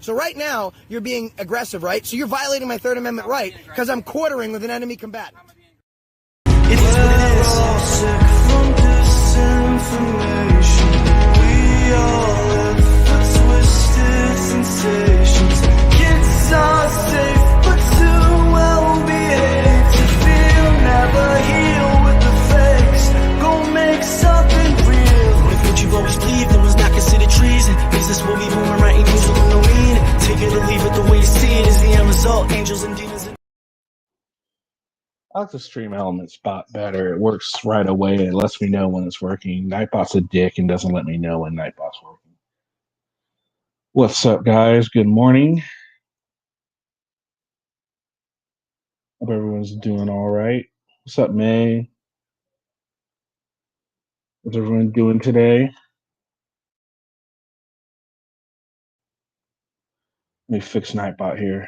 So right now, you're being aggressive, right? So you're violating my Third Amendment right because I'm quartering with an enemy combatant. It is what it is. We're all sick from disinformation. We all live for twisted sensations. Kids are safe, but too well behaved to feel. Never heal with the fakes. Go make something real. If what you've always believed in was not considered treason, is this what we moving right and using with no meaning? Take it or leave it the way you see it is the end result. Angels and demons. I like the stream element spot better. It works right away. It lets me know when it's working. Nightbot's a dick and doesn't let me know when Nightbot's working. What's up, guys? Good morning. Hope everyone's doing all right. What's up, May? What's everyone doing today? Let me fix Nightbot here.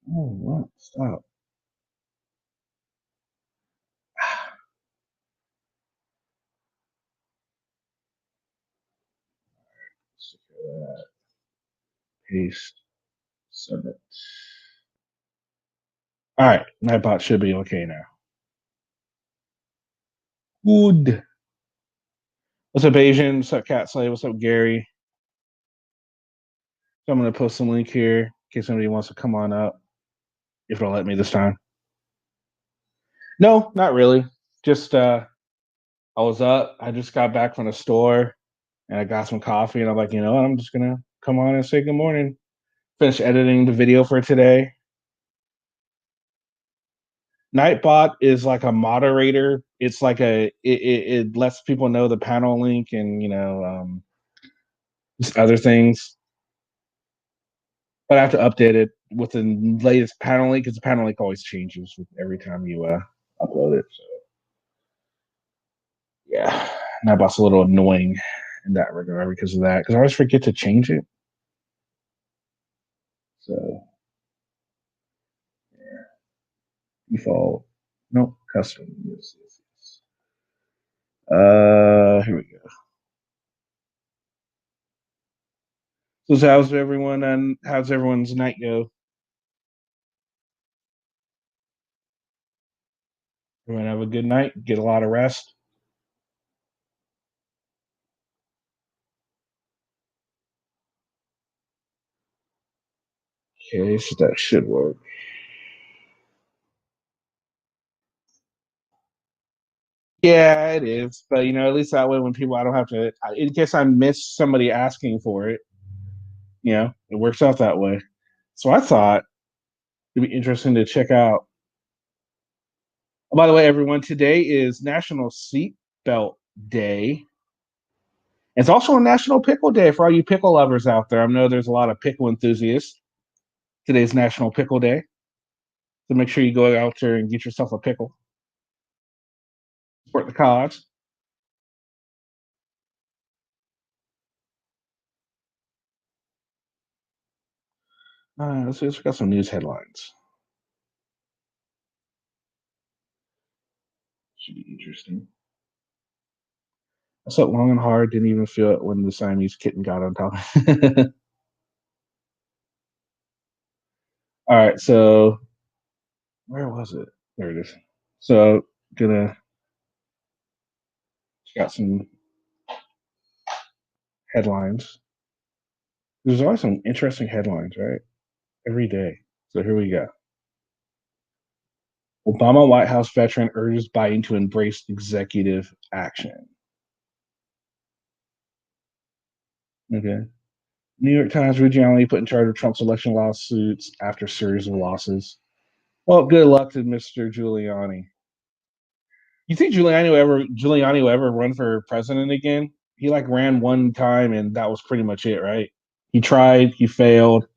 Oh, what? Stop. Secure that. Paste. Submit. All right. Nightbot should be okay now. Good. What's up, Asian? What's up, Cat Slave? What's up, Gary? So I'm going to post some link here in case somebody wants to come on up, if it'll let me this time. No, not really. Just I was up. I just got back from the store and I got some coffee and I'm like, you know what? I'm just going to come on and say good morning. Finish editing the video for today. Nightbot is like a moderator. It's like it lets people know the panel link and, you know, just other things. But I have to update it with the latest panel link because the panel link always changes every time you upload it. So yeah, Nightbot's a little annoying in that regard because of that. Because I always forget to change it. So yeah, default. Nope, custom. Yes. Here we go. So how's everyone and how's everyone's night go? Everyone have a good night. Get a lot of rest. Okay, so that should work. Yeah, it is. But you know, at least that way when people I don't have to in case I miss somebody asking for it, you know, it works out that way. So I thought it'd be interesting to check out. Oh, by the way, everyone, today is National Seatbelt Day. It's also a National Pickle Day for all you pickle lovers out there. I know there's a lot of pickle enthusiasts. Today's National Pickle Day. So make sure you go out there and get yourself a pickle. Support the cause. Let's see, let's got some news headlines. Should be interesting. I slept long and hard, didn't even feel it when the Siamese kitten got on top. All right, so where was it? There it is. So gonna got some headlines. There's always some interesting headlines, right? Every day. So here we go. Obama White House veteran urges Biden to embrace executive action. Okay. New York Times regionality put in charge of Trump's election lawsuits after series of losses. Well, good luck to Mr. Giuliani. You think Giuliani will ever run for president again? He like ran one time and that was pretty much it, right? He tried, he failed.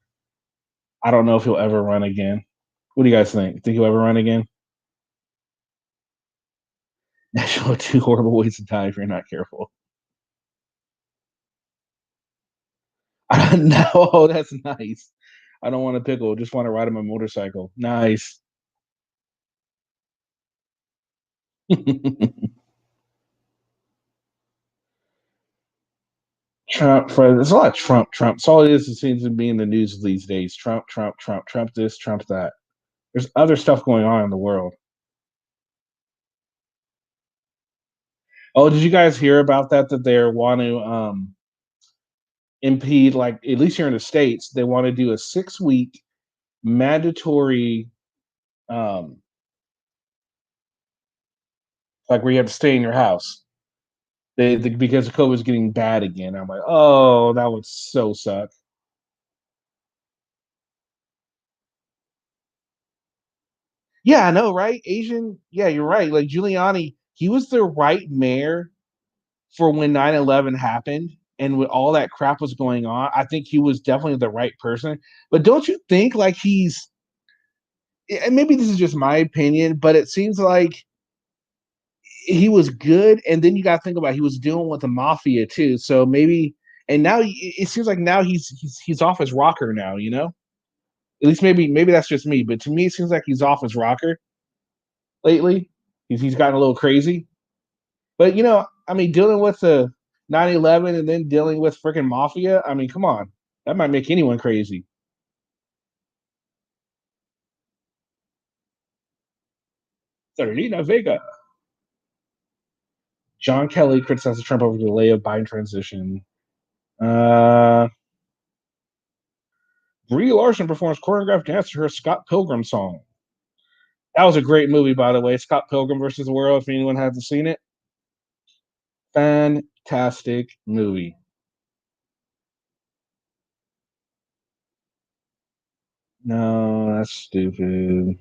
I don't know if he'll ever run again. What do you guys think? Think he'll ever run again? National two horrible ways to die if you're not careful. No, that's nice. I don't want a pickle. Just want to ride on my motorcycle. Nice. Trump, for there's a lot of Trump, Trump. It's all it is. It seems to be in the news these days. Trump, Trump, Trump, Trump. This, Trump that. There's other stuff going on in the world. Oh, did you guys hear about that? That they want to impede, like at least here in the states, they want to do a 6 week mandatory, um, like where you have to stay in your house. Because COVID is getting bad again. I'm like, oh, that would so suck. Yeah, I know, right? Asian. Yeah, you're right. Like Giuliani, he was the right mayor for when 9/11 happened and when all that crap was going on. I think he was definitely the right person. But don't you think like and maybe this is just my opinion, but it seems like he was good. And then you got to think about he was dealing with the mafia too. So maybe, and now it seems like now he's off his rocker now. At least maybe that's just me, but to me it seems like he's off his rocker lately. He's gotten a little crazy. But I mean, dealing with the 9/11 and then dealing with freaking mafia. I mean, come on, that might make anyone crazy. Serena Vega. John Kelly criticizes Trump over the delay of Biden transition. Uh, Brie Larson performs choreographed dance to her Scott Pilgrim song. That was a great movie, by the way. Scott Pilgrim versus the World. If anyone hasn't seen it, fantastic movie. No, that's stupid.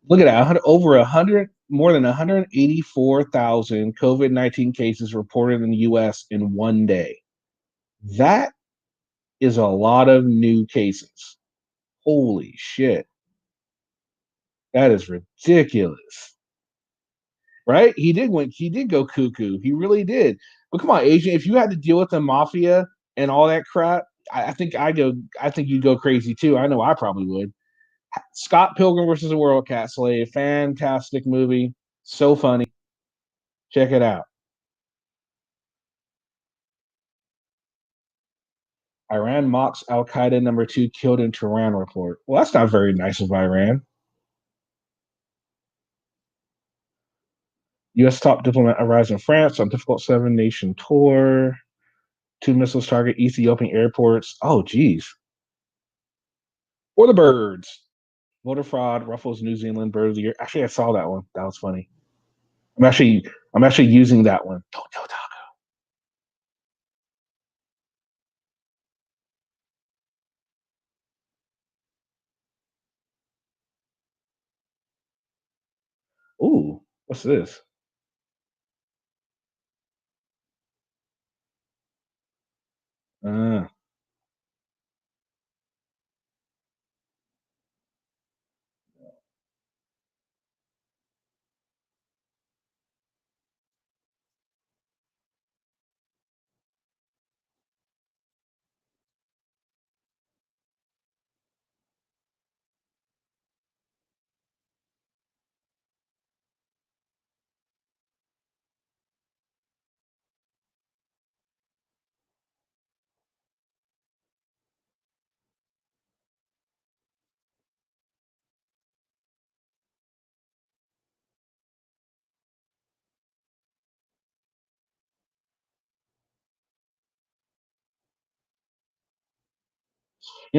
Look at that. Over 100, more than 184,000 COVID-19 cases reported in the US in one day. That is a lot of new cases. Holy shit. That is ridiculous. Right? He did go cuckoo. He really did. But come on, Asian, if you had to deal with the mafia and all that crap, I think you'd go crazy too. I know I probably would. Scott Pilgrim versus the World Cat Slave. Fantastic movie. So funny. Check it out. Iran mocks Al Qaeda number two killed in Tehran report. Well, that's not very nice of Iran. U.S. top diplomat arrives in France on difficult seven nation tour. Two missiles target Ethiopian airports. Oh, geez. Or the birds. Voter fraud ruffles New Zealand bird of the year. Actually, I saw that one. That was funny. I'm actually using that one. Don't tell Taco. Ooh, what's this? Uh,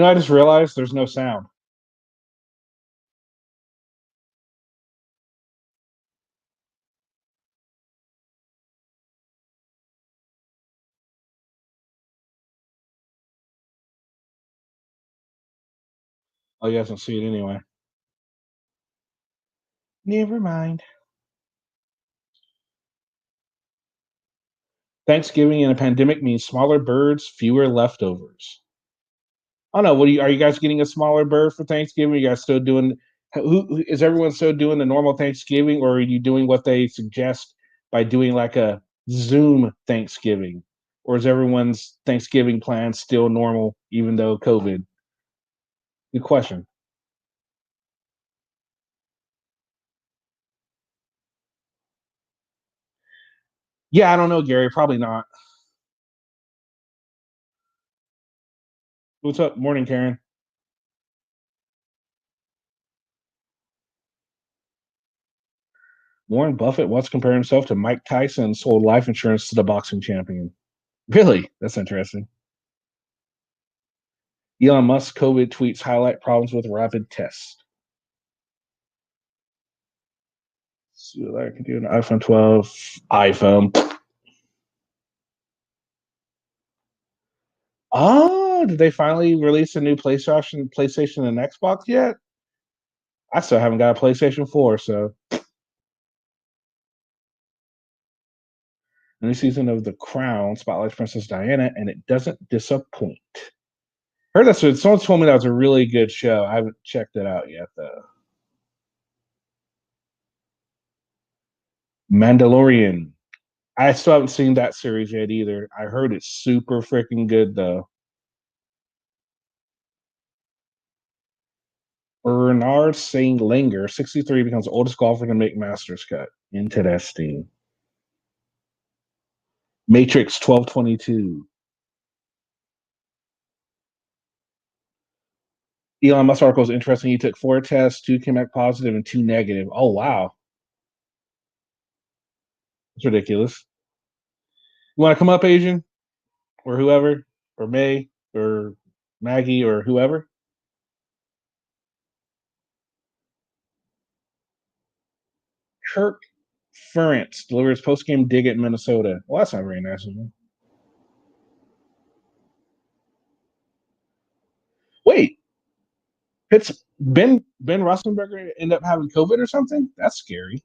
I just realized there's no sound. Oh, you guys don't see it anyway. Never mind. Thanksgiving in a pandemic means smaller birds, fewer leftovers. I don't know. Are you guys getting a smaller bird for Thanksgiving? Are you guys still doing? Is everyone still doing the normal Thanksgiving, or are you doing what they suggest by doing like a Zoom Thanksgiving, or is everyone's Thanksgiving plan still normal even though COVID? Good question. Yeah, I don't know, Gary. Probably not. What's up? Morning, Karen. Warren Buffett wants to compare himself to Mike Tyson, sold life insurance to the boxing champion. Really? That's interesting. Elon Musk COVID tweets highlight problems with rapid tests. See what I can do an iPhone 12, iPhone. Oh, did they finally release a new PlayStation and Xbox yet? I still haven't got a PlayStation 4, so new season of The Crown spotlights Princess Diana, and it doesn't disappoint. Heard that someone told me that was a really good show. I haven't checked it out yet, though. Mandalorian. I still haven't seen that series yet either. I heard it's super freaking good, though. Bernard St. Langer, 63, becomes the oldest golfer to make Masters cut. Interesting. Matrix 1222. Elon Musk article is interesting. He took 4 tests, 2 came back positive and 2 negative. Oh, wow. It's ridiculous. You want to come up, Asian? Or whoever? Or May? Or Maggie? Or whoever? Kirk Ferentz delivers post-game dig at Minnesota. Well, that's not very nice of him. Wait, Ben Roethlisberger end up having COVID or something? That's scary.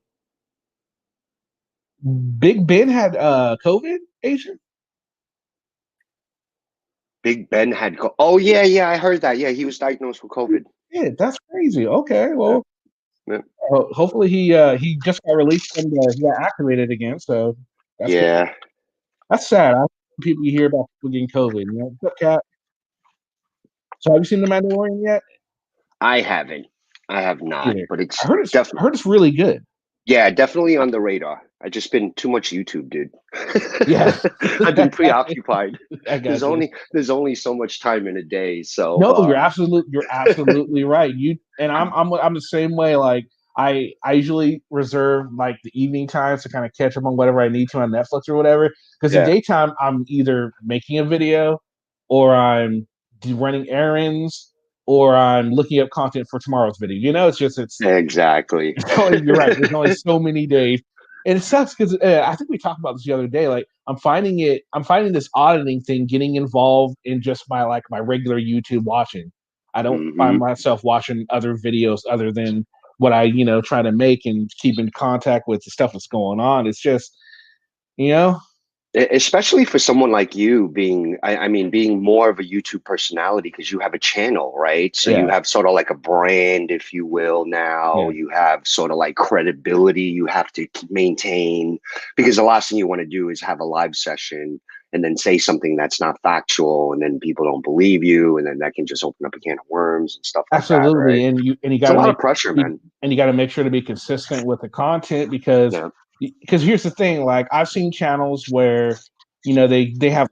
Big Ben had COVID, Asian? Big Ben had oh yeah, I heard that. Yeah, he was diagnosed with COVID. Yeah, that's crazy. Okay, well, Yeah. Hopefully he just got released and he got activated again. So that's yeah, good. That's sad. I people you hear about people getting COVID. You know, what's up, Cat? So have you seen The Mandalorian yet? I haven't. I have not, Either. but it's I heard definitely. it's really good. Yeah, definitely on the radar. I just been too much YouTube, dude. Yeah, I've been preoccupied. I got There's only so much time in a day. So no, you're absolutely right. You and I'm the same way. Like I usually reserve like the evening times to kind of catch up on whatever I need to on Netflix or whatever. Because in daytime I'm either making a video, or I'm running errands, or I'm looking up content for tomorrow's video. You know, it's exactly. You're right. There's only so many days, and it sucks because I think we talked about this the other day. Like I'm finding this auditing thing getting involved in just my regular YouTube watching. I don't find myself watching other videos other than what I try to make and keep in contact with the stuff that's going on. It's just especially for someone like you being being more of a YouTube personality, because you have a channel, right? So you have sort of like a brand, if you will. Now you have sort of like credibility you have to maintain, because the last thing you want to do is have a live session and then say something that's not factual, and then people don't believe you, and then that can just open up a can of worms and stuff like that. Absolutely. Right? And you It's got a lot of pressure, man. And you got to make sure to be consistent with the content, because here's the thing, like I've seen channels where they have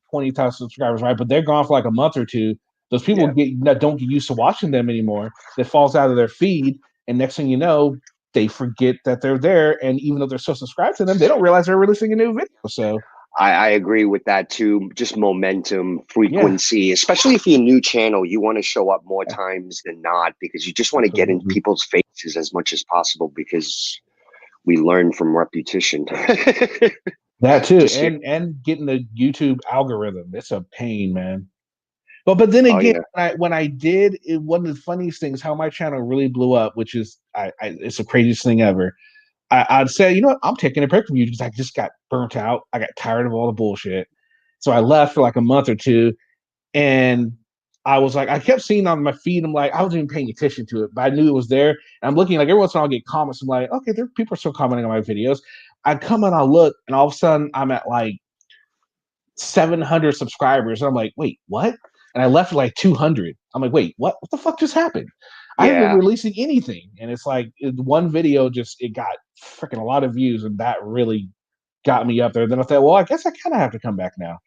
20,000 subscribers, right? But they're gone for like a month or two. Those people don't get used to watching them anymore. That falls out of their feed, and next thing you know, they forget that they're there. And even though they're so subscribed to them, they don't realize they're releasing a new video. So I agree with that too. Just momentum, frequency, especially if you're a new channel, you want to show up more times than not, because you just want to get in people's faces as much as possible, because we learn from repetition. That too, and getting the YouTube algorithm, it's a pain, man. But then again, when I did it, one of the funniest things, how my channel really blew up, which is it's the craziest thing ever. I'd say, you know what, I'm taking a break from you because I just got burnt out. I got tired of all the bullshit. So I left for like a month or two, and I was like, I kept seeing on my feed, I'm like, I wasn't even paying attention to it, but I knew it was there. And I'm looking, like every once in a while I get comments. I'm like, okay, people are still commenting on my videos. I come and I look, and all of a sudden I'm at like 700 subscribers. And I'm like, wait, what? and I left like 200. I'm like, wait, what the fuck just happened? I haven't been Yeah. releasing anything, and it's like one video it got freaking a lot of views, and that really got me up there. Then I thought, well, I guess I kind of have to come back now.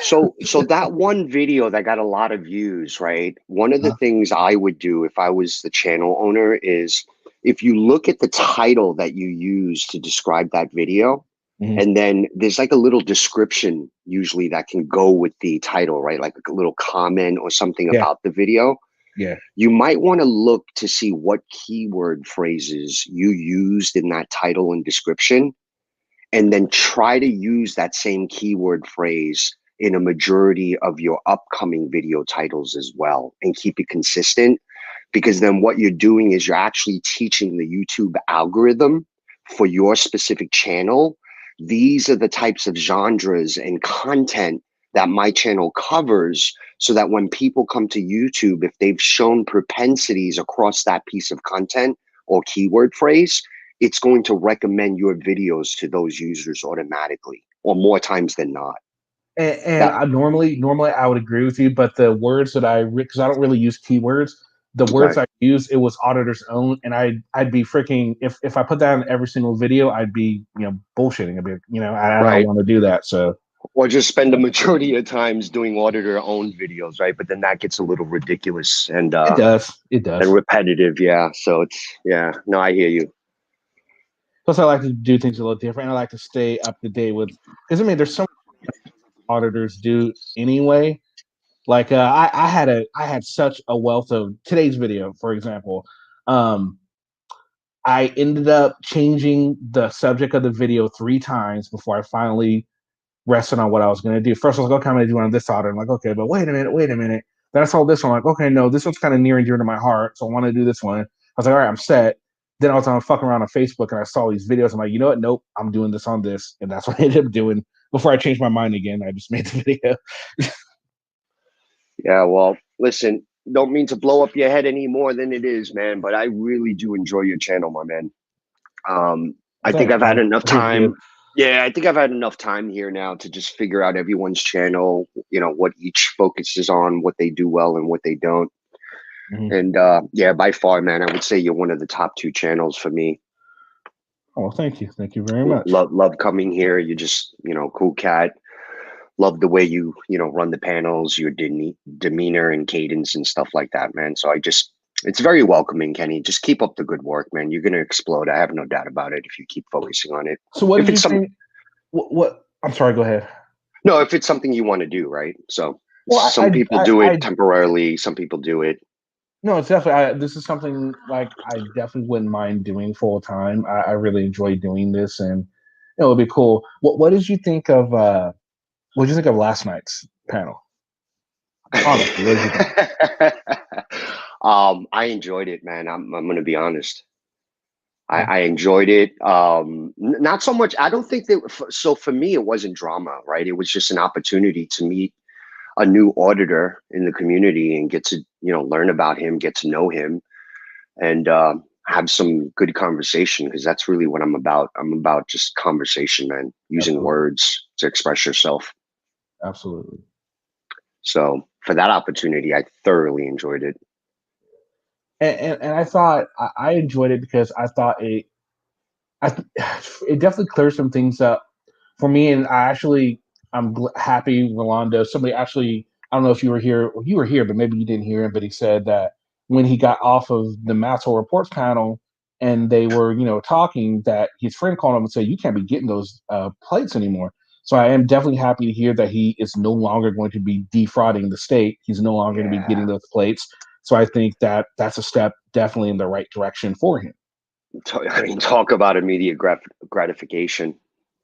So that one video that got a lot of views, right? One of the things I would do if I was the channel owner is if you look at the title that you use to describe that video, Mhm. and then there's like a little description usually that can go with the title, right? Like a little comment or something Yeah. about the video. Yeah. You might want to look to see what keyword phrases you used in that title and description, and then try to use that same keyword phrase in a majority of your upcoming video titles as well, and keep it consistent, because then what you're doing is you're actually teaching the YouTube algorithm for your specific channel. These are the types of genres and content that my channel covers, so that when people come to YouTube, if they've shown propensities across that piece of content or keyword phrase, it's going to recommend your videos to those users automatically, or more times than not. And That I normally I would agree with you, but the words that because I don't really use keywords, the words okay. I use, it was Auditor's own, and I'd be freaking if I put that in every single video, I'd be bullshitting a bit. I don't Right. want to do that. So Or just spend the majority of times doing auditor owned videos, right? But then that gets a little ridiculous it does, it and does. repetitive. Yeah. So no, I hear you. Plus, I like to do things a little different. I like to stay up to date with because there's so many auditors do anyway. Like I had such a wealth of today's video, for example. I ended up changing the subject of the video 3 times before I finally rested on what I was going to do. First, I was like, okay, I'm going to do on this order. I'm like, okay, but wait a minute. Then I saw this one. I'm like, okay, no, this one's kind of near and dear to my heart, so I want to do this one. I was like, all right, I'm set. Then I was on fucking around on Facebook and I saw these videos. I'm like, you know what? Nope, I'm doing this on this, and that's what I ended up doing. Before I changed my mind again, I just made the video. Yeah. Well, listen, don't mean to blow up your head any more than it is, man, but I really do enjoy your channel, my man. I think Thanks, I've had man. enough Appreciate it. time. Yeah, I think I've had enough time here now to just figure out everyone's channel, what each focuses on, what they do well and what they don't. Mhm. And yeah, by far, man, I would say you're one of the top 2 channels for me. Oh, thank you very much. Love coming here. You're just, cool cat. Love the way you run the panels, your demeanor and cadence and stuff like that, man. So it's very welcoming, Kenny. Just keep up the good work, man. You're gonna explode. I have no doubt about it if you keep focusing on it. So, what If did you it's some think? What? I'm sorry. Go ahead. No, if it's something you want to do, right? So Well, some people do I it temporarily, some people do it. no, it's definitely. This is something like I definitely wouldn't mind doing full time. I really enjoy doing this, and it would be cool. What did you think of? What did you think of last night's panel? Honestly, what did you think? I enjoyed it, man. I'm gonna be honest. Yeah. I enjoyed it. Not so much. I don't think that. So for me, it wasn't drama, right? It was just an opportunity to meet a new auditor in the community and get to learn about him, get to know him, and have some good conversation, because that's really what I'm about. I'm about just conversation, man. Using Absolutely, words to express yourself. absolutely. So for that opportunity, I thoroughly enjoyed it. And I thought I enjoyed it because I thought I, it definitely cleared some things up for me. And I'm happy Rolando. Somebody actually, I don't know if you were here. Well, you were here, but maybe you didn't hear him. But he said that when he got off of the Maxwell Reports panel and they were, talking, that his friend called him and said, "You can't be getting those plates anymore." So I am definitely happy to hear that he is no longer going to be defrauding the state. He's no longer going to be Yeah. getting those plates. So I think that that's a step definitely in the right direction for him. I mean, talk about immediate gratification.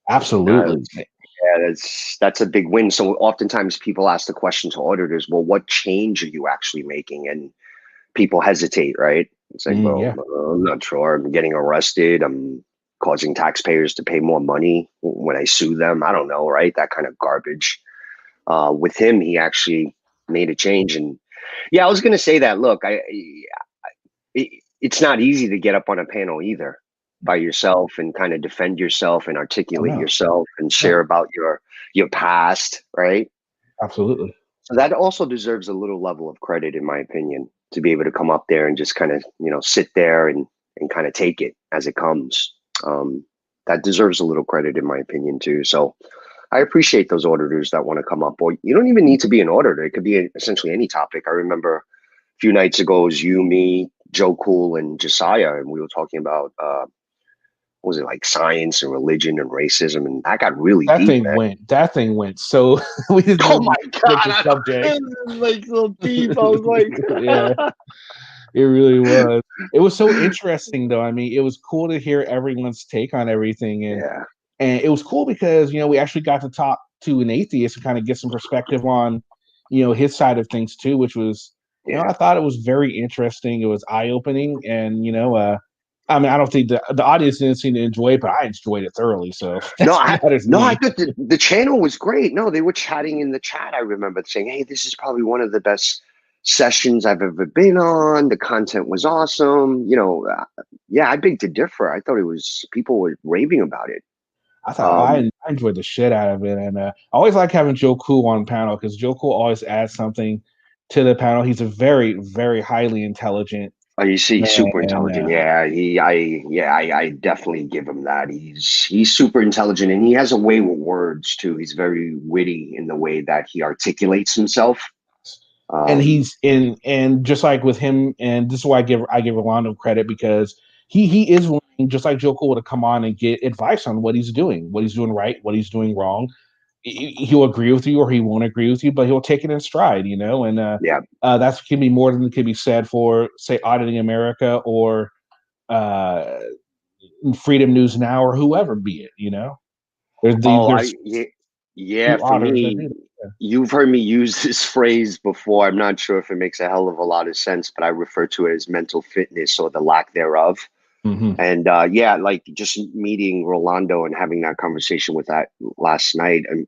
Uh, Absolutely. yeah, that's a big win. So oftentimes people ask the question to auditors, well, what change are you actually making? And people hesitate, right? It's like, well, Yeah, I'm not sure. I'm getting arrested. I'm causing taxpayers to pay more money when I sue them. I don't know, right? That kind of garbage. With him, he actually made a change. And yeah, I was going to say that. Look, it's not easy to get up on a panel either by yourself and kind of defend yourself and oh, articulate no, yourself and share no, about your past, right? absolutely. So that also deserves a little level of credit, in my opinion, to be able to come up there and just kind of, sit there and kind of take it as it comes. That deserves a little credit, in my opinion, too. So I appreciate those auditors that want to come up. Or you don't even need to be an auditor. It could be essentially any topic. I remember a few nights ago, it was you, me, Joe Cool, and Josiah, and we were talking about what was it, like science and religion and racism, and that got really deep, man. That thing went so we didn't Oh really my get god, the subject. it was like so deep. I was like, Yeah, it really was. It was so interesting though. I mean, it was cool to hear everyone's take on everything, yeah, and it was cool because we actually got to talk to an atheist and kind of get some perspective on his side of things too, which was yeah. I thought it was very interesting. It was eye opening, and I mean, I don't think the audience didn't seem to enjoy it, but I enjoyed it thoroughly. So No, that's what matters to I me. thought the channel was great. No, they were chatting in the chat. I remember saying, "Hey, this is probably one of the best sessions I've ever been on. The content was awesome." Yeah, I beg to differ. I thought it was people were raving about it. I thought I enjoyed the shit out of it, and I always like having Joe Cool on panel because Joe Cool always adds something to the panel. He's a very, very highly intelligent Oh, you see, man, super and intelligent. Yeah, I definitely give him that. He's super intelligent, and he has a way with words too. He's very witty in the way that he articulates himself. he's in, and just like with him, and this is why I give Rolando credit because he is willing, just like Joe Cool, to come on and get advice on what he's doing right, what he's doing wrong. He'll agree with you or he won't agree with you, but he'll take it in stride, and Yeah. that's can be more than can be said for, say, Auditing America or uh, Freedom News Now or whoever be it. Oh, There's yeah. few For auditors that me, do that. you've heard me use this phrase before. I'm not sure if it makes a hell of a lot of sense, but I refer to it as mental fitness or the lack thereof. Mm-hmm. And yeah, like just meeting Rolando and having that conversation with that last night. And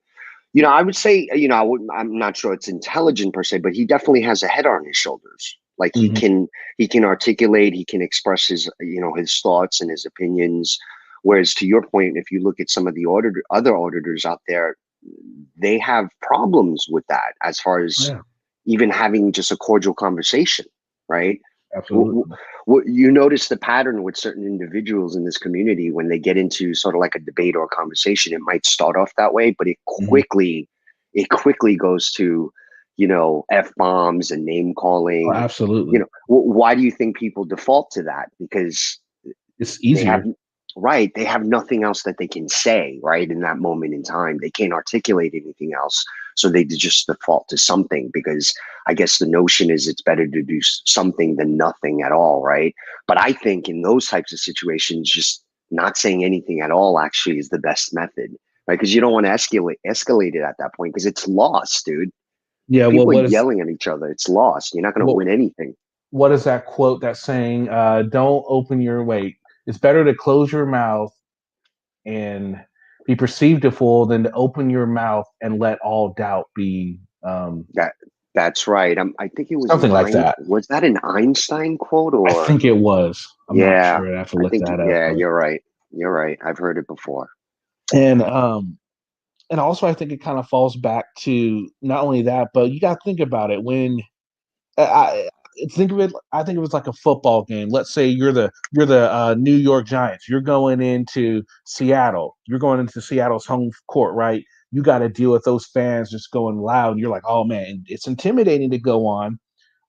I would say, I'm not sure it's intelligent per se, but he definitely has a head on his shoulders. Like Mm-hmm. he can articulate, he can express his, his thoughts and his opinions. Whereas to your point, if you look at some of the other auditors out there, they have problems with that as far as Yeah, even having just a cordial conversation, right? absolutely. You notice the pattern with certain individuals in this community when they get into sort of like a debate or a conversation. It might start off that way, but Mm-hmm. it quickly goes to f-bombs and name Oh, calling. absolutely. Why do you think people default to that? Because It's they have easier. right, they have nothing else that they can say right in that moment in time. They can't articulate anything else, so they just default to something because I guess the notion is it's better to do something than nothing at all, right? But I think in those types of situations, just not saying anything at all actually is the best method, right? Because you don't want to escalate it at that point because it's lost, dude. Yeah. People are yelling at each other. It's lost. You're not going to What win anything. what is that quote that's saying? Don't open your wait. It's better to close your mouth and be perceived a fool than to open your mouth and let all doubt be That that's right. I think it was something like that. Was that an Einstein quote I or? think it was. I'm not Yeah, sure. I have to I look think that up. yeah, But you're right. You're right. I've heard it before. and and also I think it kind of falls back to not only that, but you got to think about it when I think of it. I think it was like a football game. Let's say you're the New York Giants. You're going into Seattle. You're going into Seattle's home court, right? You got to deal with those fans just going loud. You're like, oh man, it's intimidating to go on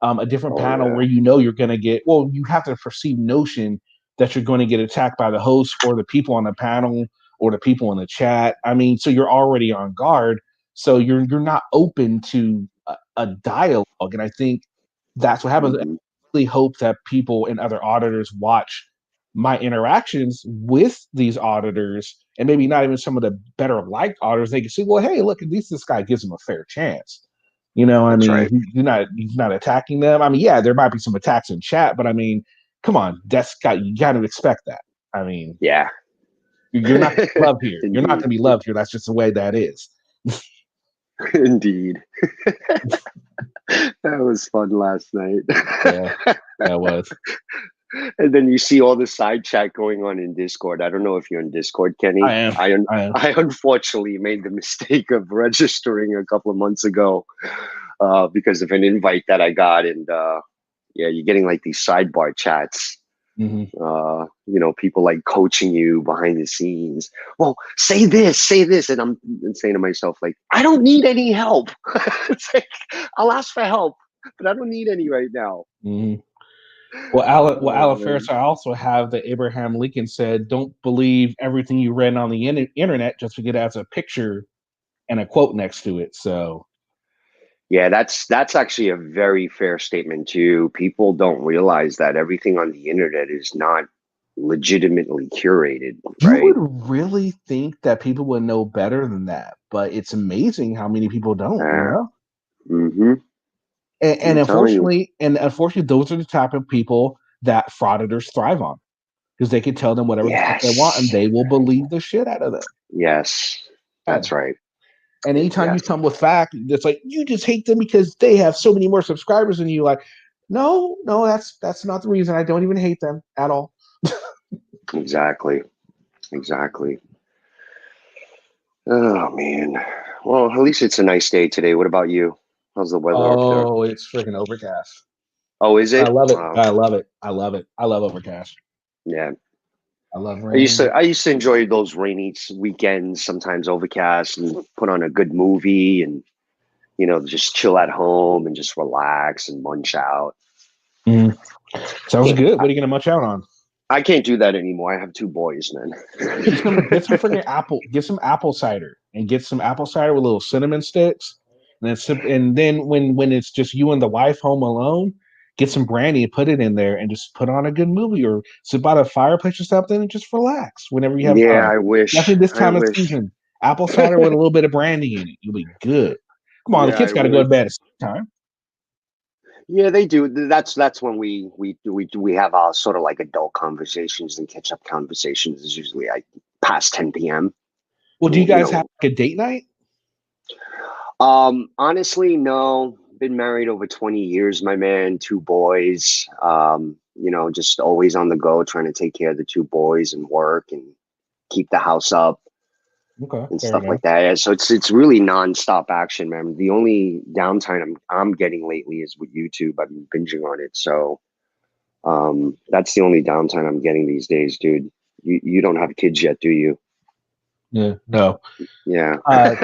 a different Oh panel yeah. where you're going to get. Well, you have the perceived notion that you're going to get attacked by the host or the people on the panel or the people in the chat. I mean, so you're already on guard. So you're not open to a dialogue, and I think that's what happens. I Hmm. really hope that people and other auditors watch my interactions with these auditors and maybe not even some of the better liked auditors. They can see, well, hey, look, at least this guy gives them a fair chance. I That's mean, right. he's not attacking them. I mean, yeah, there might be some attacks in chat, but I mean, come on, you got to expect that. I mean, Yeah. you're not loved here. You're not going Indeed. to be loved here. That's just the way that is. Indeed. That was fun last night. Yeah, that was. And then you see all the side chat going on in Discord. I don't know if you're in Discord, I Kenny. am. I am. I unfortunately made the mistake of registering a couple of months ago. because of an invite that I got, and yeah, you're getting like these sidebar chats. People like coaching you behind the scenes. Well, say this, and I'm saying to myself, like, I don't need any help. It's like, I'll ask for help, but I don't need any right now. Well, Alan Ferris, I also have that Abraham Lincoln said, "Don't believe everything you read on the internet just because it has a picture and a quote next to it." So, yeah, that's actually a very fair statement too. People don't realize that everything on the internet is not legitimately curated, you right? would really think that people would know better than that, but it's amazing how many people don't. Mm-hmm. And I'm telling you. unfortunately, those are the type of people that frauditors thrive on because they can tell them whatever the fuck they want, and Yes. they will believe the shit out of them. Yes. That's right. And anytime you Yes. come with fact, it's like you just hate them because they have so many more subscribers than you. Like, no, that's not the reason. I don't even hate them at all. Exactly. Oh man. Well, at least it's a nice day today. What about you? How's the weather up there? Oh, it's freaking overcast. Oh, is I it? love it. Wow. I love it. I love it. I love overcast. Yeah. I love I used rain. to I used to enjoy those rainy weekends, sometimes overcast, and put on a good movie and just chill at home and just relax and munch out. Mm. Sounds Can't, good. I, What are you gonna munch out on? I can't do that anymore. I have two boys, man. Get some freaking apple. Get some apple cider and get some apple cider with little cinnamon sticks. And then when it's just you and the wife home alone, get some brandy and put it in there and just put on a good movie or sit by the fireplace or something and just relax whenever you have Yeah, time. I wish. Definitely this I time of wish. season. Apple cider with a little bit of brandy in it. You'll be good. Come on, the Yeah, kids I got to go wish. to bed at the same time. Yeah, they do. That's when we have our sort of like adult conversations and catch up conversations. Is usually like past 10 p.m. Well, do you You guys have know, like a date night? honestly, no. Been married over 20 years, my man. Two boys. Just always on the go, trying to take care of the two boys and work and keep the house up Okay, and fair stuff enough. like that. Yeah, so it's really nonstop action, man. The only downtime I'm getting lately is with YouTube. I've been binging on it, so that's the only downtime I'm getting these days, dude. You don't have kids yet, do you? Yeah, no. Yeah.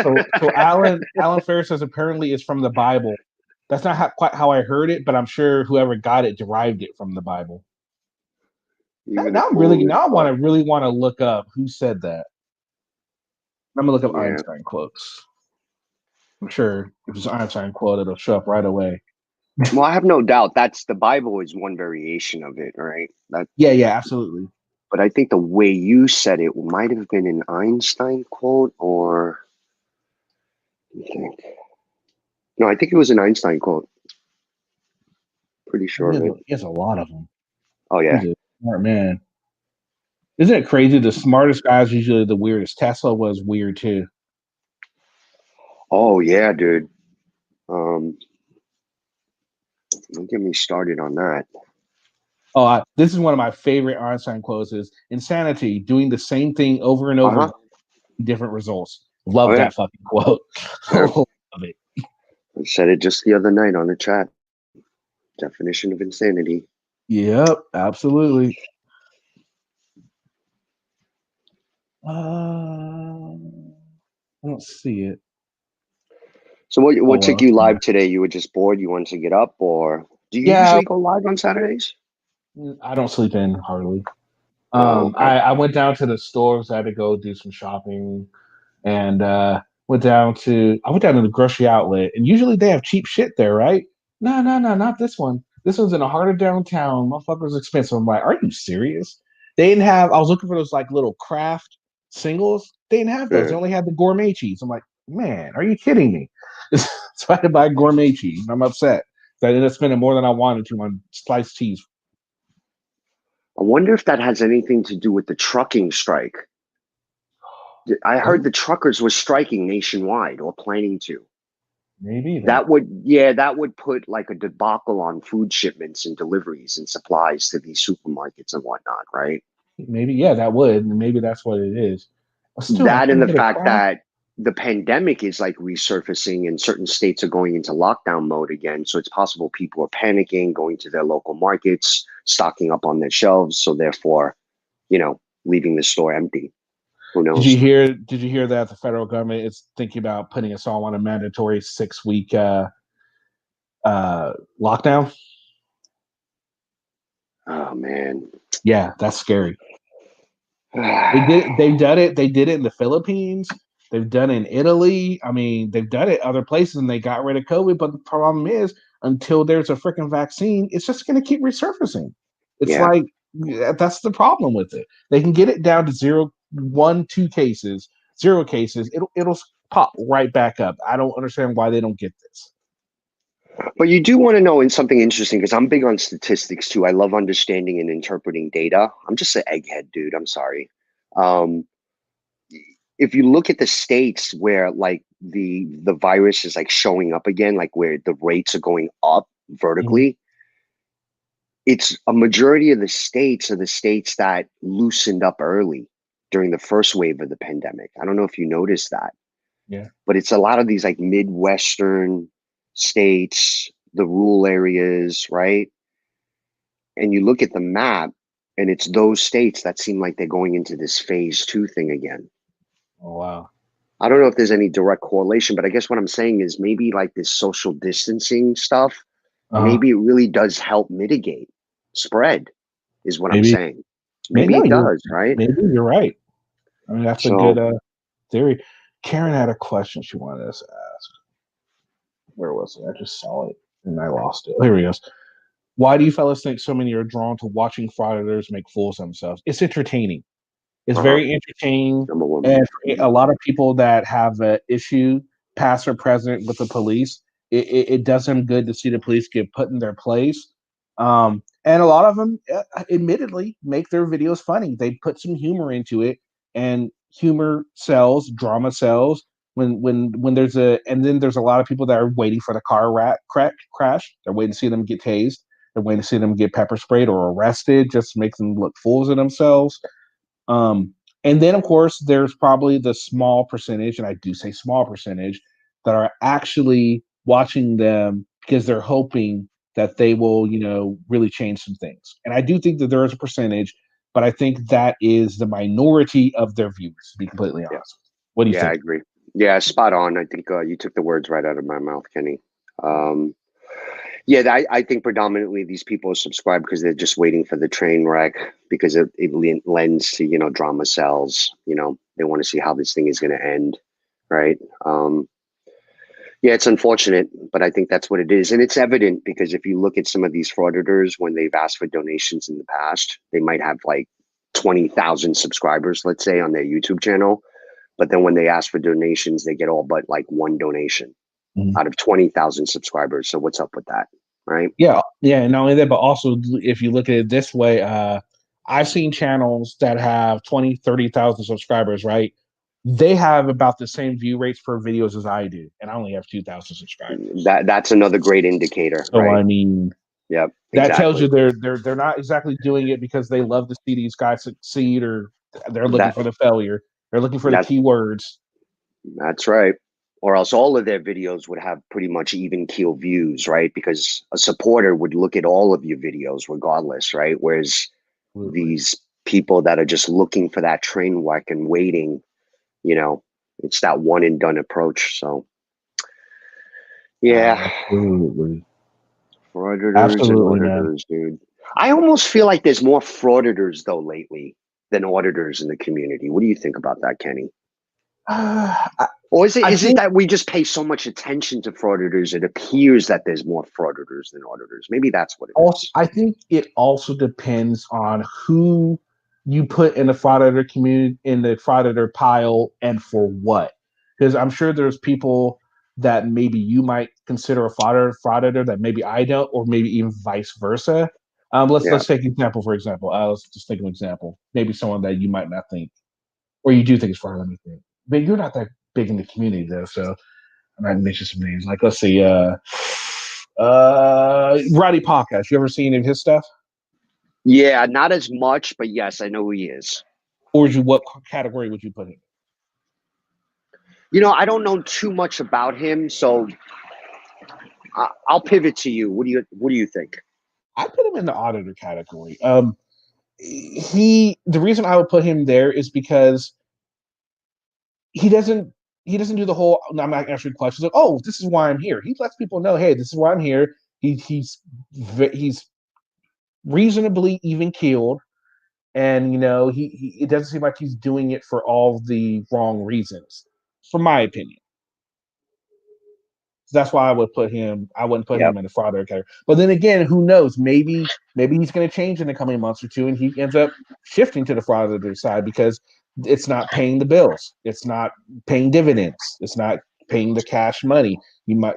So Alan Ferris says apparently it's from the Bible. That's not quite how I heard it, but I'm sure whoever got it derived it from the Bible. Even the Now I'm really foolish now I want part. to really want to look up who said that. I'm gonna look up Yeah. Einstein quotes. I'm sure if it's an Einstein quote, it'll show up right away. Well, I have no doubt that's the Bible is one variation of it, right? Yeah, absolutely. But I think the way you said it might have been an Einstein quote, or you think? No, I think it was an Einstein quote. Pretty sure of it. He has a lot of them. Oh yeah. He's a smart man. Isn't it crazy? The smartest guys usually the weirdest. Tesla was weird too. Oh yeah, dude. Um, don't get me started on that. Oh, this is one of my favorite Einstein quotes: "Is insanity doing the same thing over and over Uh-huh. again, different results." Oh Love yeah. that fucking quote. Yeah. Love it. I said it just the other night on the chat. Definition of insanity. Yep, absolutely. I don't see it. So what Oh took well. you live today? You were just bored, you wanted to get up, or do you Yeah, usually go live on Saturdays? I don't sleep in hardly. Oh, okay. I went down to the stores. I had to go do some shopping, and I went down to the grocery outlet, and usually they have cheap shit there, right? No, not this one. This one's in the heart of downtown. Motherfucker's expensive. I'm like, are you serious? They didn't have. I was looking for those like little craft singles. They didn't have those. Yeah. They only had the gourmet cheese. I'm like, man, are you kidding me? So I had to buy gourmet cheese. I'm upset. So I ended up spending more than I wanted to on sliced cheese. I wonder if that has anything to do with the trucking strike. I heard the truckers were striking nationwide or planning to. Maybe then. That would put like a debacle on food shipments and deliveries and supplies to these supermarkets and whatnot, right? Maybe that would. Maybe that's what it is. Still, I That and can't the get a fact craft. that the pandemic is like resurfacing and certain states are going into lockdown mode again. So it's possible people are panicking, going to their local markets, stocking up on their shelves. So therefore, leaving the store empty. Who Did knows? you hear? Did you hear that the federal government is thinking about putting us all on a mandatory 6-week lockdown? Oh man. Yeah, that's scary. They did. They've done it. They did it in the Philippines. They've done it in Italy. I mean, they've done it other places, and they got rid of COVID. But the problem is, until there's a freaking vaccine, it's just going to keep resurfacing. It's Yeah. like that's the problem with it. They can get it down to 0, 1, 2 cases, 0 cases. It'll pop right back up. I don't understand why they don't get this. But you do want to know in something interesting because I'm big on statistics too. I love understanding and interpreting data. I'm just an egghead, dude. I'm sorry. Um, if you look at the states where like the virus is like showing up again, like where the rates are going up Mhm. vertically, it's a majority of the states are the states that loosened up early during the first wave of the pandemic. I don't know if you noticed that, Yeah, but it's a lot of these like Midwestern states, the rural areas, right? And you look at the map and it's those states that seem like they're going into this phase two thing again. oh wow. I don't know if there's any direct correlation, but I guess what I'm saying is maybe like this social distancing stuff, Uh, maybe it really does help mitigate spread, is what I'm maybe, saying. maybe Maybe no, it does, right? maybe you're right. I mean, that's a good So theory. Karen had a question she wanted us to ask. Where was it? I just saw it and I lost it. Here he goes. Why do you fellas think so many are drawn to watching frauditors make fools of themselves? It's entertaining. It's uh-huh. very entertaining. Number one. And for a lot of people that have an issue, past or present, with the police, it does them good to see the police get put in their place. And a lot of them, admittedly, make their videos funny. They put some humor into it, and humor sells, drama sells. When there's and then there's a lot of people that are waiting for the crash. They're waiting to see them get tased. They're waiting to see them get pepper sprayed or arrested, just to make them look fools of themselves. Um, and then, of course, there's probably the small percentage, and I do say small percentage, that are actually watching them because they're hoping that they will, really change some things. And I do think that there is a percentage, but I think that is the minority of their viewers, to be completely Yeah. honest. What do you Yeah, I think? agree. Yeah, spot on. I think you took the words right out of my mouth, Kenny. Um, Yeah, I think predominantly these people subscribe because they're just waiting for the train wreck because it lends to, drama sells, they want to see how this thing is going to end, right? Yeah, it's unfortunate, but I think that's what it is. And it's evident because if you look at some of these frauditors, when they've asked for donations in the past, they might have like 20,000 subscribers, let's say, on their YouTube channel. But then when they ask for donations, they get all but like one donation Mhm. out of 20,000 subscribers. So what's up with that, right? Yeah, yeah, and not only that, but also if you look at it this way, I've seen channels that have 20, 30,000 subscribers, right? They have about the same view rates per videos as I do, and I only have 2,000 subscribers. That's another great indicator, So right? I mean, Yep, that tells you exactly. they're not exactly doing it because they love to see these guys succeed, or they're looking That for the failure. They're looking for the that keywords. that's right. Or else all of their videos would have pretty much even keel views, right? Because a supporter would look at all of your videos regardless, right? Whereas Absolutely. these people that are just looking for that train wreck and waiting, you know, it's that one and done approach. So yeah, Absolutely. frauditors and Absolutely, man. auditors, dude. I almost feel like there's more frauditors though lately than auditors in the community. What do you think about that, Kenny? I, Or is it I is it think that we just pay so much attention to frauditors, it appears that there's more frauditors than auditors? Maybe that's what it also, is. I think it also depends on who you put in the frauditor community, in the frauditor pile, and for what. Because I'm sure there's people that maybe you might consider a frauditor that maybe I don't, or maybe even vice versa. Yeah. Let's take an example. For example, let's just take an example. Maybe someone that you might not think, or you do think is fraud. Anything, but you're not that big in the community though. So I'm not mention some names. Like let's see, Roddy Podcast. You ever seen any of his stuff? Yeah, not as much, but yes, I know who he is. Or would you, what category would you put him? I don't know too much about him, so I'll pivot to you. What do you think? I put him in the auditor category. The reason I would put him there is because he doesn't do the whole I'm not answering questions like, oh, this is why I'm here. He lets people know, hey, this is why I'm here. He's reasonably even keeled, and he it doesn't seem like he's doing it for all the wrong reasons, from my opinion. So that's why I wouldn't put him Yep. in the frauder category. But then again, who knows? Maybe he's going to change in the coming months or two, and he ends up shifting to the frauder side because it's not paying the bills, it's not paying dividends, it's not paying the cash money.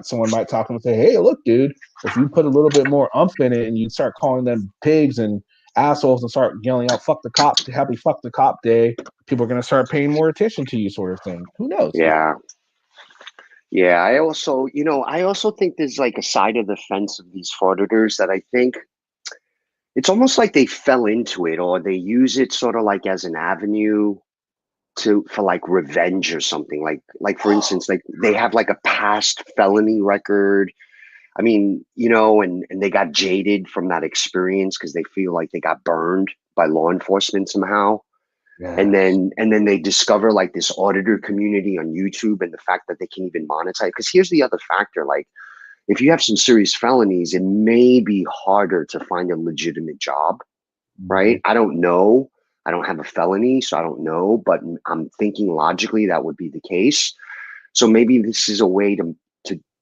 Someone might talk to him and say, "Hey, look, dude, if you put a little bit more umph in it and you start calling them pigs and assholes and start yelling out 'fuck the cop,' happy 'fuck the cop day,' people are going to start paying more attention to you," sort of thing. Who knows? Yeah. Yeah. I also think there's like a side of the fence of these frauditors that I think it's almost like they fell into it, or they use it sort of like as an avenue for like revenge or something. Like for instance, like they have like a past felony record. I mean, and they got jaded from that experience because they feel like they got burned by law enforcement somehow. And Yeah. then they discover like this auditor community on YouTube and the fact that they can even monetize. Because here's the other factor, like if you have some serious felonies, it may be harder to find a legitimate job, Mhm. right? I don't know. I don't have a felony, so I don't know, but I'm thinking logically that would be the case. So maybe this is a way to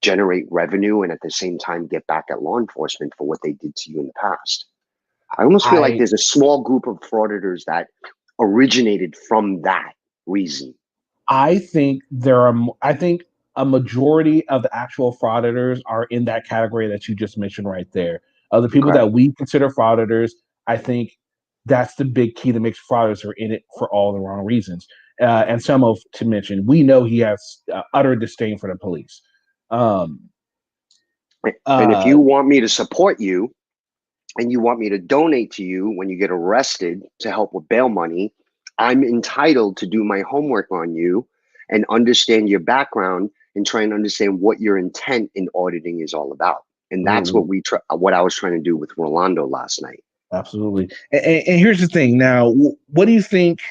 generate revenue and at the same time get back at law enforcement for what they did to you in the past. I almost feel like I there's a small group of frauditors that originated from that reason. I think there are. I think a majority of the actual frauditors are in that category that you just mentioned right there. Of the people Okay. that we consider frauditors, I think that's the big key that makes frauditors are in it for all the wrong reasons. And some of to mention, we know he has utter disdain for the police. Um, And if uh, you want me to support you and you want me to donate to you when you get arrested to help with bail money, I'm entitled to do my homework on you and understand your background and try and understand what your intent in auditing is all about. And that's Absolutely. what I was trying to do with Rolando last night. Absolutely. And here's the thing. Now, what do you think?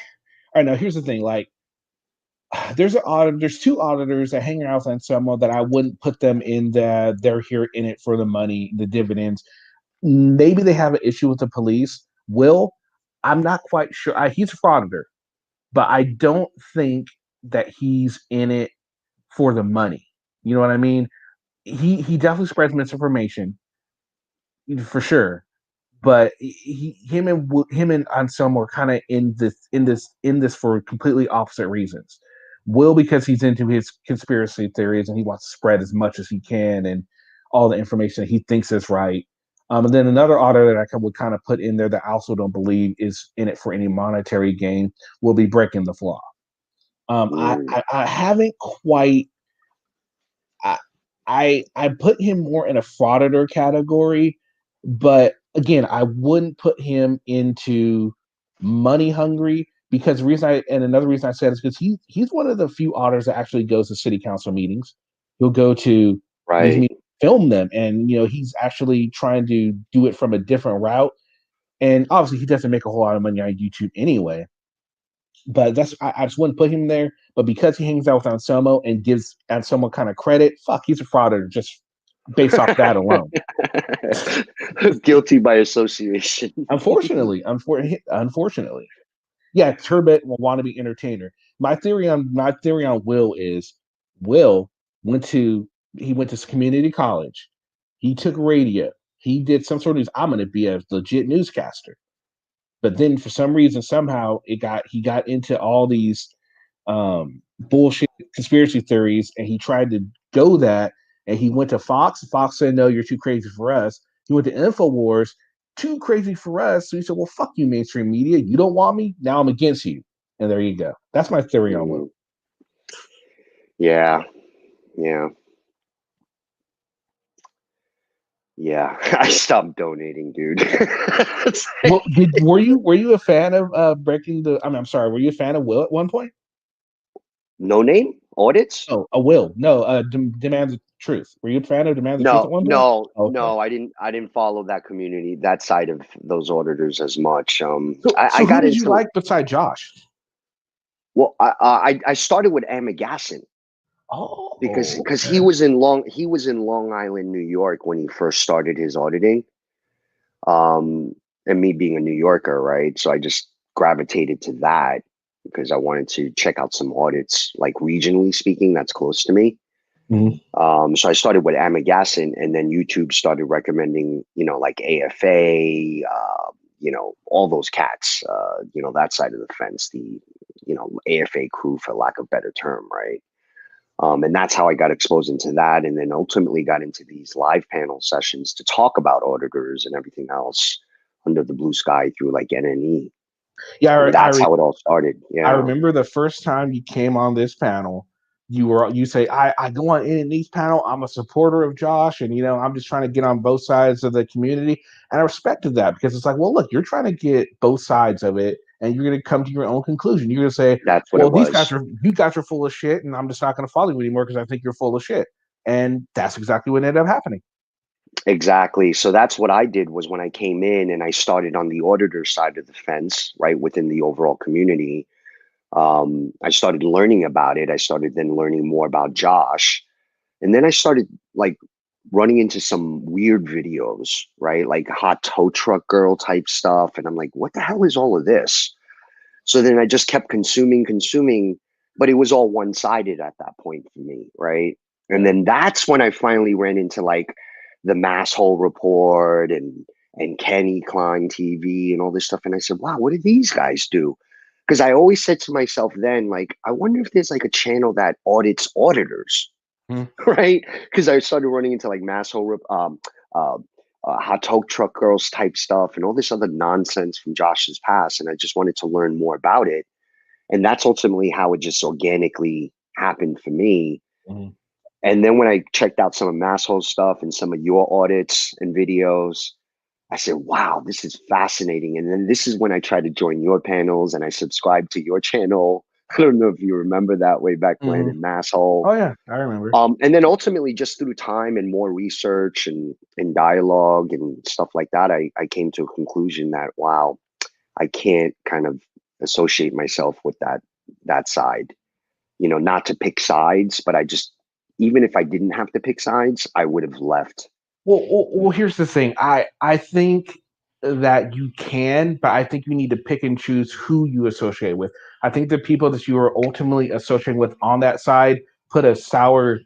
All right, now here's the thing. Like, there's two auditors that hang out on someone that I wouldn't put them in the they're here in it for the money, the dividends. Maybe they have an issue with the police. I'm not quite sure. He's a frauditor, but I don't think that he's in it for the money. You know what I mean? He definitely spreads misinformation for sure. But him and Anselmo are kind of in this for completely opposite reasons. Will, because he's into his conspiracy theories and he wants to spread as much as he can and all the information that he thinks is right. And then another auditor that I would kind of put in there that I also don't believe is in it for any monetary gain will be breaking the law. Mm, I haven't quite. I, I put him more in a frauditor category, but again, I wouldn't put him into money hungry because another reason I said is because he's one of the few auditors that actually goes to city council meetings. He'll go to these right. meetings, film them, and he's actually trying to do it from a different route. And obviously, he doesn't make a whole lot of money on YouTube anyway. But I just wouldn't put him there. But because he hangs out with Anselmo and gives Anselmo kind of credit, fuck, he's a frauder just based off that alone. Guilty by association. Unfortunately, yeah, Turbot will want to be entertainer. My theory on Will is Will went to he went to community college. He took radio. He did some sort of I'm going to be a legit newscaster. But then for some reason, somehow he got into all these bullshit conspiracy theories, and he tried to go that, and he went to Fox. Fox said, "No, you're too crazy for us." He went to Infowars, too crazy for us. So he said, "Well, fuck you, mainstream media. You don't want me. Now I'm against you." And there you go. That's my theory on Will. Mm, yeah, yeah, yeah. I stopped donating, dude. It's like- Well, were you a fan of breaking the? I'm sorry. Were you a fan of Will at one point? No name audits? Oh, a will. No, demands of truth. Were you a fan of demands of truth at No, one point? no, Okay. no. I didn't follow that community, that side of those auditors as much. I So who got did you into like beside Josh? well, I started with Amagassin because Okay. he was in Long Island, New York when he first started his auditing. And me being a New Yorker, right? So I just gravitated to that because I wanted to check out some audits, like regionally speaking, that's close to me. Mhm. So I started with Amagassin, and then YouTube started recommending, like AFA, all those cats, that side of the fence, the, AFA crew, for lack of better term, right? And that's how I got exposed into that, and then ultimately got into these live panel sessions to talk about auditors and everything else under the blue sky through like NNE, Yeah, and that's how it all started. I Yeah, remember the first time you came on this panel, you say, I go on in these panel, I'm a supporter of Josh, and I'm just trying to get on both sides of the community. And I respected that because it's like, well, look, you're trying to get both sides of it, and you're gonna come to your own conclusion. You're gonna say, that's what it well, was. you guys are full of shit, and I'm just not gonna follow you anymore because I think you're full of shit. And that's exactly what ended up happening. Exactly. So that's what I did was when I came in and I started on the auditor side of the fence, right, within the overall community. I started learning about it. I started then learning more about Josh. And then I started like running into some weird videos, right? Like hot tow truck girl type stuff. And I'm like, what the hell is all of this? So then I just kept consuming, but it was all one sided at that point for me, right? And Yeah. then that's when I finally ran into like the Masshole Report and Kenny Klein TV and all this stuff. And I said, wow, what do these guys do? Because I always said to myself then, like, I wonder if there's like a channel that audits auditors, Mhm. right? Because I started running into like uh, hot tow truck girls type stuff and all this other nonsense from Josh's past, and I just wanted to learn more about it. And that's ultimately how it just organically happened for me. Mhm. And then when I checked out some of Masshole's stuff and some of your audits and videos, I said, wow, this is fascinating. And then this is when I tried to join your panels and I subscribed to your channel. I don't know if you remember that way back when Mhm. in Masshole. Oh yeah, I remember. And then ultimately, just through time and more research and dialogue and stuff like that, I came to a conclusion that, wow, I can't kind of associate myself with that side. Not to pick sides, but I just, even if I didn't have to pick sides, I would have left. Well, here's the thing. I think that you can, but I think you need to pick and choose who you associate with. I think the people that you are ultimately associating with on that side put a sour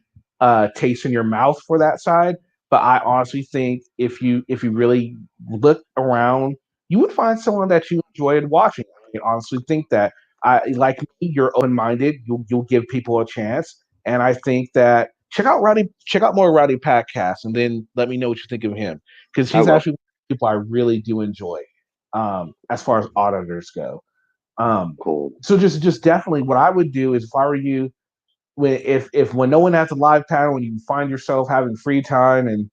taste in your mouth for that side. But I honestly think if you really look around, you would find someone that you enjoyed watching. I honestly think that I like me, you're open minded. You'll give people a chance, and I think that check out more Rowdy podcasts, and then let me know what you think of him because I he's will. actually one of the people I really do enjoy as far as auditors go. Um, Cool. so just definitely what I would do is if I were you, when no one has a live panel, when you find yourself having free time, and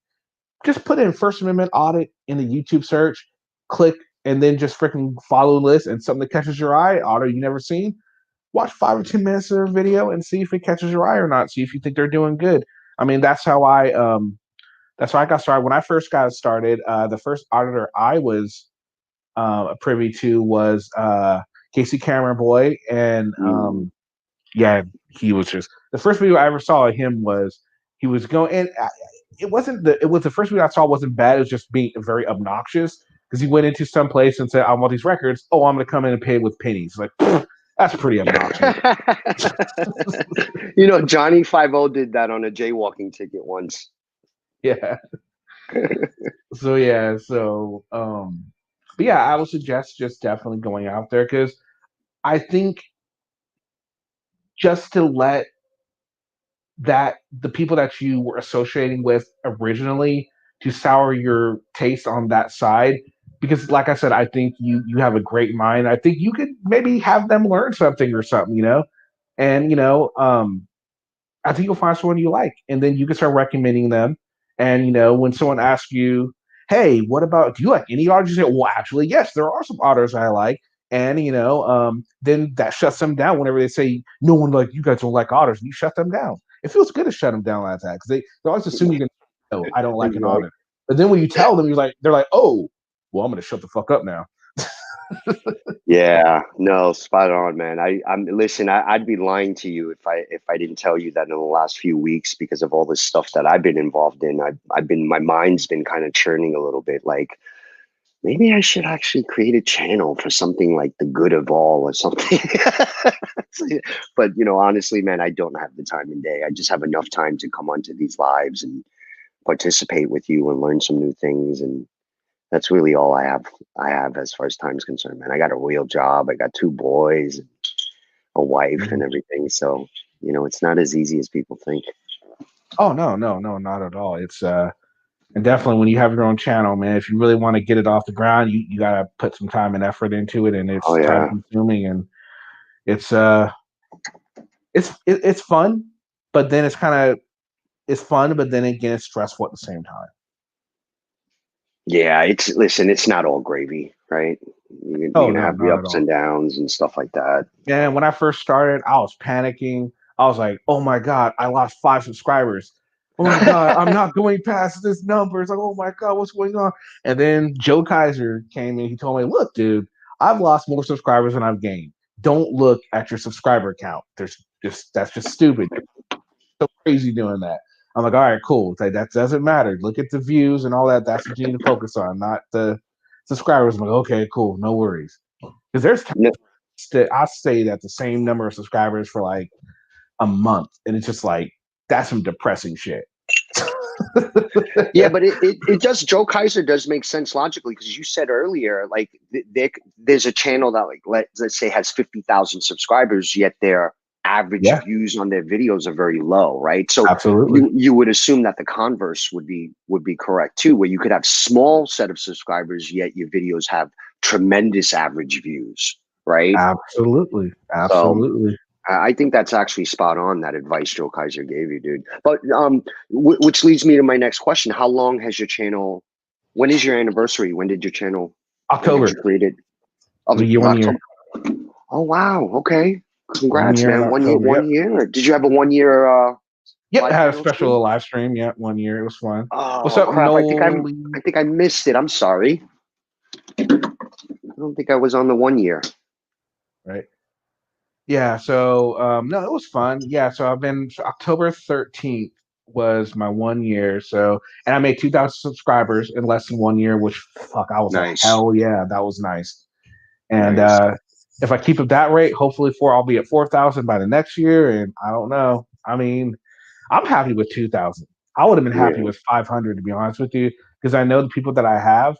just put in First Amendment audit in the YouTube search, click, and then just freaking follow list and something that catches your eye, auto you never seen, watch 5 or 10 minutes of their video and see if it catches your eye or not. See if you think they're doing good. I mean, that's how I got started. When I first got started, the first auditor I was privy to was Casey Cameron Boy, and Mm. yeah, he was just the first video I ever saw of him was he was going, and it was the first video I saw wasn't bad. It was just being very obnoxious because he went into some place and said, "I want these records. Oh, I'm going to come in and pay with pennies." Like that's pretty obnoxious. Johnny 50 did that on a jaywalking ticket once. Yeah. So yeah. But yeah, I would suggest just definitely going out there because I think just to let that the people that you were associating with originally to sour your taste on that side because like I said, I think you have a great mind. I think you could maybe have them learn something or something, and I think you'll find someone you like, and then you can start recommending them. And when someone asks you, "Hey, what about? Do you like any auditors?" You say, "Well, actually, yes, there are some auditors I like." And then that shuts them down whenever they say no one like you guys don't like auditors. You shut them down. It feels good to shut them down like that because they always assume you can. No, I don't like an Exactly. auditor. But then when you tell them, they're like, oh, well, I'm going to shut the fuck up now. Yeah, no, spot on, man. Listen, I'd be lying to you if I didn't tell you that in the last few weeks, because of all this stuff that I've been involved in, my mind's been kind of churning a little bit. Like, maybe I should actually create a channel for something like the good of all or something. But honestly, man, I don't have the time and day. I just have enough time to come onto these lives and participate with you and learn some new things. And that's really all I have as far as time's concerned, man. I got a real job. I got 2 boys, a wife, and everything. So, it's not as easy as people think. Oh no, not at all. It's and definitely when you have your own channel, man, if you really want to get it off the ground, you gotta put some time and effort into it, and Oh it's time yeah. consuming, and it's it's fun, but then it's fun, but then again it's stressful at the same time. Yeah, listen, it's not all gravy, right? You're Oh gonna no, have the not at ups and all. downs and stuff like that. Yeah, when I first started, I was panicking. I was like, "Oh my god, I lost 5 subscribers. Oh my god, I'm not going past this number." It's like, "Oh my god, what's going on?" And then Joe Kaiser came in. He told me, "Look, dude, I've lost more subscribers than I've gained. Don't look at your subscriber count. That's just stupid. You're so crazy doing that." I'm like, "All right, cool. It's like, that doesn't matter. Look at the views and all that. That's what you need to focus on, not the subscribers." I'm like, "Okay, cool, no worries." Because there's No, I stay at the same number of subscribers for like a month, and it's just like that's some depressing shit. yeah, but it does. Joe Kaiser does make sense logically, because you said earlier, like there's a channel that, like, let's say has 50,000 subscribers, yet their average Yeah, views on their videos are very low, right? So absolutely, you would assume that the converse would be correct too, where you could have small set of subscribers, yet your videos have tremendous average views, right? absolutely, So absolutely. I think that's actually spot on, that advice Joe Kaiser gave you, dude. But which leads me to my next question: how long has your channel? When is your anniversary? When did your channel? When did October, you create it? the year, 1 year, October. Oh wow. Okay. 1 Congrats, year in man. 1 year. October. Yep, 1 year. Or did you have a 1 year yep. I live had a channel stream? special live stream. Yeah, 1 year. It was fun. What's Oh up, crap! Noli? I think I missed it. I'm sorry. I don't think I was on the 1 year. Right. Yeah, so no, it was fun. Yeah, so October 13th was my 1 year. So, and I made 2,000 subscribers in less than 1 year, which fuck, I was like, Nice. hell yeah, that was nice. And Nice. if I keep at that rate, hopefully I'll be at 4,000 by the next year. And I don't know. I mean, I'm happy with 2,000. I would have been happy Yeah. with 500 to be honest with you, because I know the people that I have.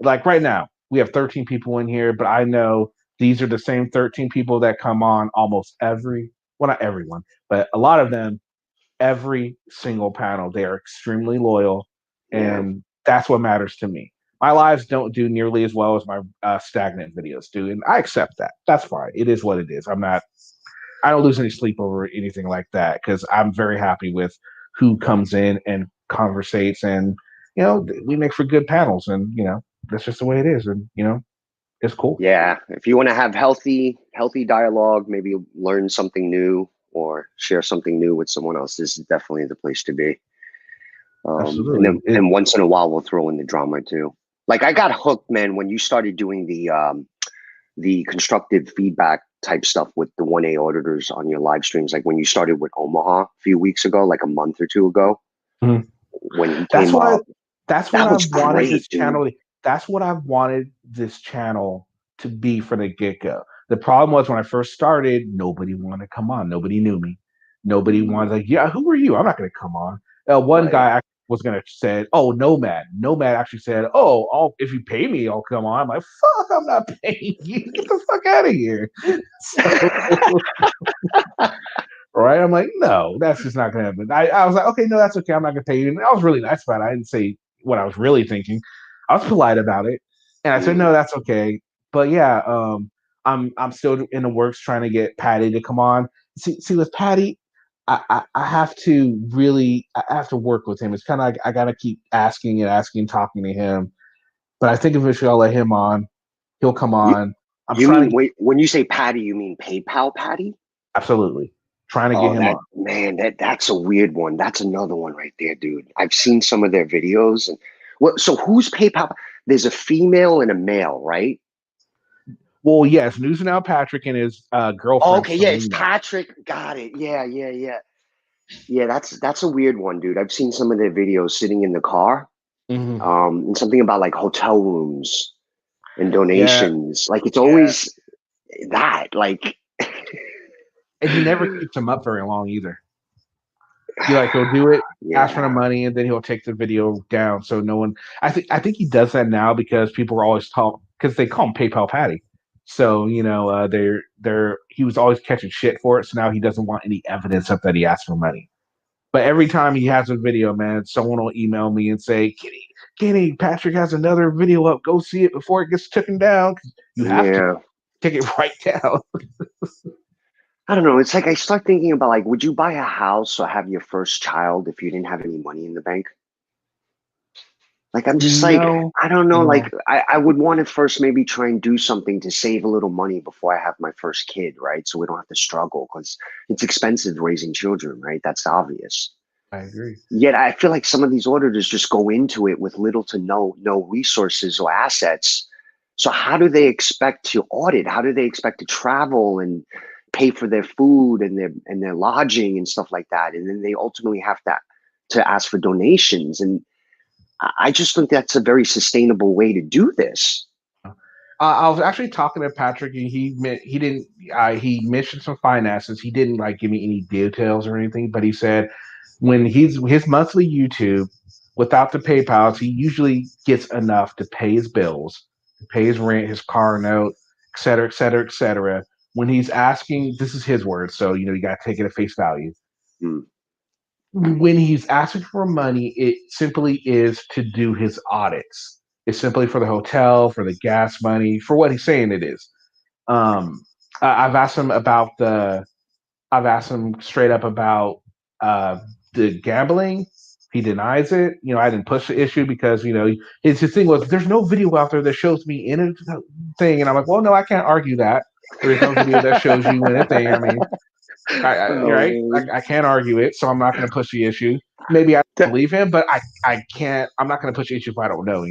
Like right now, we have 13 people in here, but I know these are the same 13 people that come on almost well, not everyone, but a lot of them, every single panel. They are extremely loyal, Yeah. and that's what matters to me. My lives don't do nearly as well as my stagnant videos do, and I accept that. That's fine. It is what it is. I don't lose any sleep over anything like that because I'm very happy with who comes in and conversates, and we make for good panels, and that's just the way it is, and it's cool. Yeah, if you want to have healthy dialogue, maybe learn something new or share something new with someone else, this is definitely the place to be. And then Absolutely. and once in a while we'll throw in the drama too. Like, I got hooked, man, when you started doing the constructive feedback type stuff with the 1A auditors on your live streams. Like when you started with Omaha a few weeks ago, like a month or two ago, Mhm. when he That's came why. up, That's what that was I've wanted great, this dude. channel. That's what I've wanted this channel to be for the get go. The problem was when I first started, nobody wanted to come on. Nobody knew me. Nobody wanted, like, yeah, who are you? I'm not going to come on. One Right. guy actually was going to say, oh, Nomad. Nomad actually said, oh, if you pay me, I'll come on. I'm like, fuck, I'm not paying you. Get the fuck out of here. So, right? I'm like, no, that's just not gonna happen. I was like, okay, no, that's okay. I'm not gonna pay you. And I was really nice about it. I didn't say what I was really thinking. I was polite about it, and I said, no, Mm. that's okay. But yeah, I'm still in the works trying to get Patty to come on. See, with Patty, I have to I have to work with him. It's kind of like I gotta keep asking, talking to him. But I think eventually I'll let him on. He'll come You on. I'm You trying mean to wait? When you say Patty, you mean PayPal Patty? absolutely trying to get Oh, him that on. man, that's a weird one. That's another one right there, dude. I've seen some of their videos, and well, so who's PayPal? There's a female and a male, right? Well, yes, News Now Patrick and his Oh, girlfriend okay, yeah, it's Selena. Patrick. Got it. Yeah. That's a weird one, dude. I've seen some of their videos sitting in the car, Hmm. and something about like hotel rooms and Yeah, donations. Like it's yeah, always that. Like, and he never keeps him up very long either. He'll do it, ask for the yeah, money, and then he'll take the video down. So no one. I think he does that now because people are always talk because they call him PayPal Patty. So he was always catching shit for it. So now he doesn't want any evidence of that he asked for money. But every time he has a video, man, someone will email me and say, Kenny, Patrick has another video up. Go see it before it gets taken down. You have to yeah. take it right down. I don't know. It's like I start thinking about like, would you buy a house or have your first child if you didn't have any money in the bank? Like I'm just like, No, I don't know. Like no, I would want to first maybe try and do something to save a little money before I have my first kid, right? So we don't have to struggle because it's expensive raising children, right? That's obvious. I agree. Yet I feel like some of these auditors just go into it with little to no resources or assets. So how do they expect to audit? How do they expect to travel and pay for their food and their lodging and stuff like that? And then they ultimately have to ask for donations. And I just think that's a very sustainable way to do this. I was actually talking to Patrick, and he didn't he mentioned some finances. He didn't like give me any details or anything, but he said when his monthly YouTube without the PayPal's, he usually gets enough to pay his bills, to pay his rent, his car note, et cetera, et cetera, et cetera. When he's asking, this is his words, so you got to take it at face value. Hmm. When he's asking for money, it simply is to do his audits. It's simply for the hotel, for the gas money, for what he's saying it is. Um, I've asked him about I've asked him straight up about uh, the gambling. He denies it. I didn't push the issue because his thing was there's no video out there that shows me in a thing, and I'm like, well, no, I can't argue that there is no video that shows you in a thing. I mean, you're right. No, I can't argue it, so I'm not going to push the issue. Maybe I believe him, but I can't. I'm not going to push the issue if I don't know.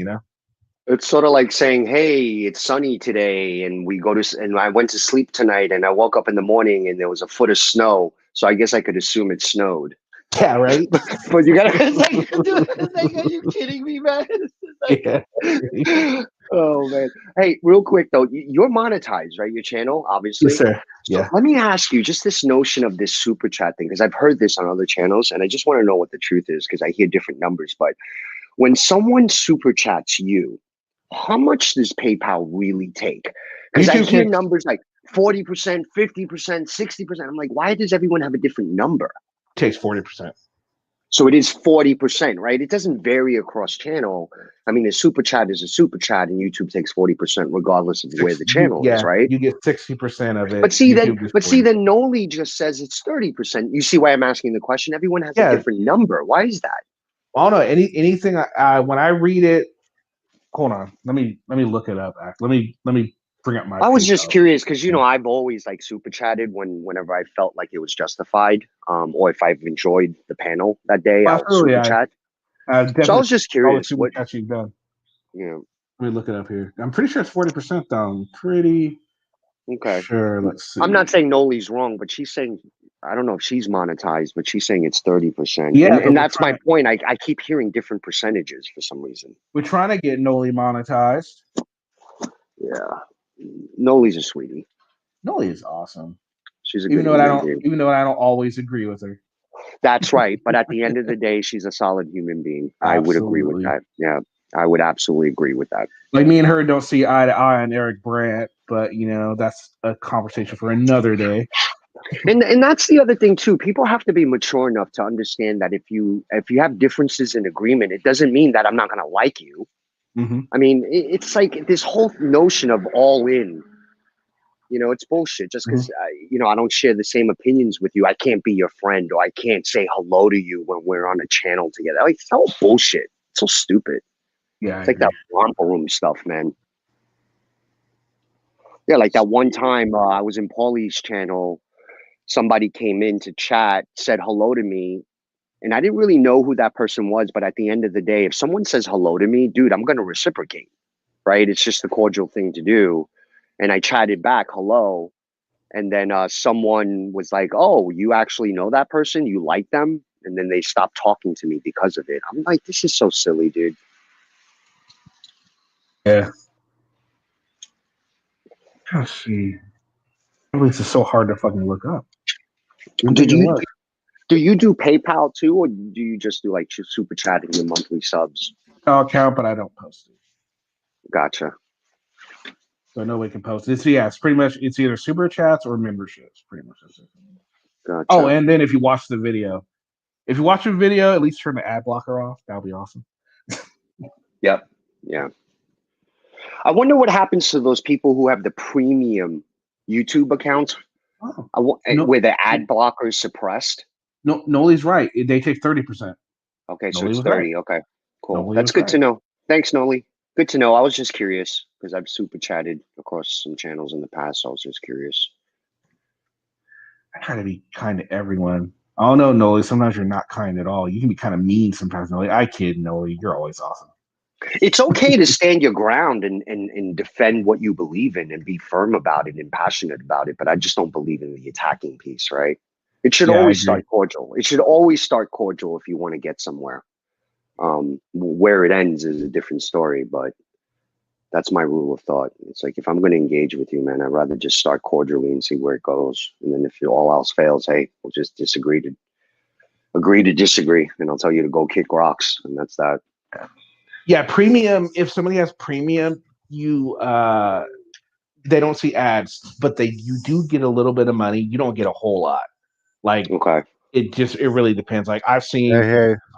it's sort of like saying, "Hey, it's sunny today, and and I went to sleep tonight, and I woke up in the morning, and there was a foot of snow. So I guess I could assume it snowed." Yeah, right. But you gotta, it's like, dude, it's like, are you kidding me, man? It's Yeah. like, oh man. Hey, real quick though, you're monetized, right? Your channel, Yes, obviously. sir. So Yeah. let me ask you just this notion of this super chat thing, because I've heard this on other channels, and I just want to know what the truth is because I hear different numbers. But when someone super chats you, how much does PayPal really take? Because I YouTube hear takes numbers like 40%, 50%, 60%. I'm like, why does everyone have a different number? 40%. So it is 40%, right? It doesn't vary across channel. I mean, a super chat is a super chat, and YouTube takes 40% regardless of where the channel is, right? You get 60% of But it. see then, YouTube gets but see 40. then, Noli just says it's 30%. You see why I'm asking the question? Everyone has a Yeah. different number. Why is that? I don't know anything. When I read it, hold on. Let me look it up. Let me bring up my I was just PayPal. curious because I've always like super chatted whenever I felt like it was justified, or if I've enjoyed the panel that day, Well, I'll absolutely. super chat. I So I definitely was just all the curious super what chats you've done. you know. Let me look it up here. I'm pretty sure it's 40% though. I'm pretty Okay. sure. Let's I'm see. not saying Noli's wrong, but she's saying I don't know if she's monetized, but she's saying it's 30%. Yeah, but And that's my point. I keep hearing different percentages for some reason. we're trying to get Noli monetized. Yeah. Noli's a sweetie. Noli is awesome. She's a good human being. Even though I don't always agree with her. That's right. But at the end of the day, she's a solid human being. I would agree with Absolutely. that. Yeah. I would absolutely agree with that. Like me and her don't see eye to eye on Eric Brandt, but that's a conversation for another day. And that's the other thing too. People have to be mature enough to understand that if you have differences in agreement, it doesn't mean that I'm not going to like you. Mm-hmm. I mean, it's like this whole notion of all in. It's bullshit. Just Mm-hmm. because I don't share the same opinions with you, I can't be your friend, or I can't say hello to you when we're on a channel together. Like, it's all bullshit. It's so stupid. Yeah, I It's like that agree. romper room stuff, man. Yeah, like that one time I was in Paulie's channel, somebody came in to chat, said hello to me, and I didn't really know who that person was. But at the end of the day, if someone says hello to me, dude, I'm going to reciprocate, right? It's just the cordial thing to do. And I chatted back, hello. And then someone was like, oh, you actually know that person? You like them? And then they stopped talking to me because of it. I'm like, this is so silly, dude. Yeah. Let's see. At least it's so hard to fucking look up. Didn't Did think it you was. do you do PayPal too, or do you just do like super chatting your monthly subs? I'll account, but I don't post it. Gotcha. So nobody can post it. It's pretty much it's either super chats or memberships, pretty much. Gotcha. Oh, and then if you watch the video, at least turn the ad blocker off. That'll be awesome. Yep. Yeah. I wonder what happens to those people who have the premium YouTube accounts where the ad blocker is suppressed. No, Noli's right. They take 30%. Okay, so Noli it's was 30. right. Okay, cool. Noli That's was good right. to know. Thanks, Noli. Good to know. I was just curious because I've super chatted across some channels in the past. So I was just curious. I try to be kind to everyone. I don't know, Noli. Sometimes you're not kind at all. You can be kind of mean sometimes, Noli. I kid, Noli. You're always awesome. It's okay to stand your ground and defend what you believe in and be firm about it and passionate about it. But I just don't believe in the attacking piece, right? It should always start cordial. It should always start cordial if you want to get somewhere. Where it ends is a different story, but that's my rule of thought. It's like, if I'm going to engage with you, man, I'd rather just start cordially and see where it goes. And then if all else fails, hey, we'll just agree to disagree. And I'll tell you to go kick rocks. And that's that. Yeah, premium. If somebody has premium, they don't see ads, but you do get a little bit of money. You don't get a whole lot. Like, okay, it really depends. Like, I've seen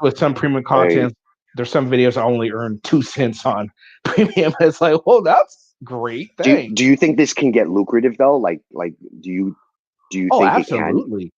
with some premium content, there's some videos I only earn 2 cents on premium. It's like, well, that's great. Thanks. Do you think this can get lucrative though? Like, do you think absolutely. it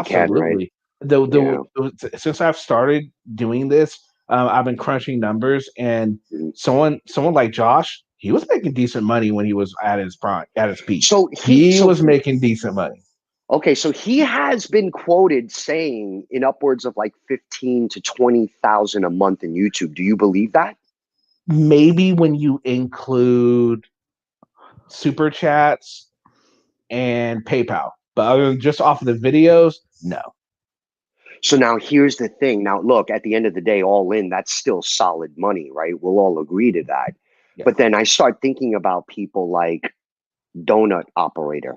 can? Absolutely. It can, right? Since I've started doing this, I've been crunching numbers, and someone like Josh, he was making decent money when he was at his prime, at his peak. So he was making decent money. Okay, so he has been quoted saying in upwards of like 15 to 20,000 a month in YouTube. Do you believe that? Maybe when you include super chats and PayPal, but other than just off of the videos, no. So now here's the thing. Now, look, at the end of the day, all in, that's still solid money, right? We'll all agree to that. Yeah. But then I start thinking about people like Donut Operator.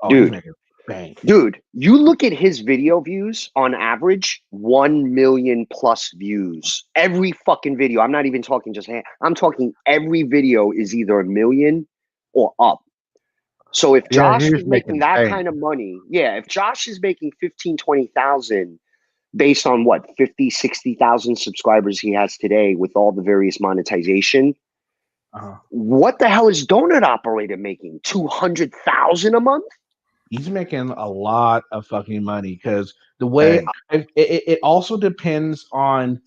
Dude, you look at his video views on average, 1 million plus views. Every fucking video. I'm not even talking I'm talking every video is either 1 million or up. So if Josh is making that kind of money, if Josh is making 15, 20,000 based on what, 50, 60,000 subscribers he has today with all the various monetization, what the hell is Donut Operator making? 200,000 a month? He's making a lot of fucking money because the way it also depends on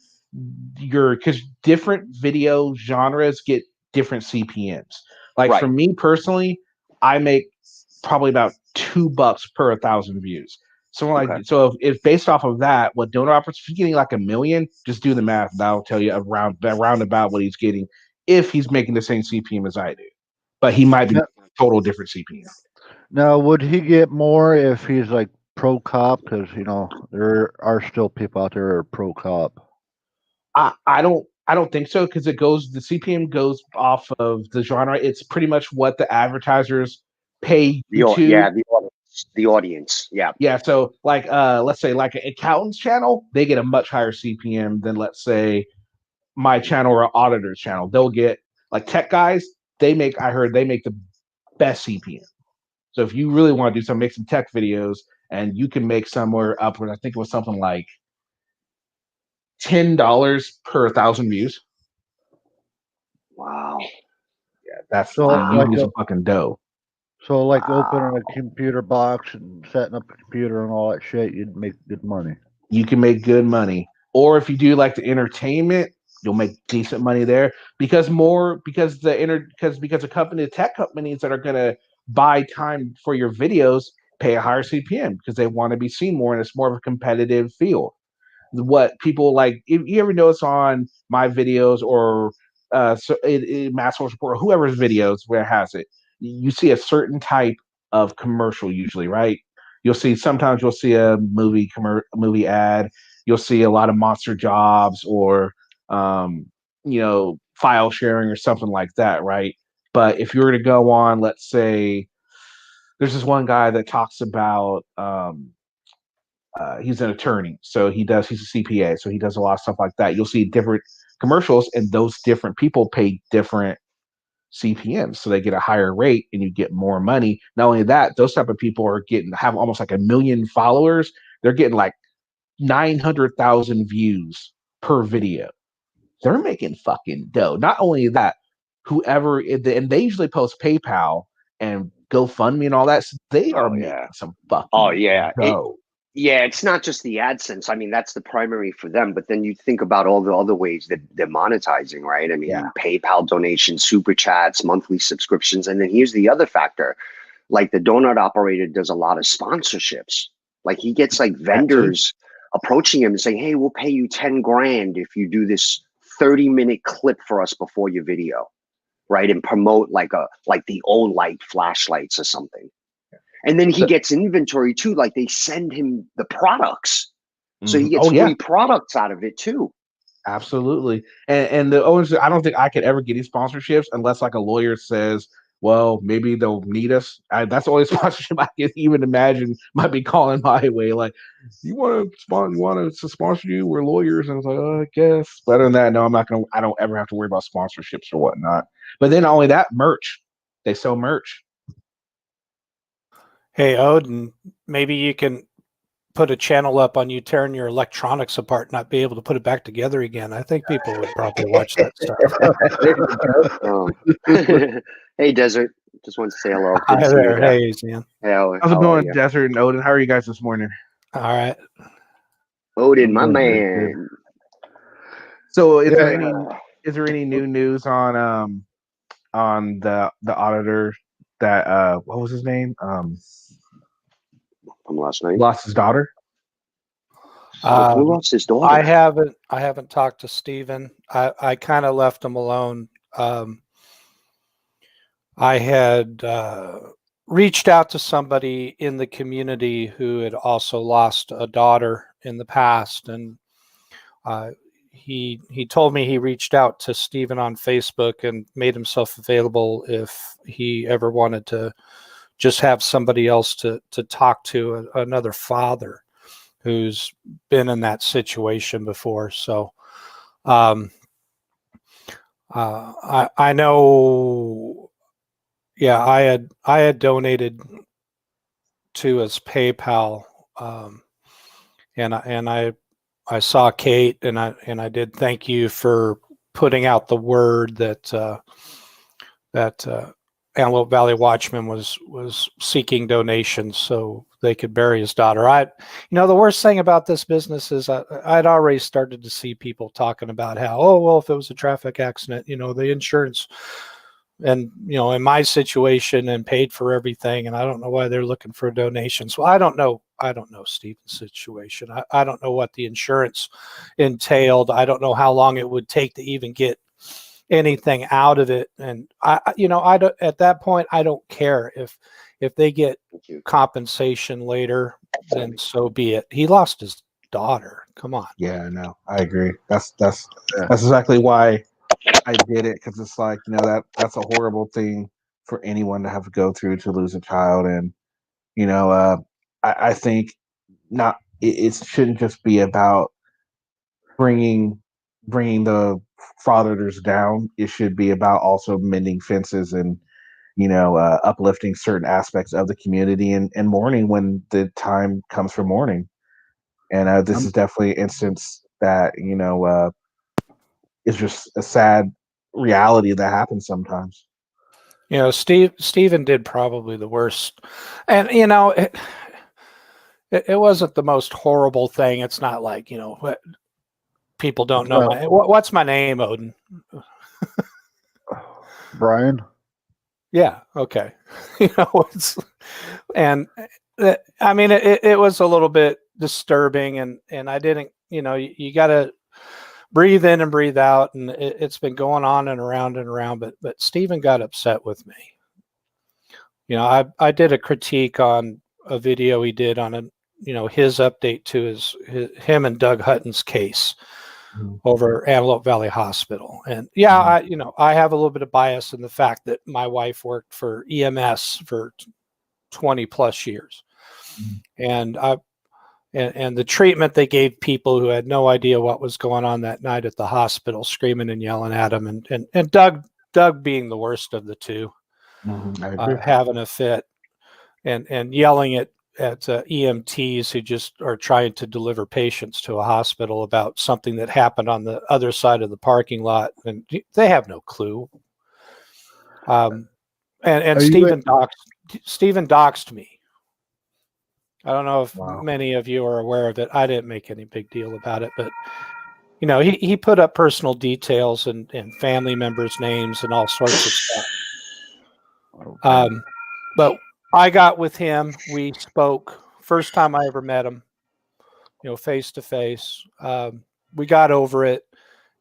because different video genres get different CPMs. Like for me personally, I make probably about $2 per 1,000 views. So if based off of that, what Donor Operator, if he's getting like 1 million, just do the math. That'll tell you around about what he's getting if he's making the same CPM as I do. But he might be total different CPM. Now, would he get more if he's like pro cop? Because there are still people out there who are pro cop. I don't think so, because the CPM goes off of the genre. It's pretty much what the advertisers pay YouTube. The audience. Yeah. Yeah. So like let's say like an accountant's channel, they get a much higher CPM than, let's say, my channel or an auditor's channel. They'll get, like, tech guys, I heard they make the best CPM. So if you really want to do make some tech videos, and you can make somewhere upward, I think it was something like $10 per 1,000 views. Wow. Yeah, that's you some fucking dough. So like opening a computer box and setting up a computer and all that shit, you'd make good money. You can make good money. Or if you do like the entertainment, You'll make decent money there because the tech companies that are going to buy time for your videos pay a higher CPM because they want to be seen more, and it's more of a competitive field. What people like, if you ever notice on my videos or Mass Source Report or whoever's videos where it has it, you see a certain type of commercial usually, right? Sometimes you'll see a movie ad. You'll see a lot of Monster Jobs or file sharing or something like that, right? But if you were to go on, let's say, there's this one guy that talks about he's an attorney, so he's a CPA, so he does a lot of stuff like that. You'll see different commercials, and those different people pay different CPMs, so they get a higher rate, and you get more money. Not only that, those type of people have almost like 1 million followers. They're getting like 900,000 views per video. They're making fucking dough. Not only that, and they usually post PayPal and GoFundMe and all that. So they are making some fucking dough. It's not just the AdSense. I mean, that's the primary for them. But then you think about all the other ways that they're monetizing, right? I mean, PayPal donations, super chats, monthly subscriptions. And then here's the other factor. Like the donut operator does a lot of sponsorships. Like he gets like vendors approaching him and saying, hey, we'll pay you 10 grand if you do this 30-minute clip for us before your video, right? And promote like the Olight flashlights or something. And then he gets inventory too. Like they send him the products. So he gets free products out of it too. Absolutely. And the owners, I don't think I could ever get these sponsorships unless like a lawyer says, well, maybe they'll need us. That's the only sponsorship I can even imagine might be calling my way. Like, you want us to sponsor you? We're lawyers. And I was like, I guess. But other than that, no, I don't ever have to worry about sponsorships or whatnot. But then not only that, merch. They sell merch. Hey, Odin, maybe you can put a channel up on you tearing your electronics apart, not be able to put it back together again. I think people would probably watch that stuff. Hey, Desert. Just wanted to say hello. Hi there. Hey, Ian. How's it going, Desert and Odin? How are you guys this morning? All right. Odin, my man. So is there any new news on the auditor that what was his name? From last night. Lost his daughter. Who lost his daughter? I haven't talked to Steven. I kind of left him alone. I had reached out to somebody in the community who had also lost a daughter in the past, and he told me he reached out to Steven on Facebook and made himself available if he ever wanted to just have somebody else to talk to, another father who's been in that situation before. So I know, I had donated to his PayPal, and I saw Kate, and I did thank you for putting out the word that Antelope Valley Watchman was seeking donations so they could bury his daughter. The worst thing about this business is I'd already started to see people talking about how, if it was a traffic accident, the insurance, and in my situation, and paid for everything, and I don't know why they're looking for donations. Well, I don't know Steven's situation. I don't know what the insurance entailed. I don't know how long it would take to even get anything out of it, and I don't, at that point, I don't care if they get compensation later, then so be it. He lost his daughter. Come on. Yeah, no, I agree. That's exactly why I did it, because it's like, that's a horrible thing for anyone to have to go through, to lose a child. And I think it shouldn't just be about bringing the frauditors down. It should be about also mending fences and uplifting certain aspects of the community and mourning when the time comes for mourning. And this is definitely an instance that it's just a sad reality that happens sometimes. Steven did probably the worst, and it wasn't the most horrible thing. It's not like people don't know what's my name, Odin? Brian. Yeah. Okay. And I mean, it was a little bit disturbing, and I didn't, you got to breathe in and breathe out, and it's been going on and around, but Stephen got upset with me. I did a critique on a video he did on his update to him and Doug Hutton's case over Antelope Valley Hospital. And I have a little bit of bias in the fact that my wife worked for EMS for 20 plus years. And the treatment they gave people who had no idea what was going on that night at the hospital, screaming and yelling at them, and Doug being the worst of the two, having a fit and yelling at EMTs who just are trying to deliver patients to a hospital about something that happened on the other side of the parking lot, and they have no clue. And Stephen doxed me. I don't know if many of you are aware of it. I didn't make any big deal about it, but he put up personal details and family members' names and all sorts of stuff. But I got with him. We spoke. First time I ever met him, face to face. We got over it,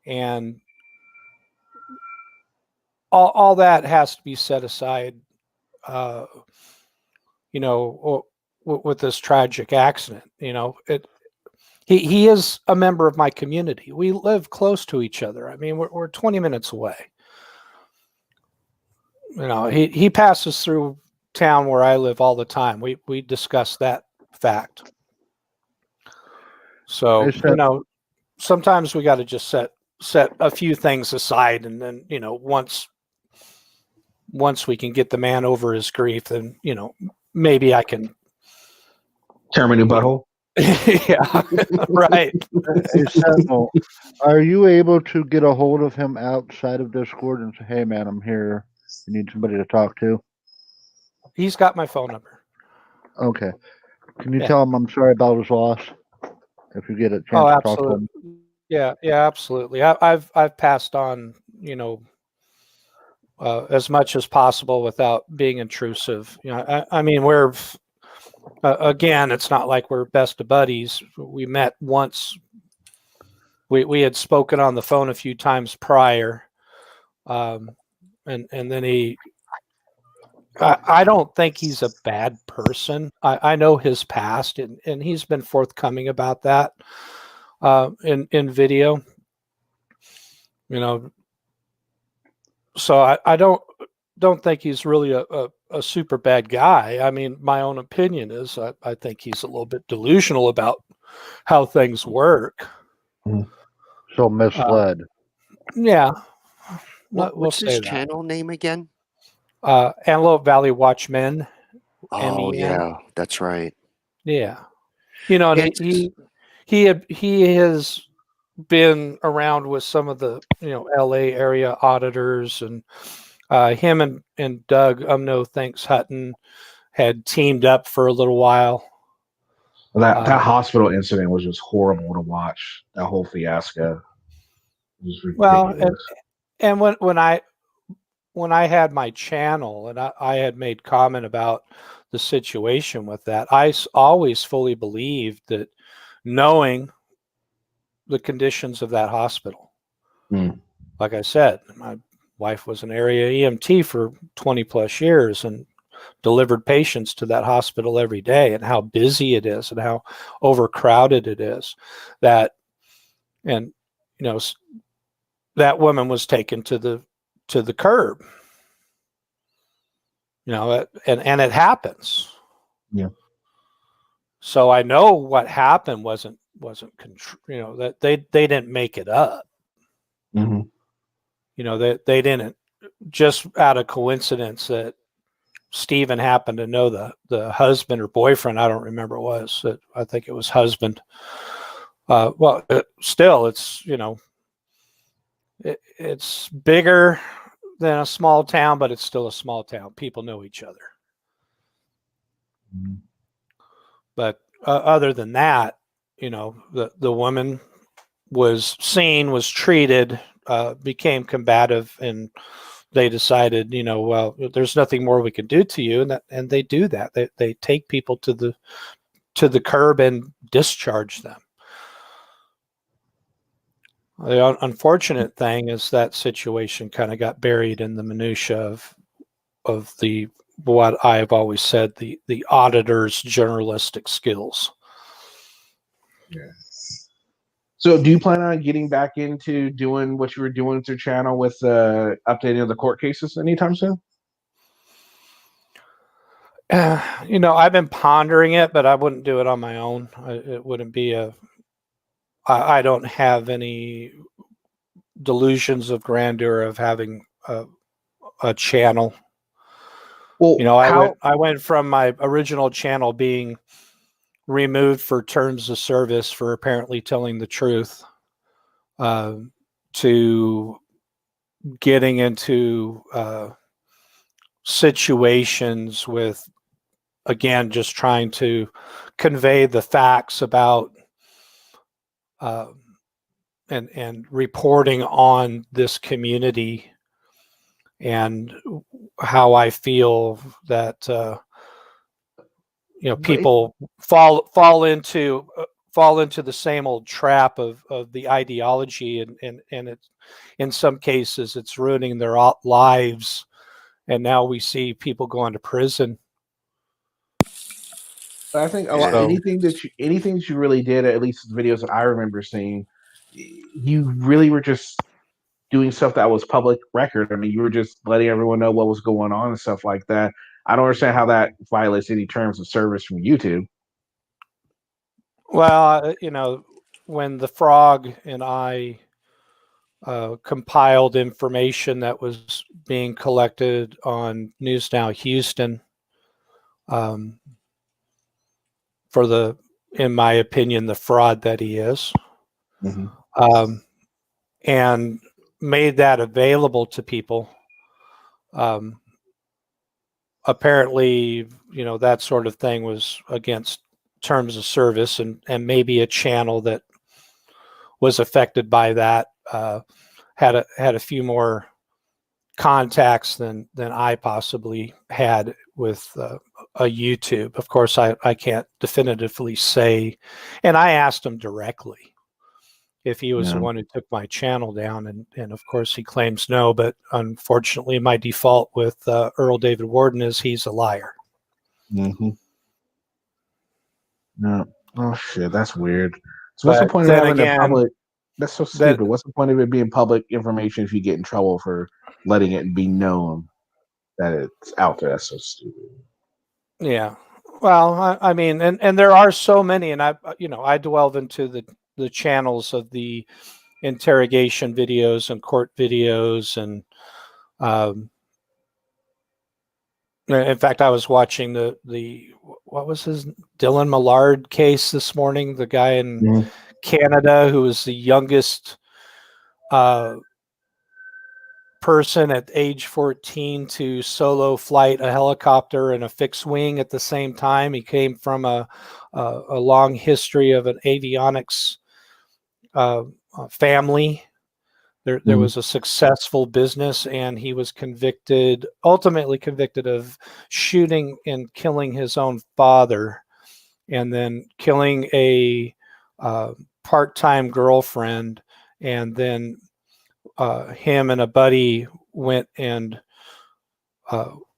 and all that has to be set aside. With this tragic accident, he is a member of my community. We live close to each other. I mean, we're 20 minutes away. He passes through town where I live all the time. We discuss that fact. So, sometimes we got to just set a few things aside, and then, once we can get the man over his grief, then, maybe I can turn a new butthole. Yeah, right. Hey, Sentinel, are you able to get a hold of him outside of Discord and say, "Hey, man, I'm here. You need somebody to talk to"? He's got my phone number. Okay. Can you tell him I'm sorry about his loss? If you get a chance to talk to him. Yeah, absolutely. I've passed on, as much as possible without being intrusive. I mean, we're again, it's not like we're best of buddies. We met once. We had spoken on the phone a few times prior, and then I don't think he's a bad person. I know his past, and he's been forthcoming about that in video. So I don't think he's really a super bad guy. I mean, my own opinion is I think he's a little bit delusional about how things work. So misled. Yeah. What's his channel name again? Antelope Valley Watchmen. Oh, MEN. yeah, that's right. Yeah. And he has been around with some of the, LA area auditors, and him and Doug Thanks Hutton had teamed up for a little while. That hospital incident was just horrible to watch. That whole fiasco was ridiculous. Well, and when I had my channel and I had made comment about the situation with that, I always fully believed that, knowing the conditions of that hospital. Like I said, my wife was an area EMT for 20 plus years and delivered patients to that hospital every day, and how busy it is and how overcrowded it is, that woman was taken to the curb, and it happens. Yeah. So I know what happened wasn't that they didn't make it up. They didn't, just out of coincidence, that Stephen happened to know the husband or boyfriend. I don't remember what it was. I think it was husband. Still, it's, it's bigger than a small town, but it's still a small town. People know each other. But other than that, the woman was seen, was treated, became combative, and they decided, well, there's nothing more we can do to you, and they do that. They take people to the curb and discharge them. The unfortunate thing is that situation kind of got buried in the minutia of the what I've always said, the auditor's journalistic skills. Yes. So do you plan on getting back into doing what you were doing with your channel with updating of the court cases anytime soon? I've been pondering it, but I wouldn't do it on my own. It wouldn't be I don't have any delusions of grandeur of having a channel. Well, I went from my original channel being removed for terms of service for apparently telling the truth, to getting into situations with, again, just trying to convey the facts about and reporting on this community and how I feel that people fall into the same old trap of the ideology, and it's, in some cases, it's ruining their lives. And now we see people going to prison. I think a lot, anything that you really did, at least the videos that I remember seeing, you really were just doing stuff that was public record. I mean, you were just letting everyone know what was going on and stuff like that. I don't understand how that violates any terms of service from YouTube. Well, when the Frog and I compiled information that was being collected on News Now Houston, for in my opinion, the fraud that he is, and made that available to people. Apparently, that sort of thing was against terms of service, and maybe a channel that was affected by that had a few more contacts than I possibly had with a YouTube. Of course, I can't definitively say, and I asked him directly if he was the one who took my channel down, and of course he claims no, but unfortunately my default with Earl David Warden is he's a liar. No. Oh shit, that's weird. So what's the point of having a public? That's so stupid. What's the point of it being public information if you get in trouble for letting it be known that it's out there? That's so stupid. Yeah. Well, I mean, and there are so many, and I delve into the channels of the interrogation videos and court videos, and in fact, I was watching the what was his Dylan Millard case this morning, the guy in Canada who was the youngest person at age 14 to solo flight a helicopter and a fixed wing at the same time. He came from a long history of an avionics family. There was a successful business, and he was ultimately convicted of shooting and killing his own father, and then killing a part-time girlfriend, and then him and a buddy went and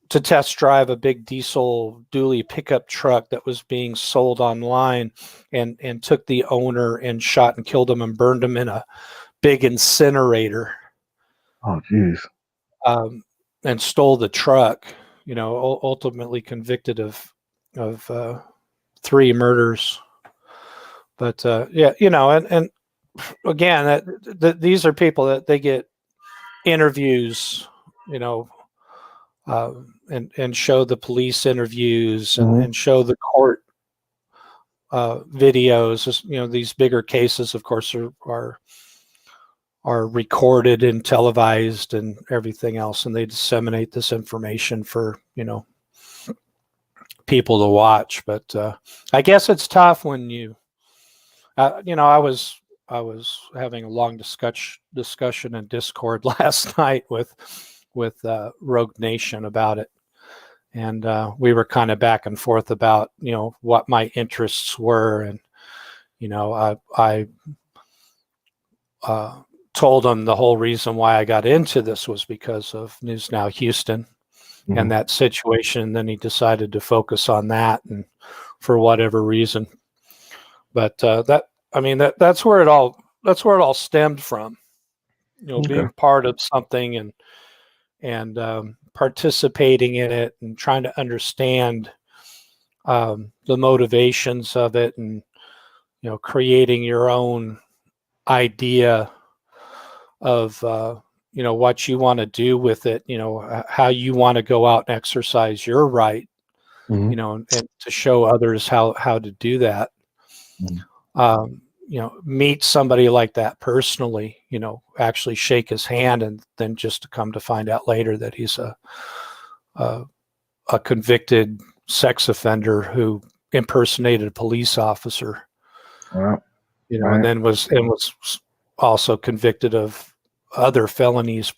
to test drive a big diesel dually pickup truck that was being sold online, and took the owner and shot and killed him and burned him in a big incinerator. Oh, geez. And stole the truck. Ultimately convicted of 3 murders. But yeah, and again, these are people that they get interviews, and show the police interviews, and show the court videos. These bigger cases, of course, are recorded and televised and everything else, and they disseminate this information for people to watch. But I guess it's tough when I was I was having a long discussion in Discord last night with Rogue Nation about it, and we were kind of back and forth about what my interests were, and I told him the whole reason why I got into this was because of News Now Houston and that situation. And then he decided to focus on that, and for whatever reason. But that's where it all stemmed from. Being part of something and participating in it and trying to understand the motivations of it, and creating your own idea of what you want to do with it, how you want to go out and exercise your right, and to show others how to do that. Meet somebody like that personally, actually shake his hand, and then just to come to find out later that he's a convicted sex offender who impersonated a police officer. Wow. And then was also convicted of other felonies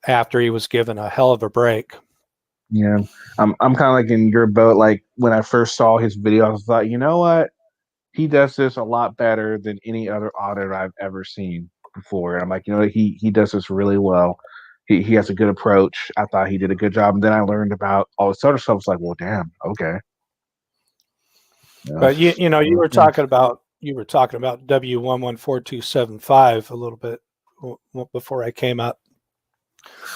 after he was given a hell of a break. Yeah, I'm kind of like in your boat. Like when I first saw his video, I thought, you know what? He does this a lot better than any other auditor I've ever seen before. And I'm like, he does this really well. He has a good approach. I thought he did a good job. And then I learned about all this other stuff. It's like, well, damn, okay. But you were talking about W114275 a little bit before I came up.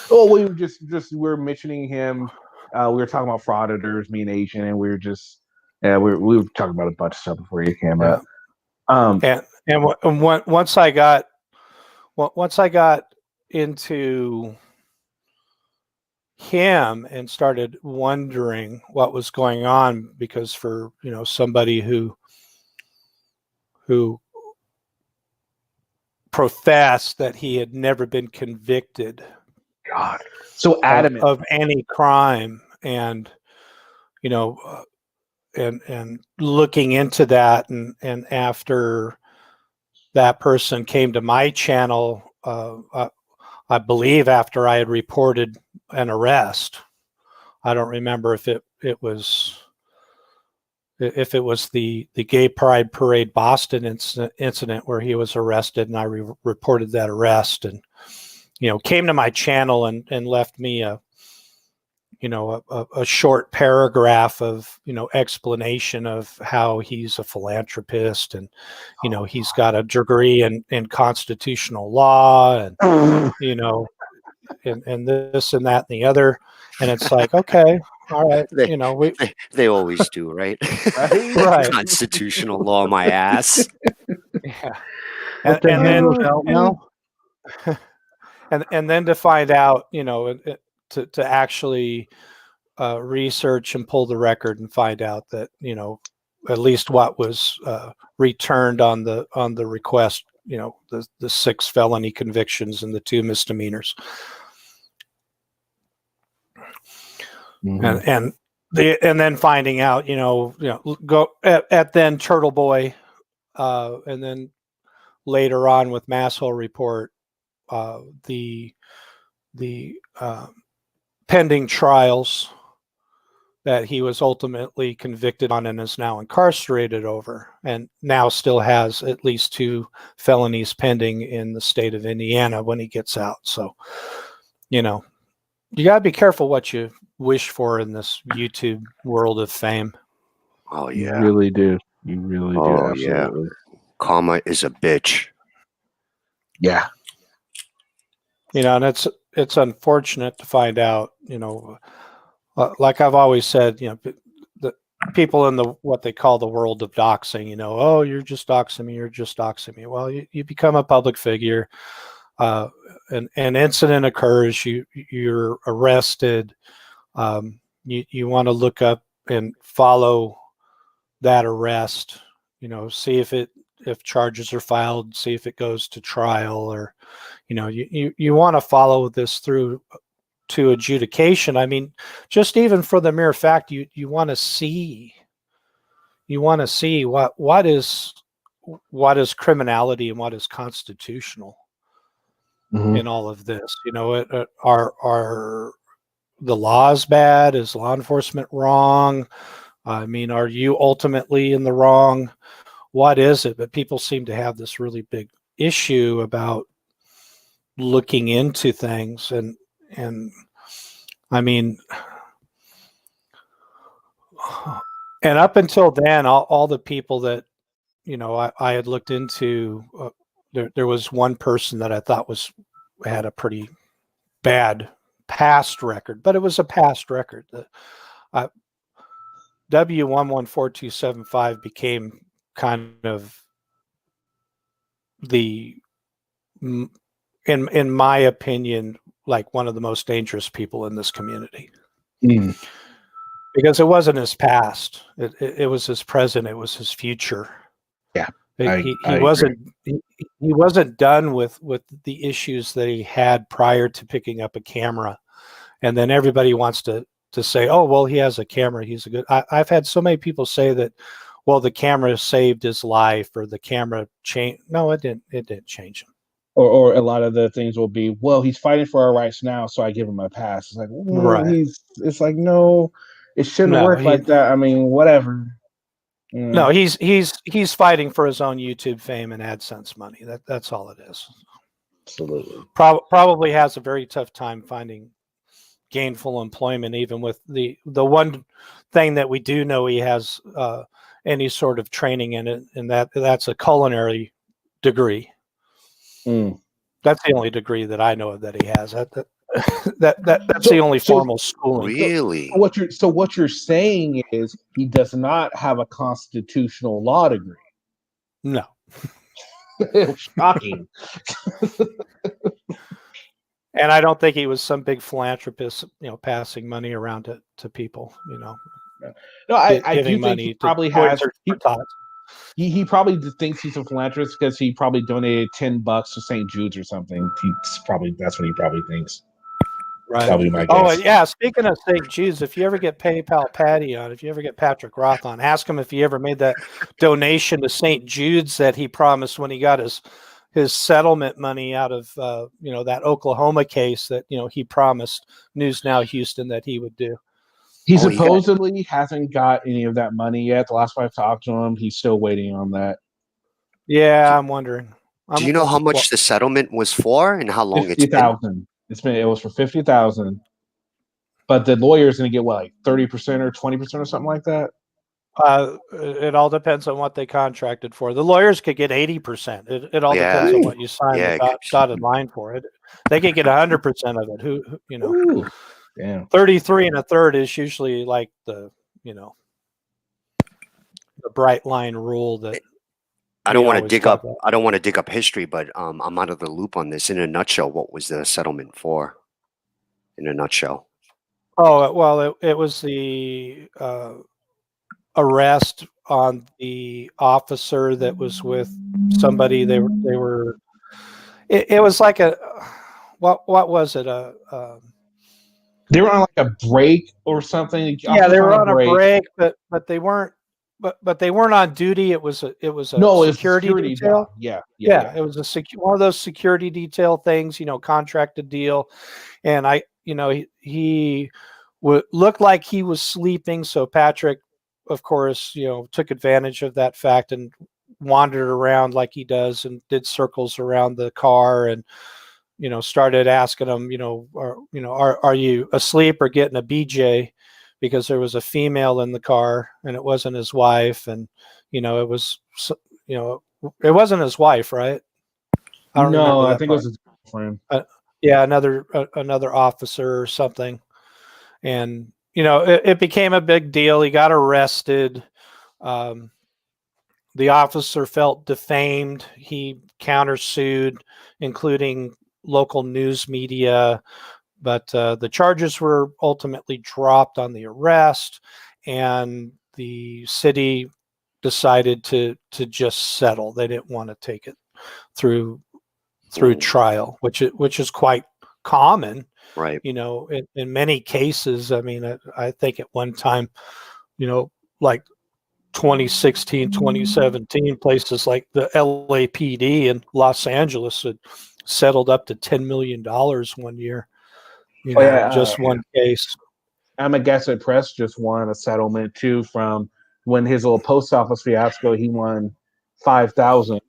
Oh, we were mentioning him. We were talking about fraud auditors, me and Asian, and we were talking about a bunch of stuff before you came up. Once I got into him and started wondering what was going on, because for somebody who professed that he had never been convicted, God, so adamant of any crime, and and looking into that, and after that person came to my channel, I believe after I had reported an arrest. I don't remember if it was the Gay Pride Parade Boston incident where he was arrested, and I reported that arrest, and came to my channel and left me a short paragraph of explanation of how he's a philanthropist, and he's got a degree in constitutional law, and and this and that and the other, and it's like, okay, all right, they always do, right? Right. Constitutional law, my ass. Yeah. What the hell is out now? And then to find out, to actually research and pull the record and find out that at least what was returned on the request, the 6 felony convictions and the 2 misdemeanors, and then finding out, go at then Turtle Boy, and then later on with Masshole Report, the pending trials that he was ultimately convicted on and is now incarcerated over, and now still has at least 2 felonies pending in the state of Indiana when he gets out. So, you gotta be careful what you wish for in this YouTube world of fame. Oh yeah, you really do. You really do. Oh Absolutely. yeah, karma is a bitch. Yeah. And it's unfortunate to find out, like I've always said, the people in what they call the world of doxing, oh, you're just doxing me, you're just doxing me. Well, you become a public figure, an incident occurs, you're arrested, you want to look up and follow that arrest, see if charges are filed, see if it goes to trial, or you want to follow this through to adjudication. I mean, just even for the mere fact you want to see what is what is criminality and what is constitutional Mhm. in all of this. You know, are the laws bad? Is law enforcement wrong? I mean, are you ultimately in the wrong? What is it? But people seem to have this really big issue about looking into things, and I mean, and up until then, all the people that, you know, I had looked into, there was one person that I thought had a pretty bad past record, but it was a past record. W114275 became kind of the, in my opinion, like one of the most dangerous people in this community. Mm. Because it wasn't his past, it was his present, it was his future. Yeah, He I wasn't he wasn't done with the issues that he had prior to picking up a camera, and then everybody wants to say, oh well, he has a camera, he's a good. I've had so many people say that, well, the camera saved his life, or the camera changed. No, it didn't change him. Or a lot of the things will be, well, he's fighting for our rights now, so I give him a pass. It's like, Right. it's like, no, it shouldn't No, work like that. I mean, whatever. No, he's fighting for his own YouTube fame and AdSense money. That's all it is. Absolutely. Probably has a very tough time finding gainful employment, even with the one thing that we do know he has any sort of training in it, and that's a culinary degree. Mm. That's the only degree that I know of that he has. That's the only formal schooling. Really? So what you're saying is he does not have a constitutional law degree. No. Shocking. And I don't think he was some big philanthropist, you know, passing money around to people, you know. No, I do giving think money he to probably boys has. or tots. He probably thinks he's a philanthropist because he probably donated $10 to St. Jude's or something. That's what he probably thinks. Right. That'll be my guess. Oh, yeah. Speaking of St. Jude's, if you ever get PayPal Patty on, if you ever get Patrick Roth on, ask him if he ever made that donation to St. Jude's that he promised when he got his settlement money out of you know, that Oklahoma case that, you know, he promised News Now Houston that he would do. He supposedly hasn't got any of that money yet. The last time I've talked to him, he's still waiting on that. Yeah, I'm wondering. Do you know how much the settlement was for and how long it's been? $50,000. It was for $50,000, but the lawyer's going to get what, like 30% or 20% or something like that. It all depends on what they contracted for. The lawyers could get 80%. It all depends on what you signed the dotted line for it. They could get 100% of it. Who you know? Ooh, damn. 33 1/3 is usually like the, you know, the bright line rule that I don't want to dig up history, but I'm out of the loop on this. In a nutshell, what was the settlement for? In a nutshell. Oh well, it was the arrest on the officer that was with somebody. They were. It was like a what was it? They were on like a break or something. Yeah, they were on a break, but they weren't. But they weren't on duty. It was a security detail. Yeah. It was one of those security detail things, you know, contracted deal. And he looked like he was sleeping. So Patrick, of course, you know, took advantage of that fact and wandered around like he does and did circles around the car and, you know, started asking him, are you asleep or getting a BJ? Because there was a female in the car and it wasn't his wife. And, you know, it wasn't his wife, right? I don't remember that I think part. it was his girlfriend. Yeah, another officer or something. And, you know, it became a big deal. He got arrested. The officer felt defamed. He countersued, including local news media. But the charges were ultimately dropped on the arrest, and the city decided to just settle. They didn't want to take it through trial, which is quite common, right? You know, in many cases. I mean, I think at one time, you know, like 2016, 2017, places like the LAPD in Los Angeles had settled up to $10 million one year. Oh yeah, just one case. Amagaset Press just won a settlement too from when his little post office fiasco. He won 5,000.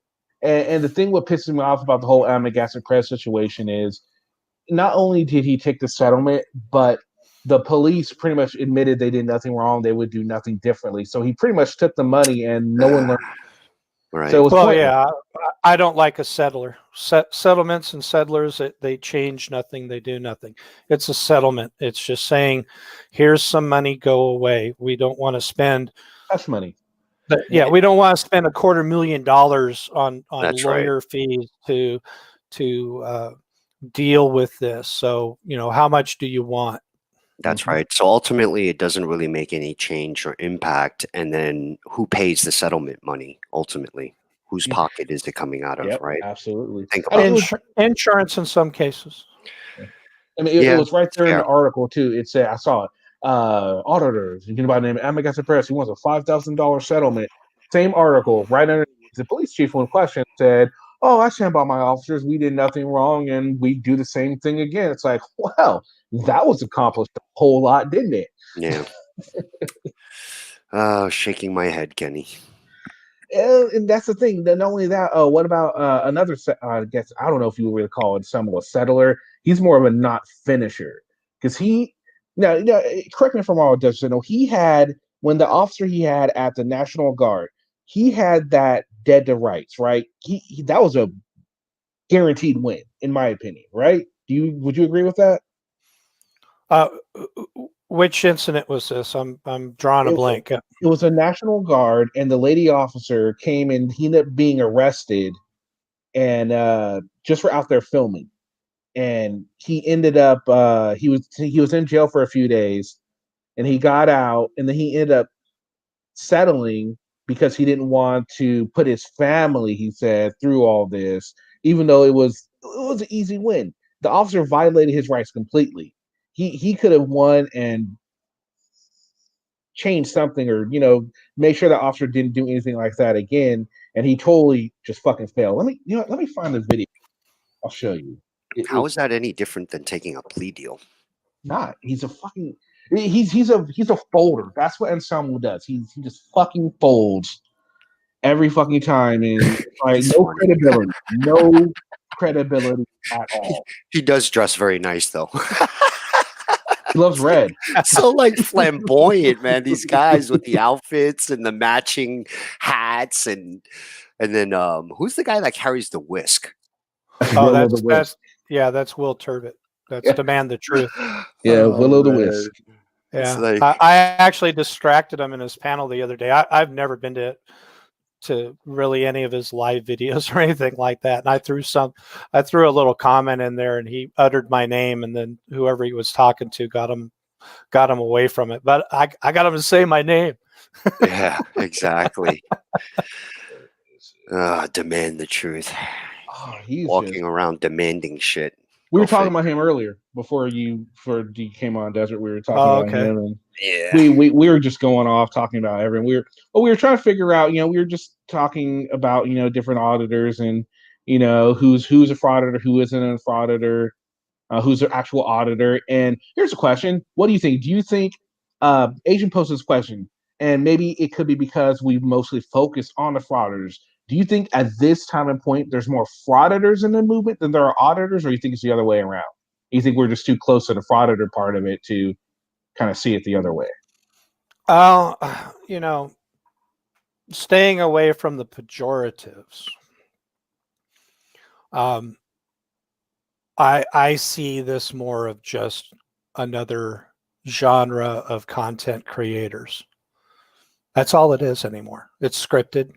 And the thing what pisses me off about the whole Amagaset Press situation is not only did he take the settlement, but the police pretty much admitted they did nothing wrong. They would do nothing differently. So he pretty much took the money and no one learned. Right. So it was Well, pointless. yeah, I don't like a settler. Settlements and settlers, they change nothing. They do nothing. It's a settlement. It's just saying, here's some money, go away. We don't want to spend. Hush money. Yeah, we don't want to spend $250,000 on That's right. lawyer fees to deal with this. So, how much do you want? That's right. So ultimately, it doesn't really make any change or impact. And then who pays the settlement money ultimately? Whose pocket is it coming out of, Yep, right? absolutely. Think I mean, about it was, Insurance in some cases. I mean, it Yeah, was right there in fair. the article too. It said, I saw it. Auditors, you can by the name Amagaset Press. He wants a $5,000 settlement. Same article, right underneath. The police chief, when questioned, said, "Oh, I stand by my officers. We did nothing wrong, and we do the same thing again." It's like, well, that was accomplished a whole lot, didn't it? Yeah. Shaking my head, Kenny. And that's the thing. Not only that, what about another? I guess I don't know if you would really call it somewhat settler. He's more of a not finisher because he. Now, correct me if I'm wrong, Dustin. No, he had when the officer he had at the National Guard, he had that dead to rights, right? He that was a guaranteed win, in my opinion, right? Would you agree with that? Which incident was this? I'm drawing a blank. It was a National Guard, and the lady officer came and he ended up being arrested, and just for out there filming. And he ended up he was in jail for a few days, and he got out, and then he ended up settling because he didn't want to put his family, he said, through all this, even though it was an easy win. The officer violated his rights completely. He could have won and changed something, or make sure the officer didn't do anything like that again, and he totally just fucking failed. Let me find the video. I'll show you. How is that any different than taking a plea deal? Not. He's a fucking. He's a folder. That's what Ensemble does. He just fucking folds every fucking time, and like He's no funny. credibility, no credibility at all. He does dress very nice, though. He loves red. So like flamboyant, man. These guys with the outfits and the matching hats, and then who's the guy that carries the whisk? Oh, Willow the Wisp. that's Will Turbot. That's Demand the Truth. Yeah, Oh, Willow the man. Wisp. Yeah, It's like- I actually distracted him in his panel the other day. I've never been to really any of his live videos or anything like that. And I threw a little comment in there, and he uttered my name, and then whoever he was talking to got him away from it. But I got him to say my name. Yeah, exactly. Demand the truth. Oh, he's Walking around demanding shit. We were Go talking figure. about him earlier before you came on Desert. We were talking Oh, about okay. him, and Yeah. we were just going off talking about everyone. We were trying to figure out. We were just talking about different auditors, and who's a frauditor, who isn't a frauditor, who's an actual auditor. And here's a question: what do you think? Do you think Agent posed this question, and maybe it could be because we mostly focus on the frauditors. Do you think at this time and point there's more frauditors in the movement than there are auditors, or you think it's the other way around? You think we're just too close to the frauditor part of it to kind of see it the other way? Staying away from the pejoratives. I see this more of just another genre of content creators. That's all it is anymore. It's scripted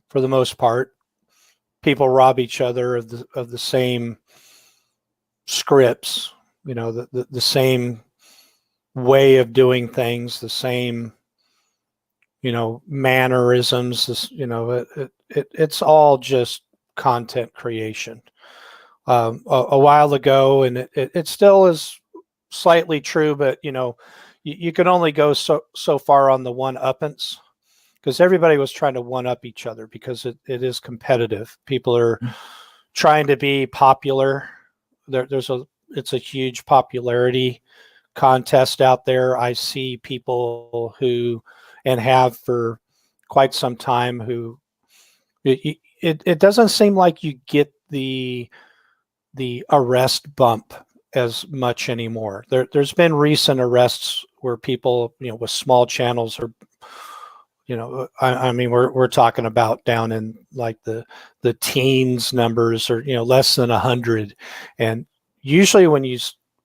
for the most part. People rob each other of the same scripts, the same way of doing things, the same, mannerisms. It's all just content creation. A while ago, and it still is slightly true, but you can only go so far on the one-uppance. because everybody was trying to one up each other because it is competitive. People are trying to be popular. It's a huge popularity contest out there. I see people who, and have for quite some time, who it doesn't seem like you get the arrest bump as much anymore. There's been recent arrests where people, with small channels are, I mean, we're talking about down in like the teens numbers, or less than 100. And usually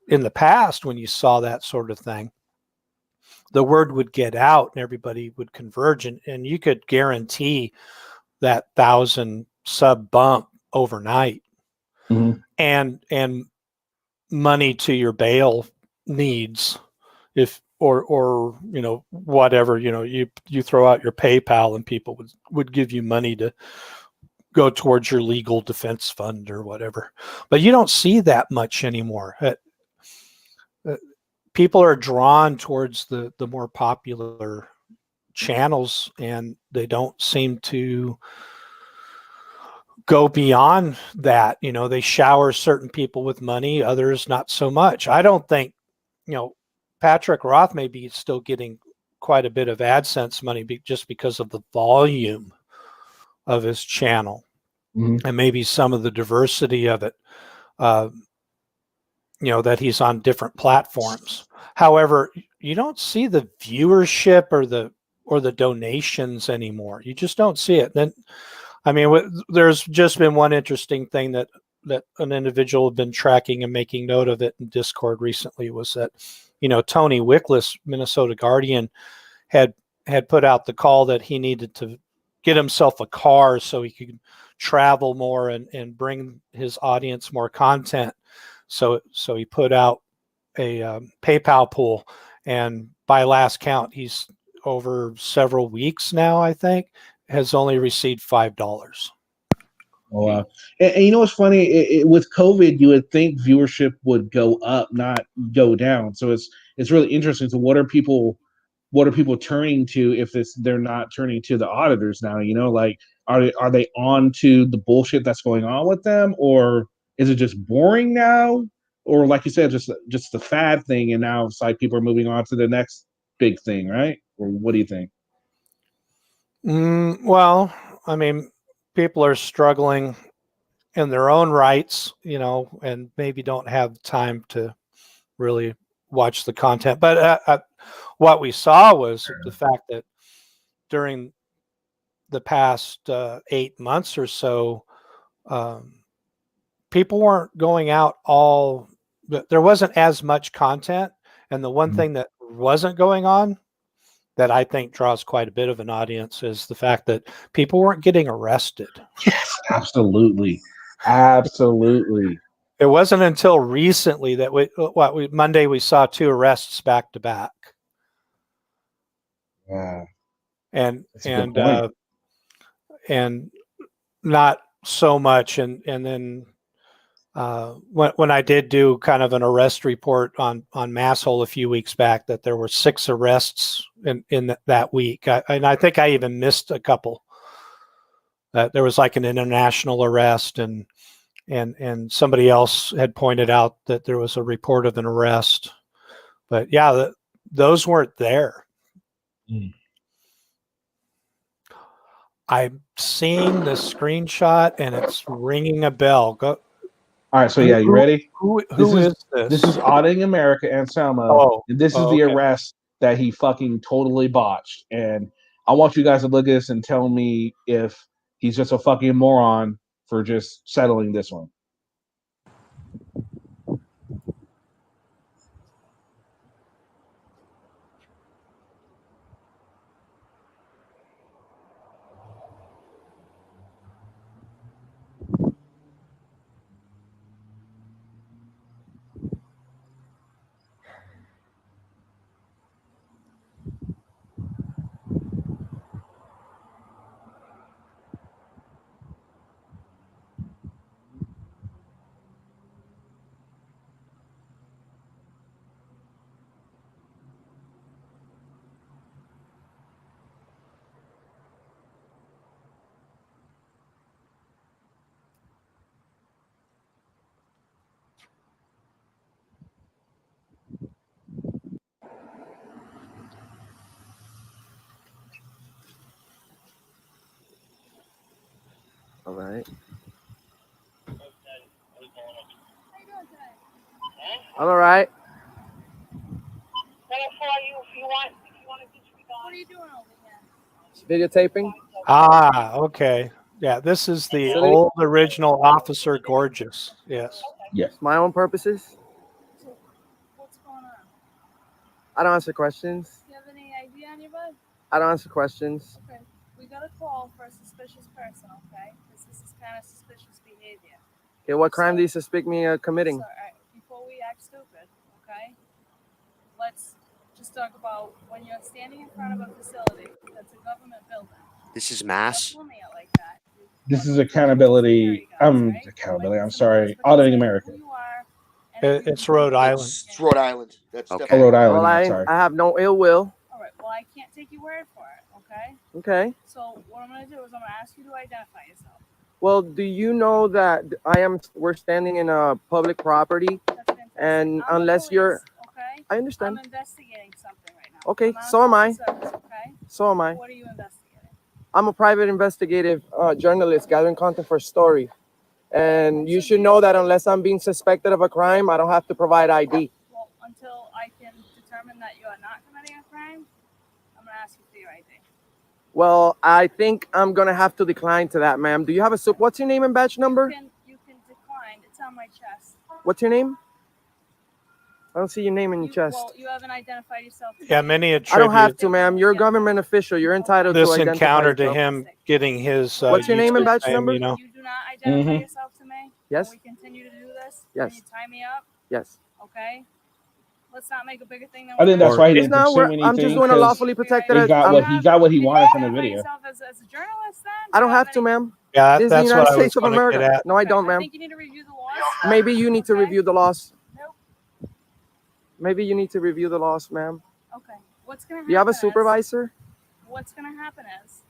in the past, when you saw that sort of thing, the word would get out and everybody would converge, and you could guarantee that 1,000 sub bump overnight, and money to your bail needs, if or whatever, you throw out your PayPal and people would give you money to go towards your legal defense fund or whatever. But you don't see that much anymore. People are drawn towards the more popular channels, and they don't seem to go beyond that. They shower certain people with money, others not so much. I don't think, Patrick Roth may be still getting quite a bit of AdSense money just because of the volume of his channel, and maybe some of the diversity of it, that he's on different platforms. However, you don't see the viewership or the donations anymore. You just don't see it. Then, I mean, there's just been one interesting thing that an individual had been tracking and making note of it in Discord recently, was that, Tony Wickless, Minnesota Guardian, had put out the call that he needed to get himself a car so he could travel more and bring his audience more content. So he put out a PayPal pool, and by last count, he's over several weeks now, I think, has only received $5. Oh, wow. And you know what's funny? With COVID, you would think viewership would go up, not go down. So it's really interesting. So what are people turning to if they're not turning to the auditors now? Like, are they on to the bullshit that's going on with them, or is it just boring now, or like you said, just the fad thing, and now it's like people are moving on to the next big thing, right? Or what do you think? Well, I mean, people are struggling in their own rights, and maybe don't have time to really watch the content. But what we saw was the fact that during the past 8 months or so, people weren't going out there wasn't as much content. And the one thing that wasn't going on that I think draws quite a bit of an audience is the fact that people weren't getting arrested. Yes, absolutely. It wasn't until recently that Monday we saw 2 arrests back to back. Yeah. And not so much. And then when I did do kind of an arrest report on Masshole a few weeks back, that there were 6 arrests in that week. And I think I even missed a couple. There was like an international arrest, and somebody else had pointed out that there was a report of an arrest. But yeah, those weren't there. I'm seeing the screenshot and it's ringing a bell. Go. All right, so yeah, you ready? Who is this? This is Auditing America, Anselmo. And this is the arrest that he fucking totally botched. And I want you guys to look at this and tell me if he's just a fucking moron for just settling this one. All right. I'm all right. What are you doing over here? Videotaping. Ah, okay. Yeah, this is the Facility? old original Officer Gorgeous. Yes. Yeah. It's my own purposes. So, what's going on? I don't answer questions. Do you have any ID on your bud? I don't answer questions. Okay. We got a call for a suspicious person, okay? This is kind of suspicious behavior. Okay, what crime do you suspect me of committing? So, all right, before we act stupid, okay? Let's just talk about when you're standing in front of a facility that's a government building. This is Don't mass. pull me out like that. This is accountability. Accountability. I'm sorry. Auditing America. Who you are and It's Rhode Island. It's Rhode Island. That's Okay. Oh, Rhode Island. Well, yeah, I sorry. have no ill will. All right. Well, I can't take your word for it. Okay. Okay. So what I'm gonna do is I'm gonna ask you to identify yourself. Well, do you know that we're standing in a public property, That's fantastic. and I'm the unless you're, police, okay, I I'm understand. investigating something right now. Okay, I'm on so am I. public service, okay. So am I. What are you investigating? I'm a private investigative journalist gathering content for a story. And you should know that unless I'm being suspected of a crime, I don't have to provide ID. Well, until I can determine that you are not committing a crime, I'm gonna ask you for your ID. Well, I think I'm going to have to decline to that, ma'am. Do you have a what's your name and badge number? You can decline. It's on my chest. What's your name? I don't see your name in your chest. Well, you haven't identified yourself. Yeah, many I don't have attribute to, ma'am. You're a government official. You're entitled to this identify encounter to yourself. him getting his. What's your name and YouTube badge name, number? You know? You do not identify yourself to me. Yes. Can we continue to do this? Yes. Can you tie me up? Yes. Okay. Let's not make a bigger thing than I think that's why he didn't It's not pursue where anything. I'm just doing a 'cause lawfully protected. he got what he wanted from the video. As a journalist, then? I don't have to, ma'am. Yeah, This is that's the what United I was States of going to America. get at. No, I don't, I ma'am. think you need to review the laws. Maybe you need to review the laws. Nope. Maybe you need to review the laws, ma'am. Okay. What's gonna happen? Do you have a is- supervisor? What's gonna happen is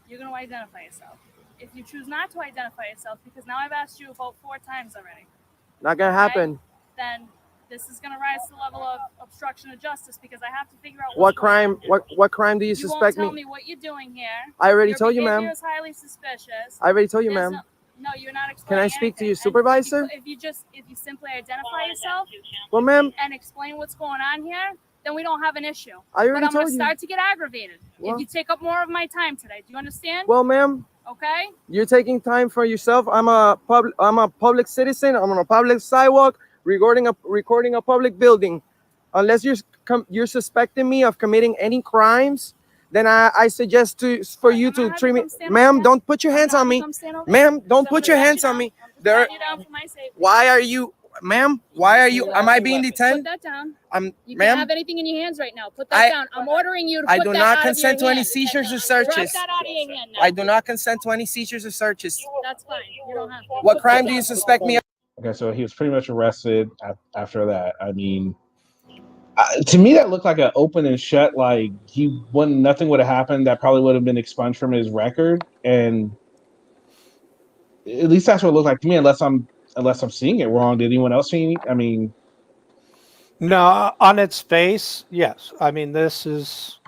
you're gonna identify yourself. If you choose not to identify yourself, because now I've asked you about 4 times already, Not gonna happen. then this is gonna rise to the level of obstruction of justice because I have to figure out What what's going on crime? here. What crime do you You suspect won't tell me? me what you're doing here. I already Your told you, behavior ma'am. is highly suspicious. I already told you, There's ma'am. No, you're not Can explaining I speak to anything. your And supervisor? if you simply identify yourself Well, ma'am, and explain what's going on here, then we don't have an issue. I But already I'm gonna told you. start to get aggravated Well- if you take up more of my time today. Do you understand? Well, ma'am, Okay. you're taking time for yourself. I'm a public citizen. I'm on a public sidewalk recording a public building. Unless you're suspecting me of committing any crimes, then I suggest for you to treat me. Ma'am, don't put your hands on me. Ma'am, don't put your hands on me. There. Why are you, ma'am? Why are you? Am I being Put detained? that down. I'm, You can't ma'am. have anything in your hands right now. Put that down. I'm ordering you to put I that do out not of consent to your any hand. seizures or Drop searches. that out of your hand now. I do not consent to any seizures or searches. That's fine. You don't have to. What crime do you suspect me of? Okay, so he was pretty much arrested after that. I mean, to me, that looked like an open and shut. Like nothing would have happened. That probably would have been expunged from his record, and at least that's what it looked like to me. Unless I'm seeing it wrong. Did anyone else see? I mean, No, on its face, yes. I mean, this is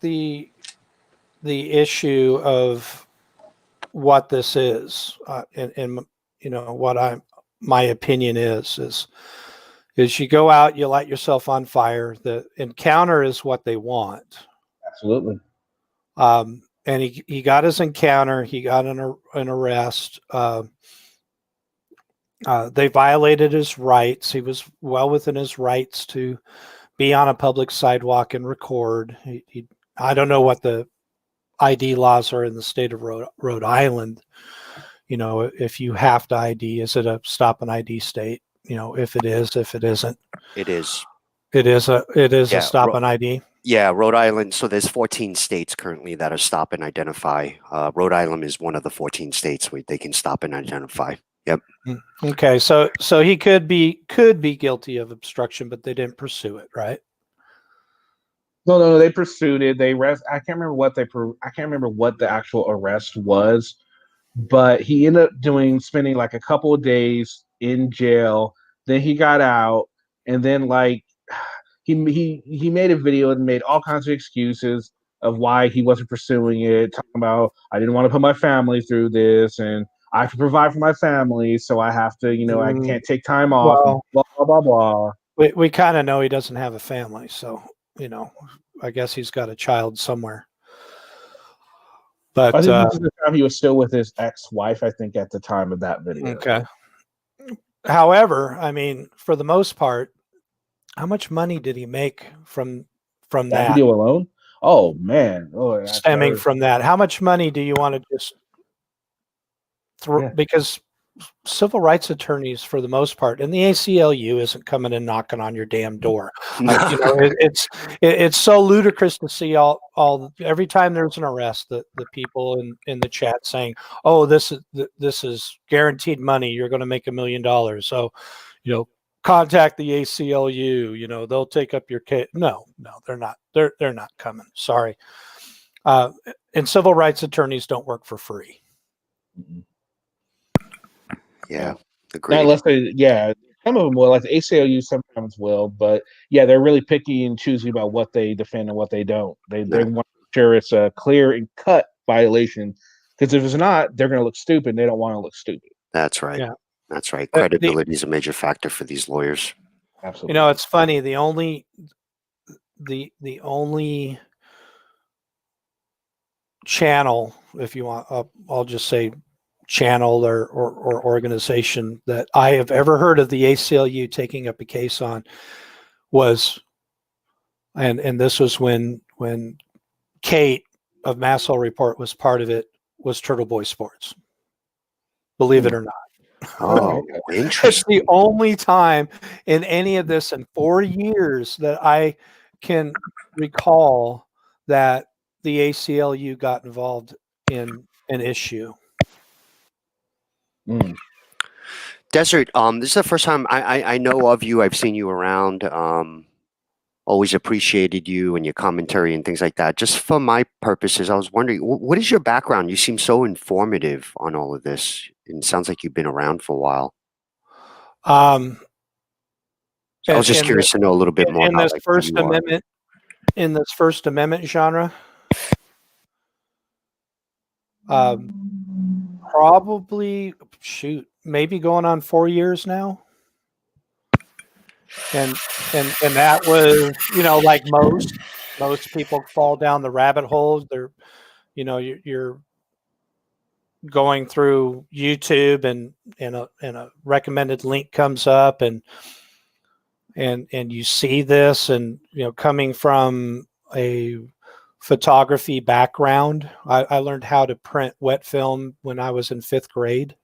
the issue of what this is, and you know what my opinion is you go out, you light yourself on fire. The encounter is what they want. absolutely. And he got his encounter. He got an arrest. They violated his rights. He was well within his rights to be on a public sidewalk and record. I don't know what the ID laws are in the state of Rhode Island. You know, if you have to ID, is it a stop and ID state? You know, if it is, if it isn't, It is. it is Yeah, a stop and ID. Yeah, Rhode Island. So there's 14 states currently that are stop and identify. Rhode Island is one of the 14 states where they can stop and identify. Yep. Okay, so he could be guilty of obstruction, but they didn't pursue it, right? No. They pursued it. They arrest. I can't remember what the actual arrest was, but he ended up spending like a couple of days in jail. Then he got out, and then like he made a video and made all kinds of excuses. of why he wasn't pursuing it, talking about I didn't want to put my family through this, and I have to provide for my family, so I have to, I can't take time off, and Well, blah blah blah blah. we kind of know he doesn't have a family, so I guess he's got a child somewhere. But I think this is the time he was still with his ex-wife, I think, at the time of that video. okay. However, I mean, for the most part, how much money did he make from that video alone? Oh man, stemming from that? How much money do you want to just throw? Yeah. Because civil rights attorneys, for the most part, and the ACLU isn't coming and knocking on your damn door. It's so ludicrous to see all every time there's an arrest, the people in the chat saying, "Oh, this is guaranteed money. You're going to make $1 million." So, contact the ACLU. They'll take up your case. No, they're not. They're not coming. Sorry. And civil rights attorneys don't work for free. Mm-hmm. Yeah, not unless some of them will, like the ACLU sometimes will, but yeah, they're really picky and choosy about what they defend and what they don't. They want to make sure it's a clear and cut violation, because if it's not, they're going to look stupid. They don't want to look stupid. That's right. Yeah. That's right. Credibility is a major factor for these lawyers. Absolutely. It's funny. The only channel, if you want, I'll just say channel or organization that I have ever heard of the ACLU taking up a case on was, and this was when Kate of Massall Report was part of it, was Turtle Boy Sports. Believe it or not. Oh, interesting. It's the only time in any of this in 4 years that I can recall that the ACLU got involved in an issue. Desert, this is the first time I know of you. I've seen you around. Always appreciated you and your commentary and things like that. Just for my purposes, I was wondering, what is your background? You seem so informative on all of this. And it sounds like you've been around for a while. I was just curious to know a little bit more about this First Amendment. In this First Amendment genre, probably maybe going on 4 years now. And that was, like most people fall down the rabbit holes. They're, you're going through YouTube and a recommended link comes up and you see this, and coming from a photography background, I learned how to print wet film when I was in 5th grade,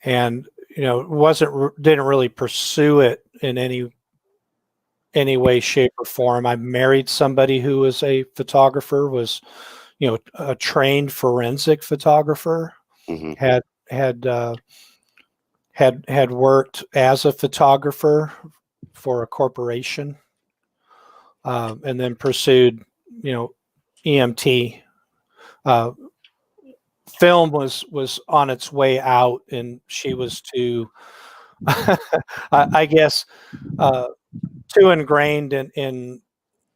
and didn't really pursue it in any way, shape, or form. I married somebody who was a photographer, was a trained forensic photographer, had worked as a photographer for a corporation, and then pursued EMT. Film was on its way out, and she was too I guess too ingrained in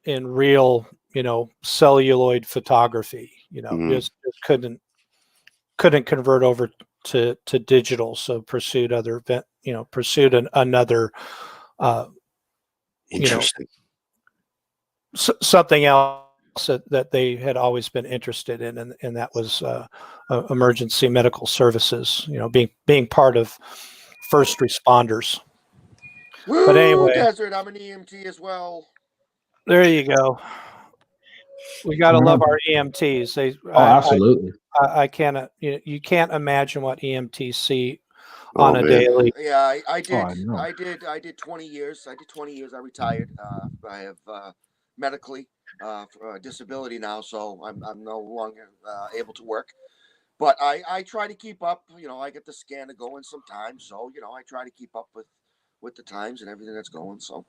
real celluloid photography, just couldn't convert over to digital, so pursued another interesting. Something else that they had always been interested in, and that was emergency medical services, being part of first responders. Woo, but anyway, Desert, I'm an EMT as well. There you go. We got to love our EMTs. Absolutely. I can't. You can't imagine what EMTs see on a daily. Yeah, I did 20 years. I did 20 years. I retired. I have medically disability now, so I'm no longer able to work. But I try to keep up. I get the scanner going sometimes, so I try to keep up with the times and everything that's going. So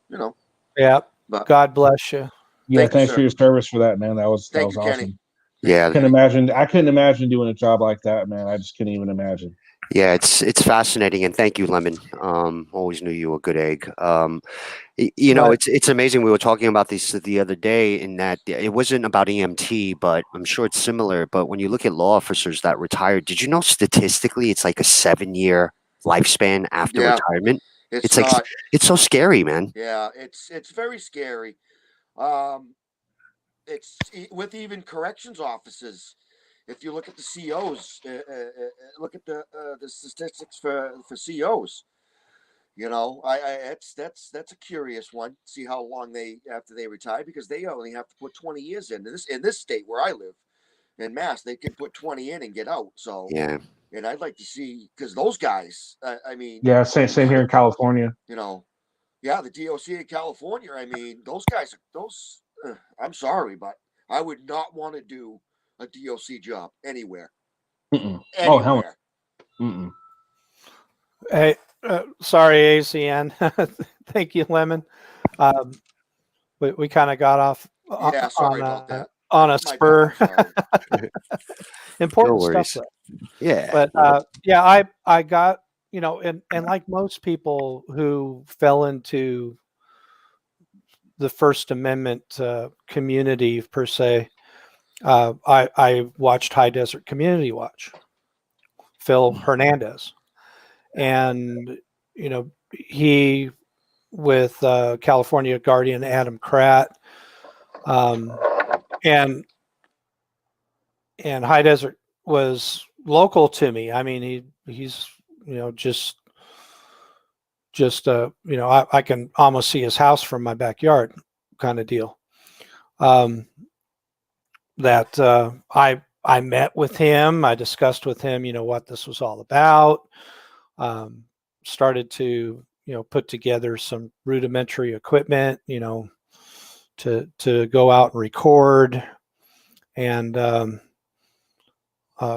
Yeah. But God bless you. Yeah, thanks for your service for that, man. That was awesome. Kenny. Yeah, I couldn't imagine doing a job like that, man. I just couldn't even imagine. Yeah, it's fascinating, and thank you, Lemon. Always knew you were a good egg. You know, But it's amazing. We were talking about this the other day, in that it wasn't about EMT, but I'm sure it's similar. But when you look at law officers that retired, did you know statistically it's like a 7-year lifespan after Yeah, retirement? it's It's like not. it's so scary, man. Yeah, it's very scary. Um, with even corrections officers. If you look at the COs, look at the statistics for COs. You know, that's a curious one. See how long they after they retire, because they only have to put 20 years in this state where I live in Mass. They can put 20 in and get out. So, Yeah. and I'd like to see, because those guys, I mean, Yeah, same here in California. you know, yeah, the DOC in California. I mean, those guys, those. I'm sorry, but I would not want to do a DOC job anywhere. Mm-mm. Oh hell. Anywhere. Mm-mm. hey, sorry, ACN. Thank you, Lemon. Um, we kind of got off Yeah, sorry about that. on a My bad. I'm spur. sorry. No Important stuff, worries. though. Yeah. But No. yeah, I got, and like most people who fell into the First Amendment community per se, I watched High Desert Community Watch, Phil Hernandez, and he with California Guardian Adam Kratt, and High Desert was local to me. I mean, he's just I can almost see his house from my backyard, kind of deal. That I met with him. I discussed with him, what this was all about. Started to put together some rudimentary equipment, to go out and record. And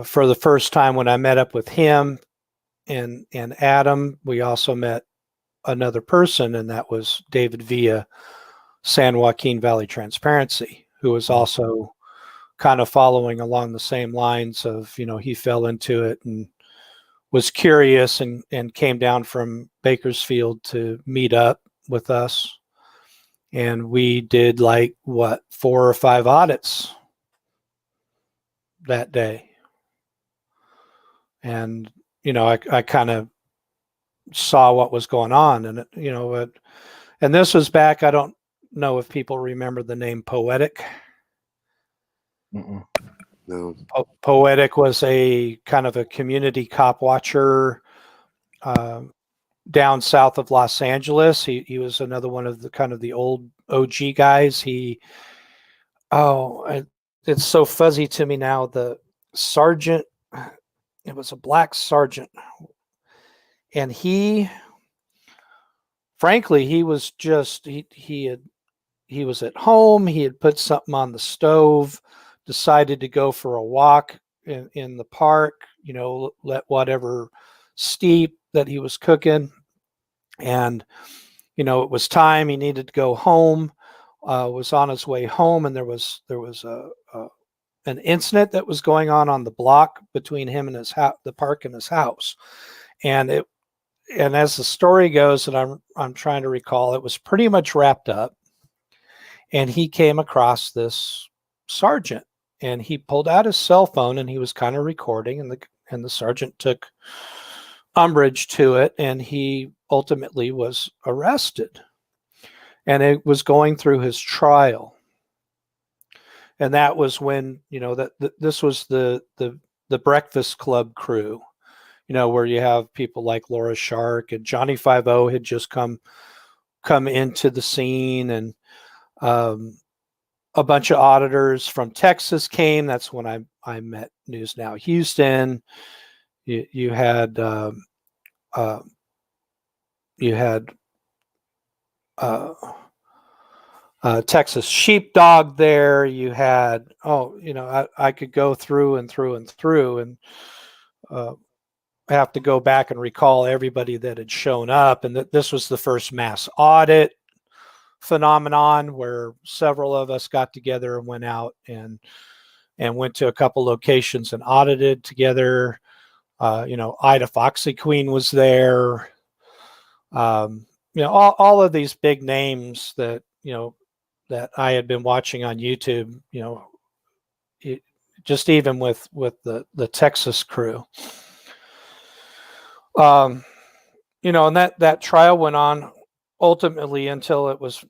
for the first time when I met up with him and Adam, we also met another person, and that was David via San Joaquin Valley Transparency, who was also kind of following along the same lines of, he fell into it and was curious and came down from Bakersfield to meet up with us. And we did 4 or 5 audits that day. And, I kind of saw what was going on. And, and this was back, I don't know if people remember the name Poetic. Mm-mm. No. Poetic was a kind of a community cop watcher down south of Los Angeles. He was another one of the kind of the old OG guys. It's so fuzzy to me now. The sergeant, it was a black sergeant, and frankly, he was just he was at home. He had put something on the stove, decided to go for a walk in the park, let whatever steep that he was cooking. And, it was time. He needed to go home, was on his way home. And there was an incident that was going on the block between him and his house, the park and his house. And as the story goes, and I'm trying to recall, it was pretty much wrapped up. And he came across this sergeant, and he pulled out his cell phone and he was kind of recording, and the sergeant took umbrage to it, and he ultimately was arrested. And it was going through his trial. And that was when, this was the Breakfast Club crew, where you have people like Laura Shark and Johnny 5-0 had just come into the scene, and a bunch of auditors from Texas came. That's when I met News Now Houston. You had Texas Sheepdog there. You had I could go through and through and through, and I have to go back and recall everybody that had shown up. And this was the first mass audit phenomenon where several of us got together and went out and went to a couple locations and audited together. Ida Foxy Queen was there. All of these big names that that I had been watching on YouTube. Just even with the Texas crew. And that trial went on ultimately until it was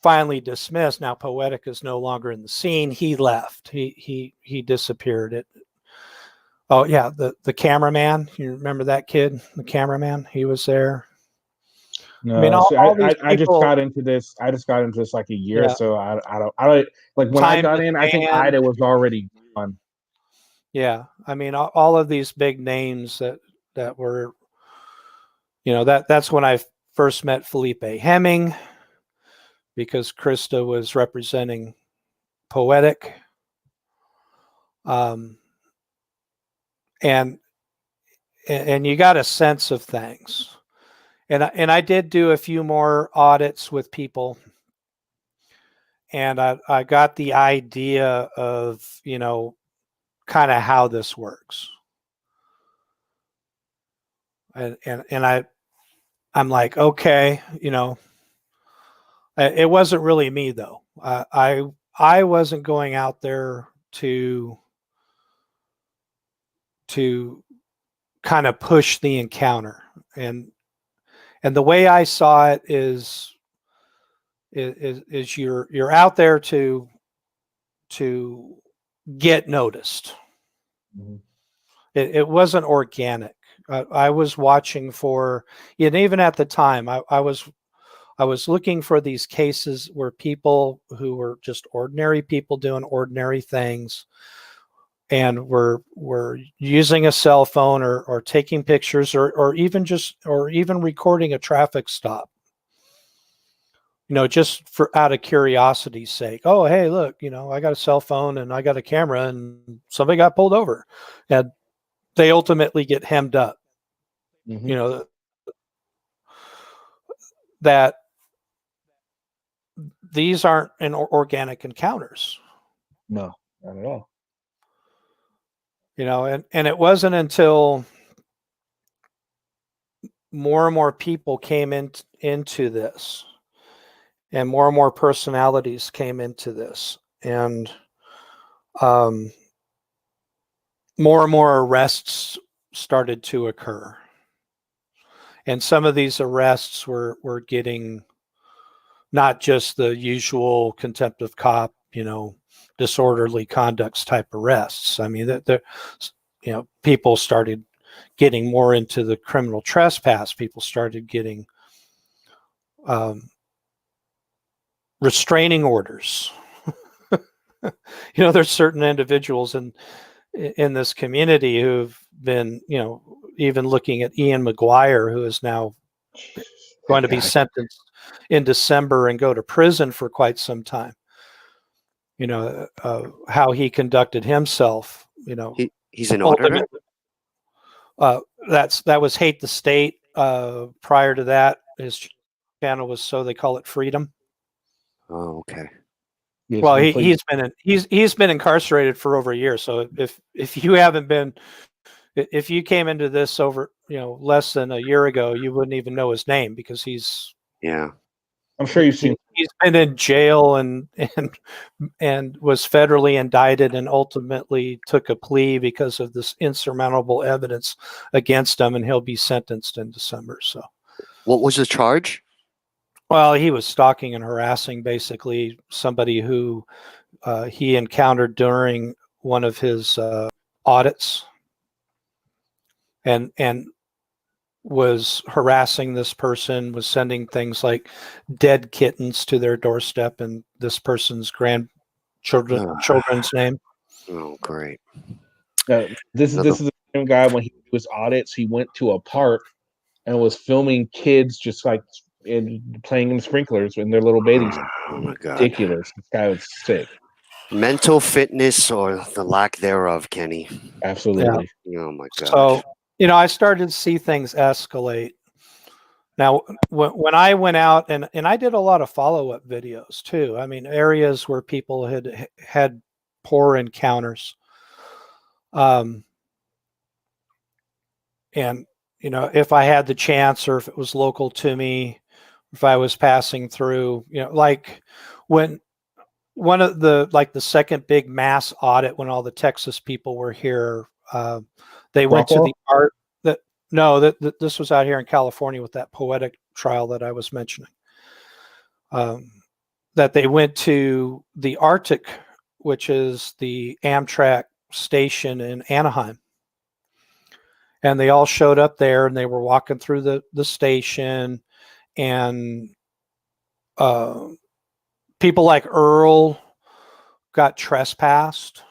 finally dismissed. Now Poetic is no longer in the scene. He left. He disappeared. Oh yeah, the cameraman. You remember that kid, the cameraman? He was there. No, I mean, all these people. I just got into this. I just got into this like a year or so. I don't like when I got in. I think Ida was already gone. Yeah, I mean, all of these big names that were, that's when I first met Felipe Hemming, because Krista was representing Poetic. And you got a sense of things. And I did do a few more audits with people, and I got the idea of, kind of how this works. And I'm like, okay, it wasn't really me though. I wasn't going out there to kind of push the encounter, and the way I saw it is you're out there to get noticed. Mm-hmm. It wasn't organic. I was watching for, and even at the time, I was looking for these cases where people who were just ordinary people doing ordinary things, and were using a cell phone or taking pictures or even recording a traffic stop. Just for out of curiosity's sake. Oh, hey, look, I got a cell phone and I got a camera and somebody got pulled over. And they ultimately get hemmed up. Mm-hmm. That these aren't organic encounters. No, not at all. And it wasn't until more and more people came into this, and more personalities came into this, and more and more arrests started to occur. And some of these arrests were getting not just the usual contempt of cop, disorderly conducts type arrests. I mean, people started getting more into the criminal trespass. People started getting restraining orders. There's certain individuals in this community who've been, even looking at Ian McGuire, who is now going to be sentenced in December and go to prison for quite some time. How he conducted himself. He's an auditor. That was Hate the State. Prior to that, his channel was So They Call It Freedom. Oh, okay. Yes, Well, he's been incarcerated for over a year. So if you haven't been, if you came into this over less than a year ago, you wouldn't even know his name, because I'm sure you've seen. He's been in jail and was federally indicted, and ultimately took a plea because of this insurmountable evidence against him, and he'll be sentenced in December. So, what was the charge? Well, he was stalking and harassing basically somebody who he encountered during one of his audits, and was harassing this person, was sending things like dead kittens to their doorstep and this person's children's name. Oh, great. This is the same guy. When he was audits, he went to a park and was filming kids just like playing in sprinklers in their little bathing suits. Oh my God. Ridiculous. This guy was sick. Mental fitness, or the lack thereof, Kenny. Absolutely. Yeah. Oh my God. So, I started to see things escalate. Now, when I went out, and I did a lot of follow-up videos too. I mean, areas where people had poor encounters. and if I had the chance, or if it was local to me, if I was passing through, like when one of the second big mass audit, when all the Texas people were here, they went to the art that no, that this was out here in California with that poetic trial that I was mentioning. That they went to the Arctic, which is the Amtrak station in Anaheim. And they all showed up there, and they were walking through the station, and people like Earl got trespassed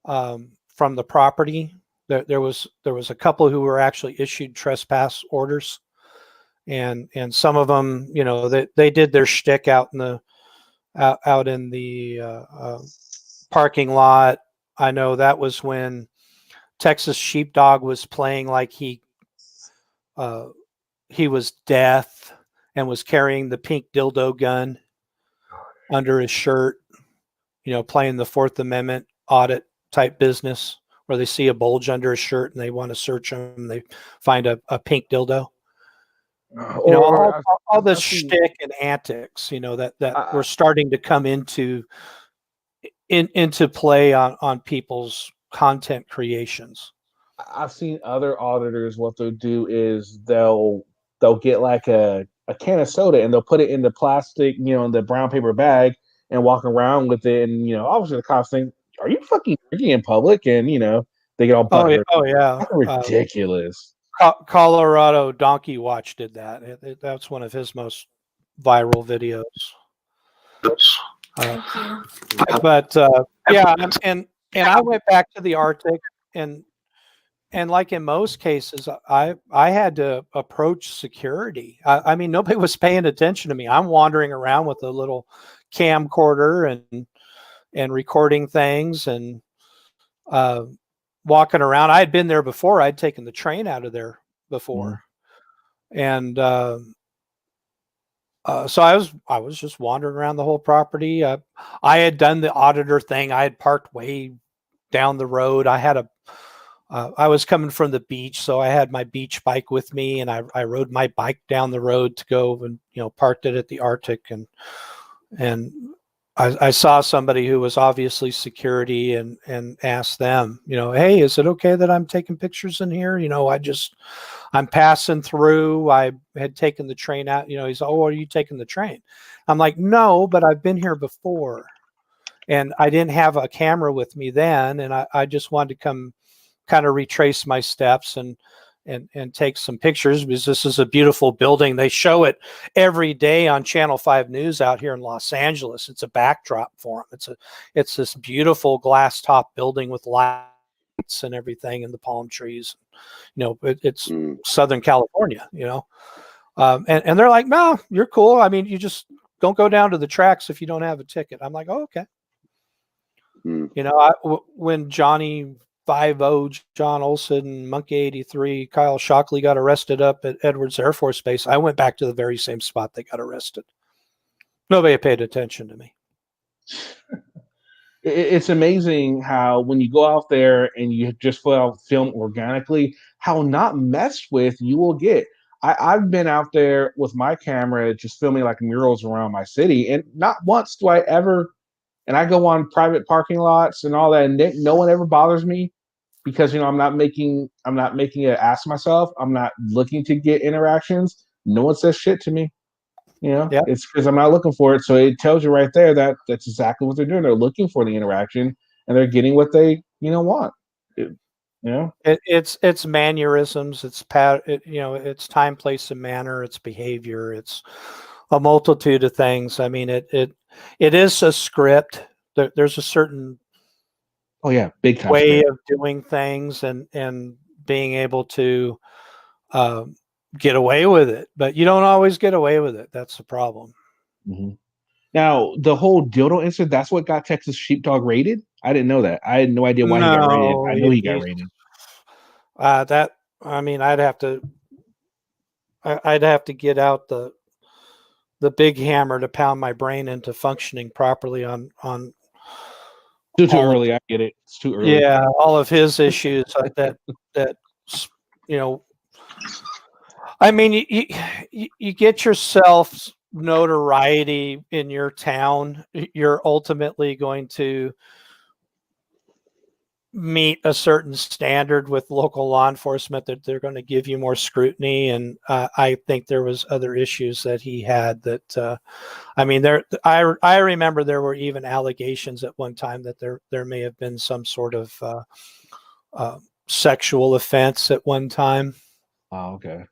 from the property. There was a couple who were actually issued trespass orders, and some of them, they did their shtick out in the parking lot. I know that was when Texas Sheepdog was playing like he was death and was carrying the pink dildo gun under his shirt, playing the Fourth Amendment audit type business, where they see a bulge under his shirt and they want to search him. They find a pink dildo. All this shtick and antics, that we're starting to come into play on people's content creations. I've seen other auditors, what they'll do is they'll get like a can of soda, and they'll put it in the plastic, in the brown paper bag, and walk around with it. And, obviously the cops think, are you fucking drinking in public? And, they get all butthurt. Oh yeah. That's ridiculous. Colorado Donkey Watch did that. That's one of his most viral videos. But yeah, and I went back to the Arctic, and like in most cases, I had to approach security. I mean, nobody was paying attention to me. I'm wandering around with a little camcorder and recording things, and walking around. I had been there before. I'd taken the train out of there before. And so I was just wandering around the whole property. I had done the auditor thing. I had parked way down the road. I was coming from the beach, so I had my beach bike with me, and I rode my bike down the road to go and parked it at the Arctic, and I saw somebody who was obviously security, and asked them, hey, is it okay that I'm taking pictures in here? I'm passing through. I had taken the train out. He's, oh, are you taking the train? I'm like, no, but I've been here before, and I didn't have a camera with me then, and I just wanted to come kind of retrace my steps and take some pictures, because this is a beautiful building. They show it every day on Channel 5 News out here in Los Angeles. It's a backdrop for them. It's this beautiful glass top building with lights and everything, and the palm trees. It's Southern California, and they're like, no, you're cool. I mean, you just don't go down to the tracks if you don't have a ticket. I'm like, oh, okay. When Johnny 5-0, John Olson, Monkey 83, Kyle Shockley got arrested up at Edwards Air Force Base, I went back to the very same spot they got arrested. Nobody paid attention to me. It's amazing how when you go out there and you just film organically, how not messed with you will get. I've been out there with my camera just filming like murals around my city, and not once do I ever. And I go on private parking lots and all that, and no one ever bothers me, because I'm not making an ass of myself. I'm not looking to get interactions. No one says shit to me. It's because I'm not looking for it. So it tells you right there that that's exactly what they're doing. They're looking for the interaction, and they're getting what they want. It's mannerisms. It's it's time, place, and manner. It's behavior. It's a multitude of things. I mean, it is a script. There's a certain big time way script of doing things, and being able to get away with it, but you don't always get away with it. That's the problem. Now, the whole dildo incident, that's what got Texas Sheepdog raided? I didn't know that. I had no idea why he got raided. I know he got raided. I'd have to get out the big hammer to pound my brain into functioning properly on too early. I get it. It's too early. Yeah, all of his issues that you know, I mean, you get yourself notoriety in your town. You're ultimately going to meet a certain standard with local law enforcement, that they're going to give you more scrutiny. And I think there was other issues that he had that, I mean, I remember there were even allegations at one time that there may have been some sort of sexual offense at one time. Oh, okay.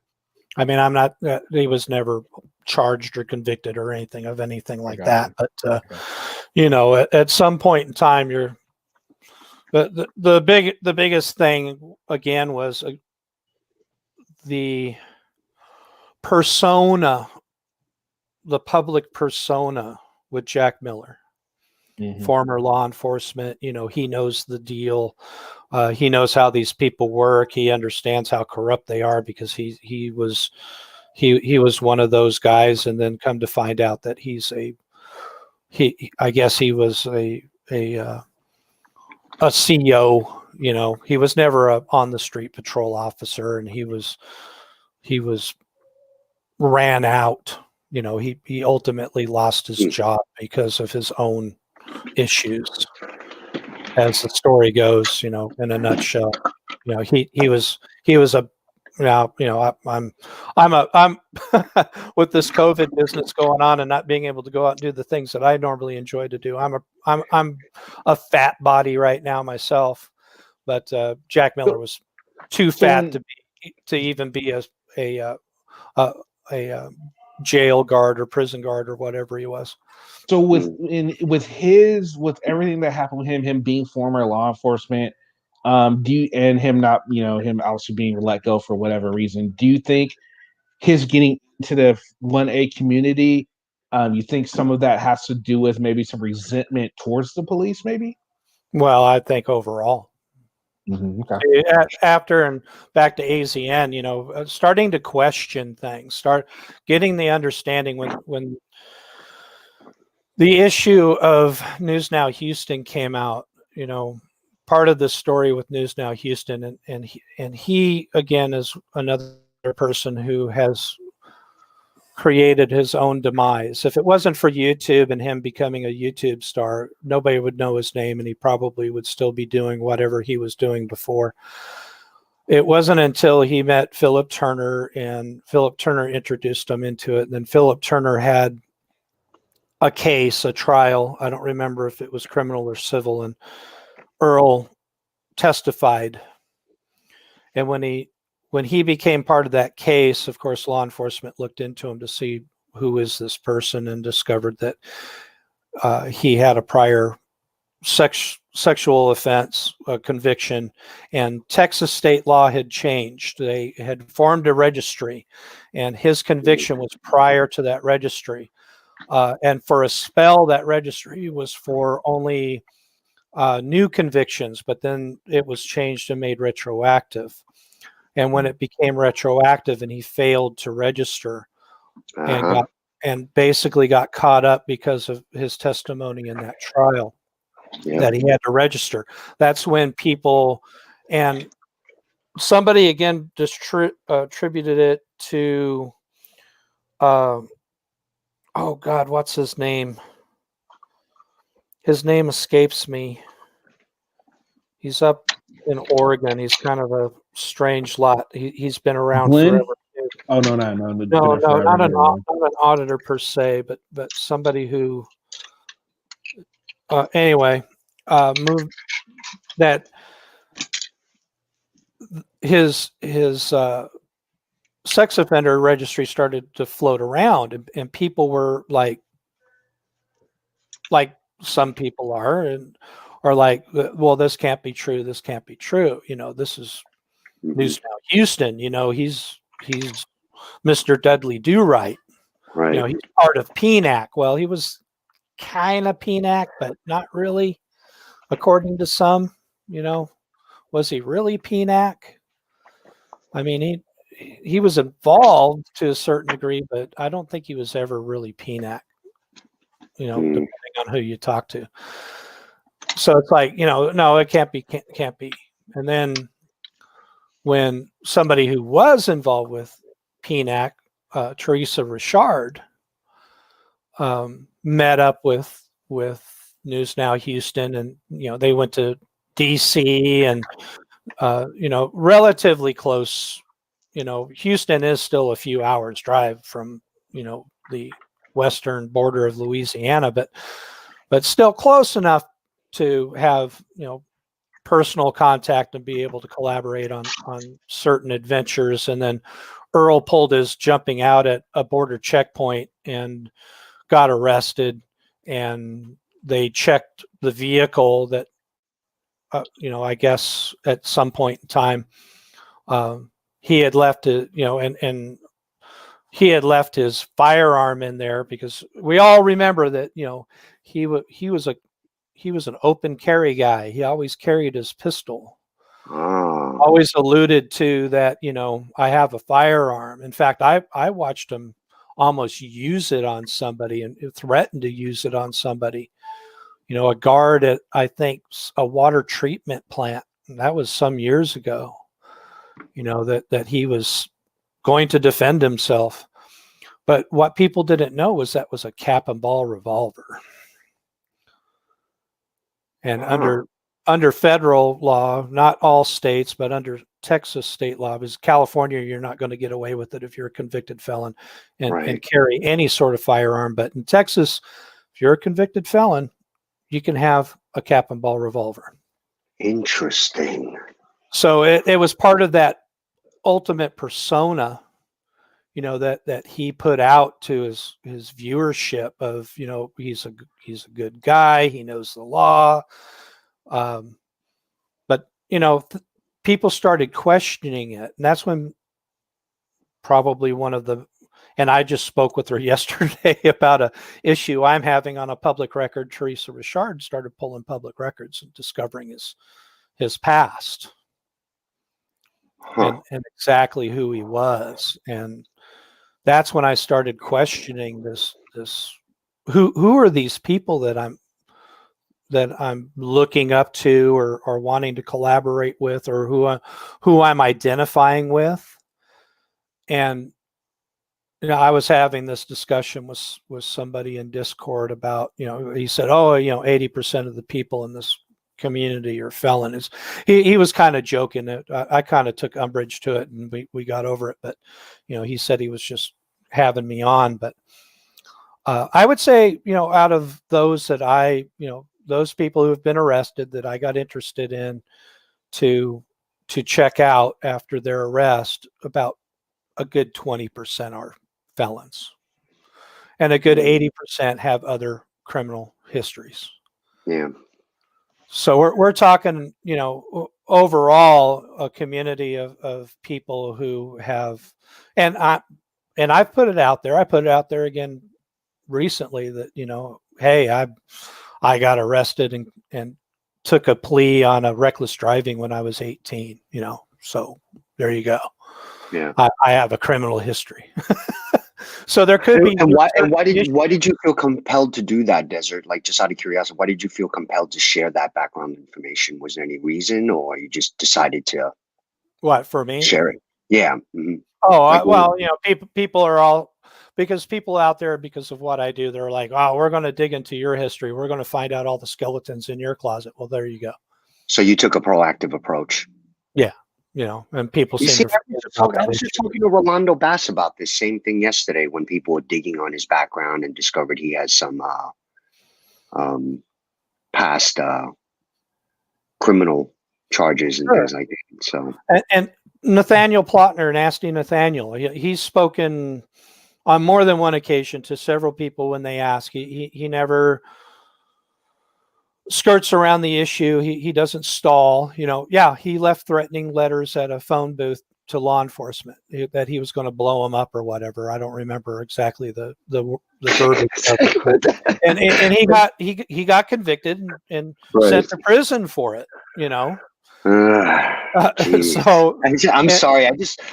I mean, I'm not, he was never charged or convicted or anything of anything like that. But, you know, at some point in time, the biggest thing again was the persona, the public persona with Jack Miller, former law enforcement. You know, he knows the deal. He knows how these people work. He understands how corrupt they are, because he was one of those guys. And then come to find out that I guess he was a CEO. You know, he was never a on the street patrol officer, and he was ran out. You know, he ultimately lost his job because of his own issues, as the story goes. You know, in a nutshell, you know, he was a, now, you know, I'm with this COVID business going on and not being able to go out and do the things that I normally enjoy to do. I'm a fat body right now myself, but Jack Miller was too fat to even be a jail guard or prison guard or whatever he was. So with everything that happened with him being former law enforcement, and him not, you know, him obviously being let go for whatever reason, do you think his getting into the 1A community, you think some of that has to do with maybe some resentment towards the police, maybe? Well, I think overall. Okay. After and back to AZN, you know, starting to question things, start getting the understanding when the issue of News Now Houston came out. You know, part of the story with News Now Houston, and he again is another person who has created his own demise. If it wasn't for YouTube and him becoming a YouTube star, nobody would know his name, and he probably would still be doing whatever he was doing before. It wasn't until he met Philip Turner, and Philip Turner introduced him into it. And then Philip Turner had a case, a trial. I don't remember if it was criminal or civil, and Earl testified. And when he became part of that case, of course, law enforcement looked into him to see who is this person, and discovered that he had a prior sexual offense conviction, and Texas state law had changed. They had formed a registry, and his conviction was prior to that registry. And for a spell, that registry was for only new convictions, but then it was changed and made retroactive. And when it became retroactive and he failed to register, and basically got caught up because of his testimony in that trial, that he had to register, that's when people, and somebody again attributed it to, oh God, what's his name? His name escapes me. He's up in Oregon. He's kind of a strange lot. He's been around forever. Oh no, not an auditor per se, but somebody who, anyway, moved that his sex offender registry started to float around, and people were like some people are like, well, this can't be true. This can't be true. You know, this is News Now Houston. You know, he's Mr. Dudley Do-Right. Right. You know, he's part of PNAC. Well, he was kind of PNAC, but not really, according to some. You know, was he really PNAC? I mean, he was involved to a certain degree, but I don't think he was ever really PNAC. You know, depending on who you talk to. So it's like, you know, no, it can't be. And then when somebody who was involved with PNAC, Teresa Richard, met up with News Now Houston, and they went to DC, and relatively close. Houston is still a few hours drive from the western border of Louisiana, but still close enough to have personal contact and be able to collaborate on certain adventures. And then Earl pulled his jumping out at a border checkpoint and got arrested, and they checked the vehicle that I guess at some point in time he had left it, and he had left his firearm in there, because we all remember that he was an open carry guy. He always carried his pistol. Always alluded to that, I have a firearm. In fact, I watched him almost use it on somebody, and threatened to use it on somebody. A guard at, I think, a water treatment plant. And that was some years ago. That he was going to defend himself. But what people didn't know was that was a cap and ball revolver. And under federal law, not all states, but under Texas state law, because California, you're not going to get away with it if you're a convicted felon and carry any sort of firearm. But in Texas, if you're a convicted felon, you can have a cap and ball revolver. Interesting. So it was part of that ultimate persona, that he put out to his viewership of, he's a good guy. He knows the law. But, people started questioning it. And that's when probably and I just spoke with her yesterday about a issue I'm having on a public record. Teresa Richard started pulling public records and discovering his past and exactly who he was. And that's when I started questioning this, who are these people that I'm looking up to or wanting to collaborate with, or who I'm identifying with. And I was having this discussion with somebody in Discord about, he said, 80% of the people in this community are felons. He was kind of joking. I kind of took umbrage to it, and we got over it. But, he said he was just having me on. But I would say, out of those that those people who have been arrested that I got interested in to check out after their arrest, about a good 20% are felons, and a good 80% have other criminal histories. Yeah. So we're talking, overall a community of people who have, and I've put it out there. I put it out there again recently that, hey, I got arrested and took a plea on a reckless driving when I was 18, so there you go. Yeah. I have a criminal history. So there could be. And why did you feel compelled to do that, Desert? Like, just out of curiosity, why did you feel compelled to share that background information? Was there any reason, or you just decided to? What, for me? Share it. Yeah. Mm-hmm. Oh, well, people are all, because people out there, because of what I do, they're like, oh, we're going to dig into your history. We're going to find out all the skeletons in your closet. Well, there you go. So you took a proactive approach. Yeah. And people seem to. I was just talking to Rolando Bass about this same thing yesterday, when people were digging on his background and discovered he has some past criminal charges and things like that. So and Nathaniel Plotner, Nasty Nathaniel, he's spoken on more than one occasion to several people when they ask. He never skirts around the issue. He doesn't stall. He left threatening letters at a phone booth to law enforcement that he was going to blow them up or whatever. I don't remember exactly the verbiage of it. And he got convicted and sent to prison for it. So I'm sorry.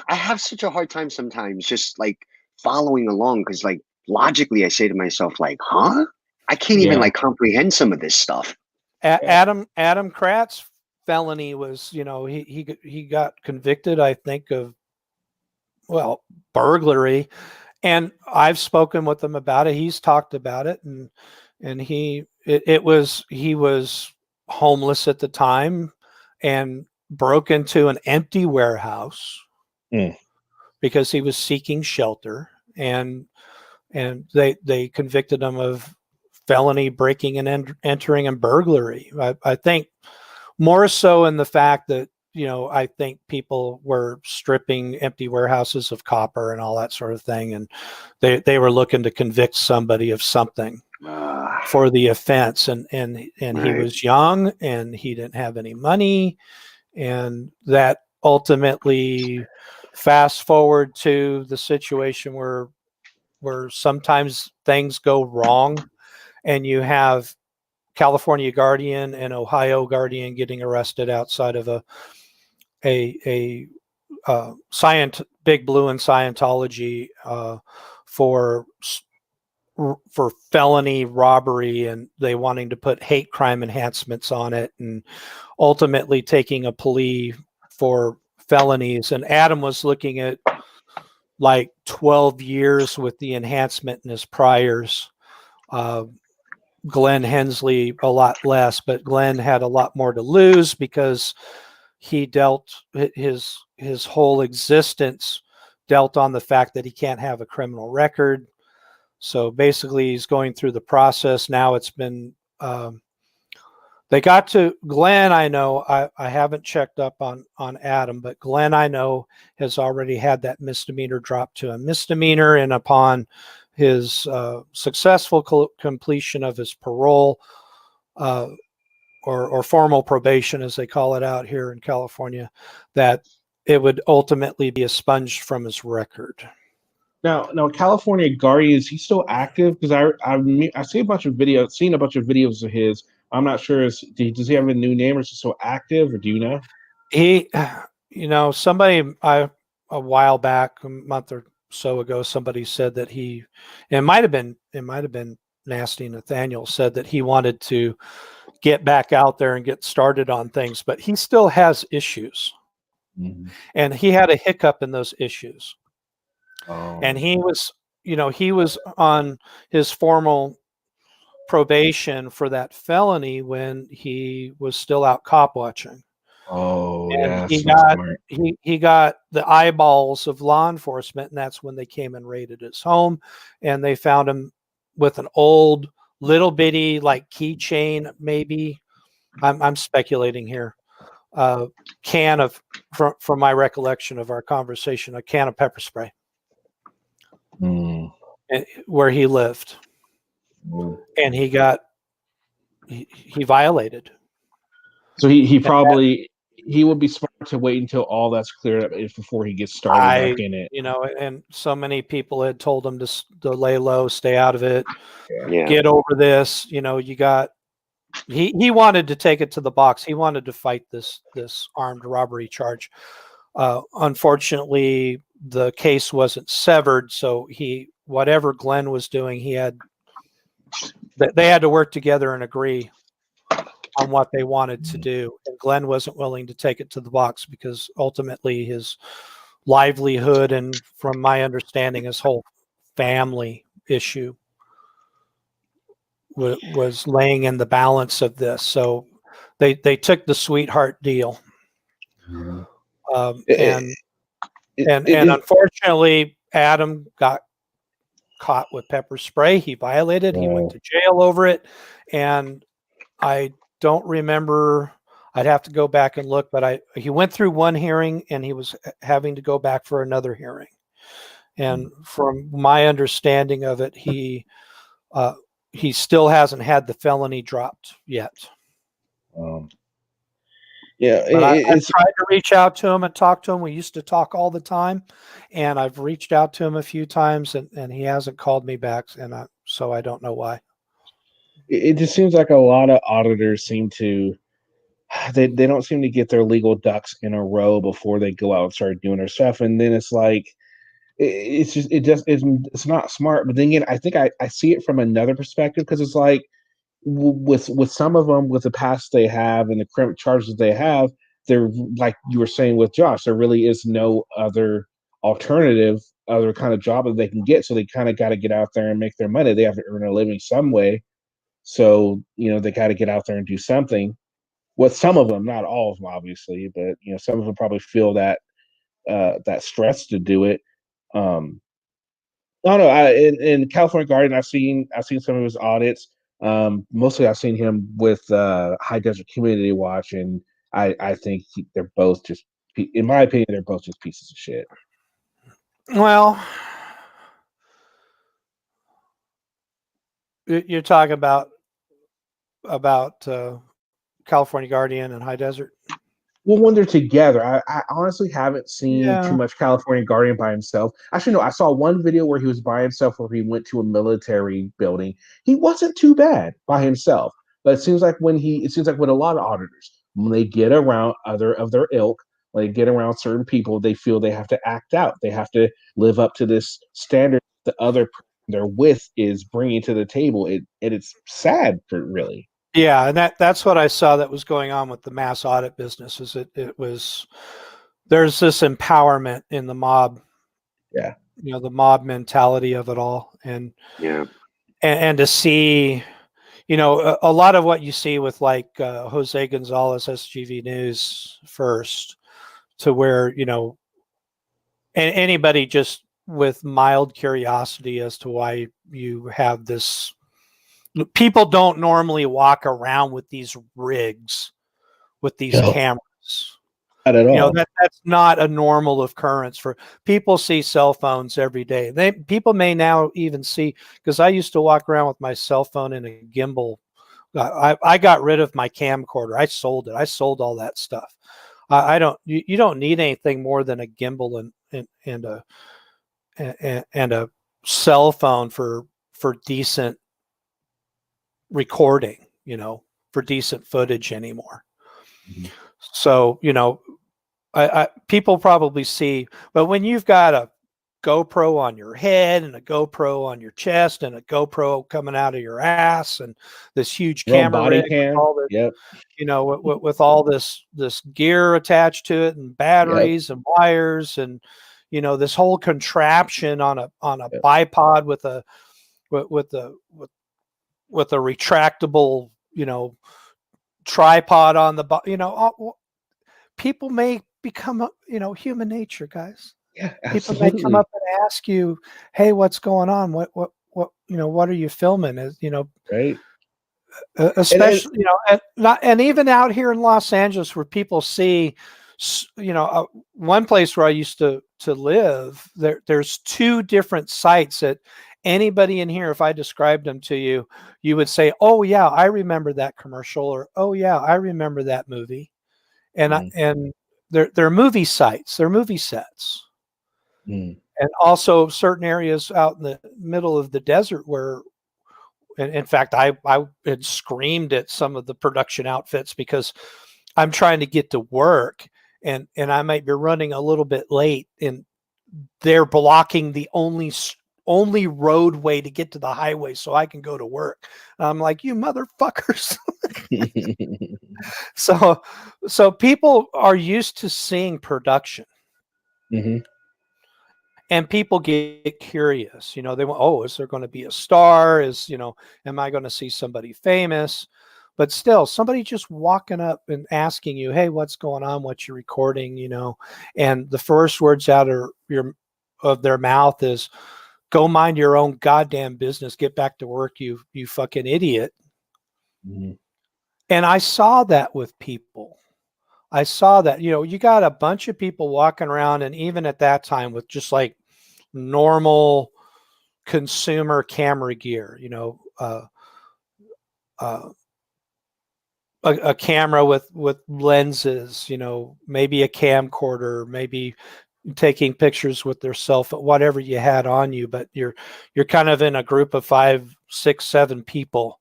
I have such a hard time sometimes just like following along, because like logically I say to myself, like, I can't even like comprehend some of this stuff. Adam Kratz felony was, he got convicted, I think, of, well, burglary. And I've spoken with him about it. He's talked about it, and he was homeless at the time and broke into an empty warehouse because he was seeking shelter, and they convicted him of felony breaking and entering and burglary. I think more so in the fact that, I think people were stripping empty warehouses of copper and all that sort of thing, and they were looking to convict somebody of something for the offense, and he was young and he didn't have any money, and that ultimately, fast forward to the situation where sometimes things go wrong, and you have California Guardian and Ohio Guardian getting arrested outside of a Big Blue and Scientology for felony robbery, and they wanting to put hate crime enhancements on it, and ultimately taking a plea for felonies. And Adam was looking at like 12 years with the enhancement in his priors. Glenn Hensley a lot less, but Glenn had a lot more to lose because he dealt his whole existence dealt on the fact that he can't have a criminal record. So basically he's going through the process. Now it's been, they got to Glenn. I know I haven't checked up on Adam, but Glenn, I know, has already had that misdemeanor dropped to a misdemeanor, and upon his successful completion of his parole, or formal probation, as they call it out here in California, that it would ultimately be expunged from his record. Now, California Guardian, is he still active? Because I see a bunch of videos, seen a bunch of videos of his. I'm not sure. Does he have a new name, or is he still active, or do you know? He, somebody a while back, a month or so ago, somebody said that it might have been Nasty Nathaniel, said that he wanted to get back out there and get started on things, but he still has issues. And he had a hiccup in those issues. And he was on his formal probation for that felony when he was still out cop watching. And he got the eyeballs of law enforcement, and that's when they came and raided his home, and they found him with an old little bitty like keychain, maybe. I'm speculating here. Can of, from my recollection of our conversation, a can of pepper spray. Where he lived, and he violated. So he probably he would be smart to wait until all that's cleared up before he gets started back in it. And so many people had told him to lay low, stay out of it, get over this. You got. He wanted to take it to the box. He wanted to fight this armed robbery charge. Unfortunately, the case wasn't severed, so whatever Glenn was doing, they had to work together and agree on what they wanted to do. And Glenn wasn't willing to take it to the box because ultimately his livelihood, and from my understanding, his whole family issue was laying in the balance of this. So they took the sweetheart deal. And unfortunately, Adam got caught with pepper spray. He violated. He went to jail over it. And I don't remember. I'd have to go back and look, but he went through one hearing and he was having to go back for another hearing. And from my understanding of it, he still hasn't had the felony dropped yet. I tried to reach out to him and talk to him. We used to talk all the time, and I've reached out to him a few times, and he hasn't called me back, so I don't know why. It just seems like a lot of auditors seem to they don't seem to get their legal ducks in a row before they go out and start doing their stuff, and then it's like it's not smart. But then again, I think I see it from another perspective, because it's like with some of them, with the past they have and the criminal charges they have, there, like you were saying with Josh, there really is no other alternative, other kind of job that they can get. So they kind of got to get out there and make their money. They have to earn a living some way. So they got to get out there and do something. With some of them, not all of them, obviously, but some of them probably feel that stress to do it. No, no. In California Guardian, I've seen some of his audits. Mostly, I've seen him with High Desert Community Watch, and I think they're both just, in my opinion, they're both just pieces of shit. Well, you're talking about California Guardian and High Desert. Well, when they're together, I honestly haven't seen too Yeah. much California Guardian by himself. Actually, no, I saw one video where he was by himself, where he went to a military building. He wasn't too bad by himself, but it seems like with a lot of auditors, when they get around other of their ilk, when they get around certain people, they feel they have to act out. They have to live up to this standard the other person they're with is bringing to the table. It's sad, really. Yeah, and that's what I saw that was going on with the mass audit business. Is there's this empowerment in the mob. Yeah. The mob mentality of it all, and Yeah. and to see, a lot of what you see with like Jose Gonzalez, SGV News first, to where and anybody just with mild curiosity as to why you have this. People don't normally walk around with these rigs, with these cameras. Not at all. That's not a normal occurrence for people. See cell phones every day. People may now even see, because I used to walk around with my cell phone in a gimbal. I got rid of my camcorder. I sold it. I sold all that stuff. You don't need anything more than a gimbal and a cell phone for decent recording, for decent footage anymore. Mm-hmm. So, people probably see, but when you've got a GoPro on your head and a GoPro on your chest and a GoPro coming out of your ass and this huge camera body rig cam, with all this, yep. With all this gear attached to it and batteries and wires and this whole contraption on a bipod with a retractable tripod on the people may become human nature, guys. Yeah, people may come up and ask you, hey, what's going on, what are you filming, right? Especially and even out here in Los Angeles, where people see one place where I used to live, there's two different sites that anybody in here, if I described them to you, you would say, oh yeah, I remember that commercial, or oh yeah, I remember that movie. And and they're movie sites, they're movie sets. And also certain areas out in the middle of the desert where, and in fact, I had screamed at some of the production outfits because I'm trying to get to work and I might be running a little bit late, and they're blocking the only roadway to get to the highway so I can go to work. And I'm like, you motherfuckers. So people are used to seeing production. Mm-hmm. And people get curious, they want, oh, is there going to be a star? Am I going to see somebody famous? But still, somebody just walking up and asking you, hey, what's going on? What you recording? And the first words out of their mouth is, go mind your own goddamn business. Get back to work, you fucking idiot. Mm-hmm. And I saw that with people. I saw that, you got a bunch of people walking around, and even at that time with just like normal consumer camera gear, a camera with lenses, maybe a camcorder, maybe taking pictures with their cell phone, whatever you had on you, but you're kind of in a group of 5, 6, 7 people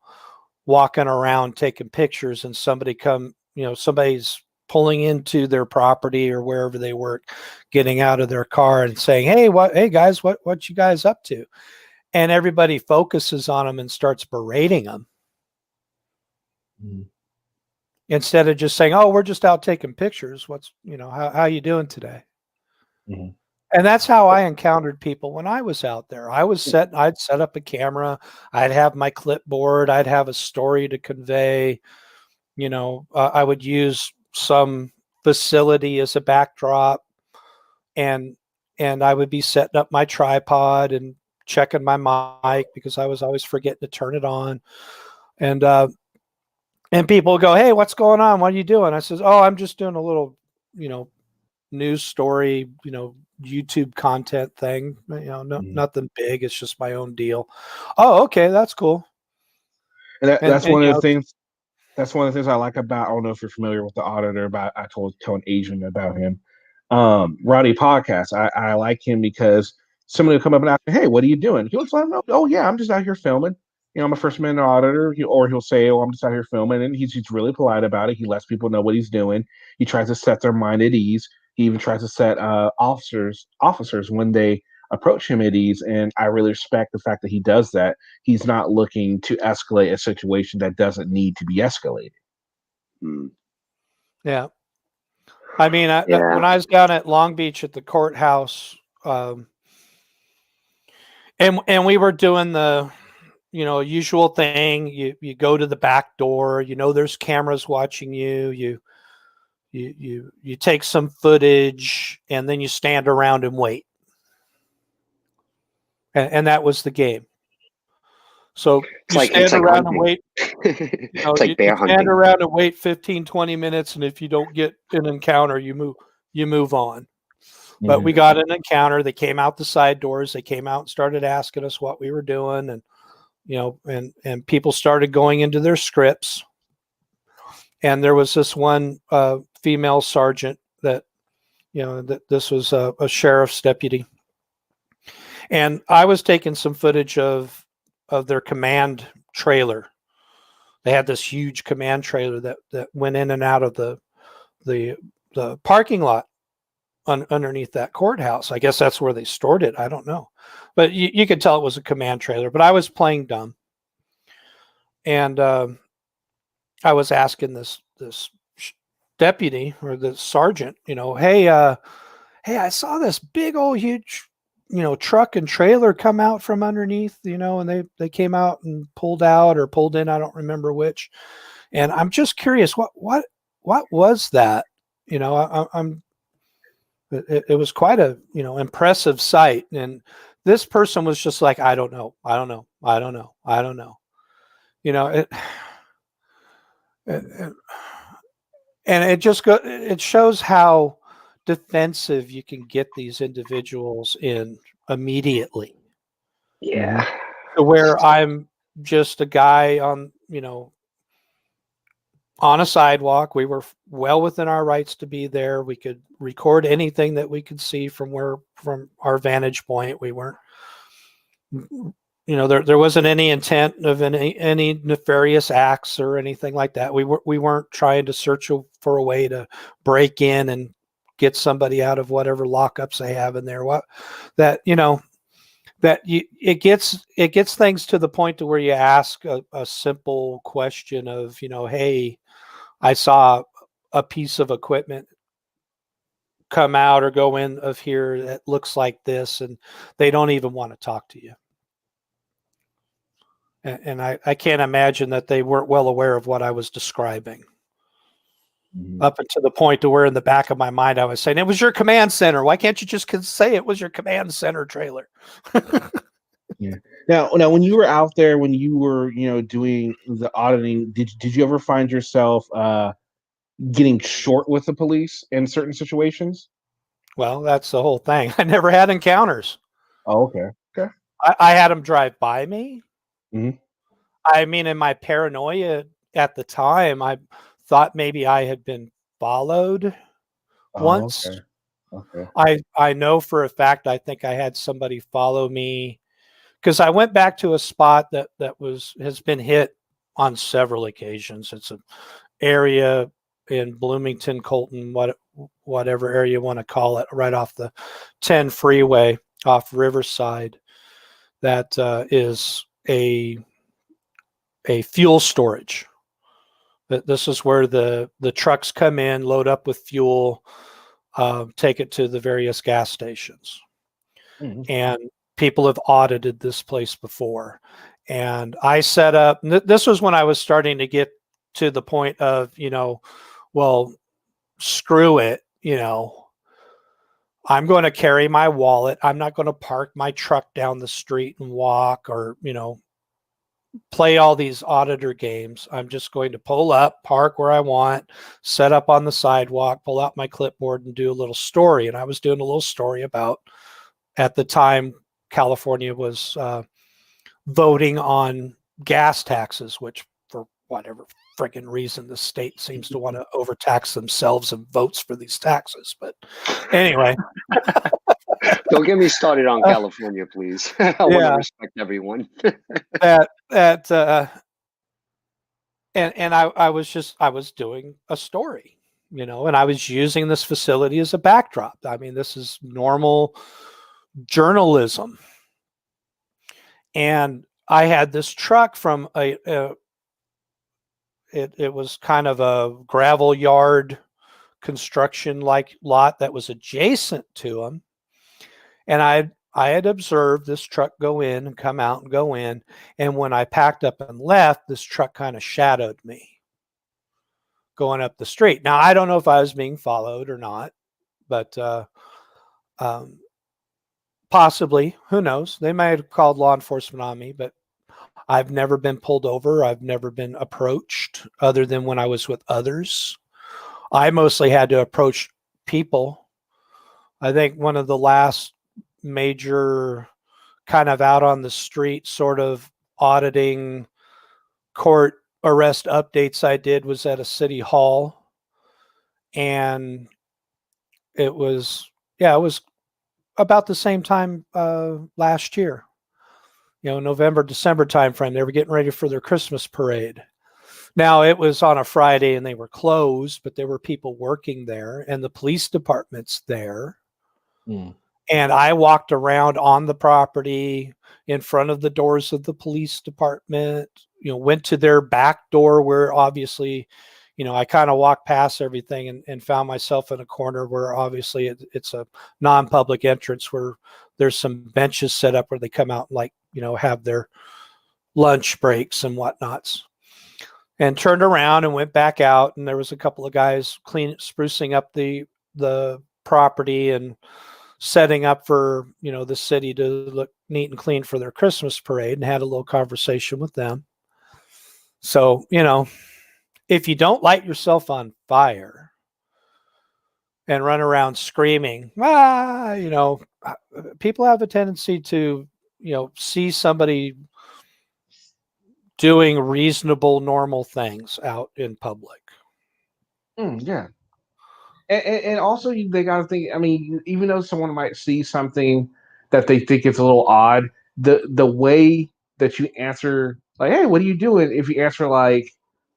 walking around taking pictures, and somebody's pulling into their property or wherever they work, getting out of their car and saying, hey guys, what you guys up to? And everybody focuses on them and starts berating them. Mhm. Instead of just saying, "Oh, we're just out taking pictures. What's, how you doing today?" Mhm. And that's how I encountered people when I was out there. I'd set up a camera, I'd have my clipboard, I'd have a story to convey. I would use some facility as a backdrop, and I would be setting up my tripod and checking my mic because I was always forgetting to turn it on. And people would go, "Hey, what's going on? What are you doing?" I says, "Oh, I'm just doing a little, you know, news story, YouTube content thing. No, Mhm. nothing big. It's just my own deal." "Oh, okay, that's cool." And And that's one of the things. That's one of the things I like about. I don't know if you're familiar with the auditor, but I told tell an agent about him. Roddy podcast. I like him because somebody will come up and ask me, "Hey, what are you doing?" He'll just let them know, "Oh yeah, I'm just out here filming. I'm a first minute auditor." Or he'll say, "Oh, I'm just out here filming," and he's really polite about it. He lets people know what he's doing. He tries to set their mind at ease. He even tries to set officers when they approach him at ease, and I really respect the fact that he does that. He's not looking to escalate a situation that doesn't need to be escalated. Mm. yeah, I mean, when Yeah. I was down at Long Beach at the courthouse, and we were doing the usual thing. You go to the back door. There's cameras watching you. You take some footage, and then you stand around and wait. And that was the game. So you It's stand like around and hunting. wait. It's like You bear stand hunting. around and wait 15, 20 minutes, and if you don't get an encounter, you move on. But we got an encounter. They came out the side doors. They came out and started asking us what we were doing, and and people started going into their scripts. And there was this one female sergeant that that this was a sheriff's deputy, and I was taking some footage of their command trailer. They had this huge command trailer that went in and out of the parking lot underneath that courthouse. I guess that's where they stored it. I don't know, but you could tell it was a command trailer. But I was playing dumb, and I was asking this deputy or the sergeant, hey, I saw this big old huge truck and trailer come out from underneath, and they came out and pulled out or pulled in, I don't remember which. And I'm just curious, what was that? I'm it was quite a impressive sight. And this person was just like, I don't know, I don't know, I don't know, I don't know. It, it and it shows how defensive you can get these individuals in immediately, Yeah. to where I'm just a guy on on a sidewalk. We were well within our rights to be there. We could record anything that we could see from our vantage point. We weren't, there wasn't any intent of any nefarious acts or anything like that. We weren't trying to search for a way to break in and get somebody out of whatever lockups they have in there. It gets things to the point to where you ask a simple question of, hey, I saw a piece of equipment come out or go in of here that looks like this, and they don't even want to talk to you. And I can't imagine that they weren't well aware of what I was describing. Up until the point to where in the back of my mind I was saying, it was your command center. Why can't you just say it was your command center trailer? Yeah. Now, when you were out there, when you were, doing the auditing, did you ever find yourself getting short with the police in certain situations? Well, that's the whole thing. I never had encounters. Oh, okay. Okay. I had them drive by me. Mhm. I mean, in my paranoia at the time, I thought maybe I had been followed Oh, once. okay. Okay. I know for a fact, I think I had somebody follow me because I went back to a spot that has been hit on several occasions. It's an area in Bloomington, Colton, whatever area you want to call it, right off the 10 freeway off Riverside. That is a fuel storage. This is where the trucks come in, load up with fuel, take it to the various gas stations. And people have audited this place before. And I set up, this was when I was starting to get to the point of, well, screw it, I'm going to carry my wallet. I'm not going to park my truck down the street and walk or, play all these auditor games. I'm just going to pull up, park where I want, set up on the sidewalk, pull out my clipboard and do a little story. And I was doing a little story about, at the time, California was voting on gas taxes, which for whatever freaking reason, the state seems to want to overtax themselves and votes for these taxes. But anyway. Don't get me started on California, please. I want to respect everyone. And I was doing a story, and I was using this facility as a backdrop. I mean, this is normal journalism. And I had this truck from it was kind of a gravel yard construction like lot that was adjacent to them. And I had observed this truck go in and come out and go in. And when I packed up and left, this truck kind of shadowed me going up the street. Now, I don't know if I was being followed or not, but possibly, who knows? They might have called law enforcement on me, but I've never been pulled over. I've never been approached other than when I was with others. I mostly had to approach people. I think one of the last major kind of out on the street sort of auditing court arrest updates I did was at a city hall. And it was about the same time last year, November, December timeframe. They were getting ready for their Christmas parade. Now, it was on a Friday and they were closed, but there were people working there and the police department's there. And I walked around on the property in front of the doors of the police department, went to their back door where obviously, I kind of walked past everything and found myself in a corner where obviously it's a non-public entrance where there's some benches set up where they come out and have their lunch breaks and whatnots. And turned around and went back out, and there was a couple of guys sprucing up the property and setting up for, the city to look neat and clean for their Christmas parade, and had a little conversation with them. So, if you don't light yourself on fire and run around screaming, people have a tendency to, see somebody doing reasonable, normal things out in public. Yeah. And also, they got to think, I mean, even though someone might see something that they think is a little odd, the way that you answer, like, hey, what are you doing? If you answer like,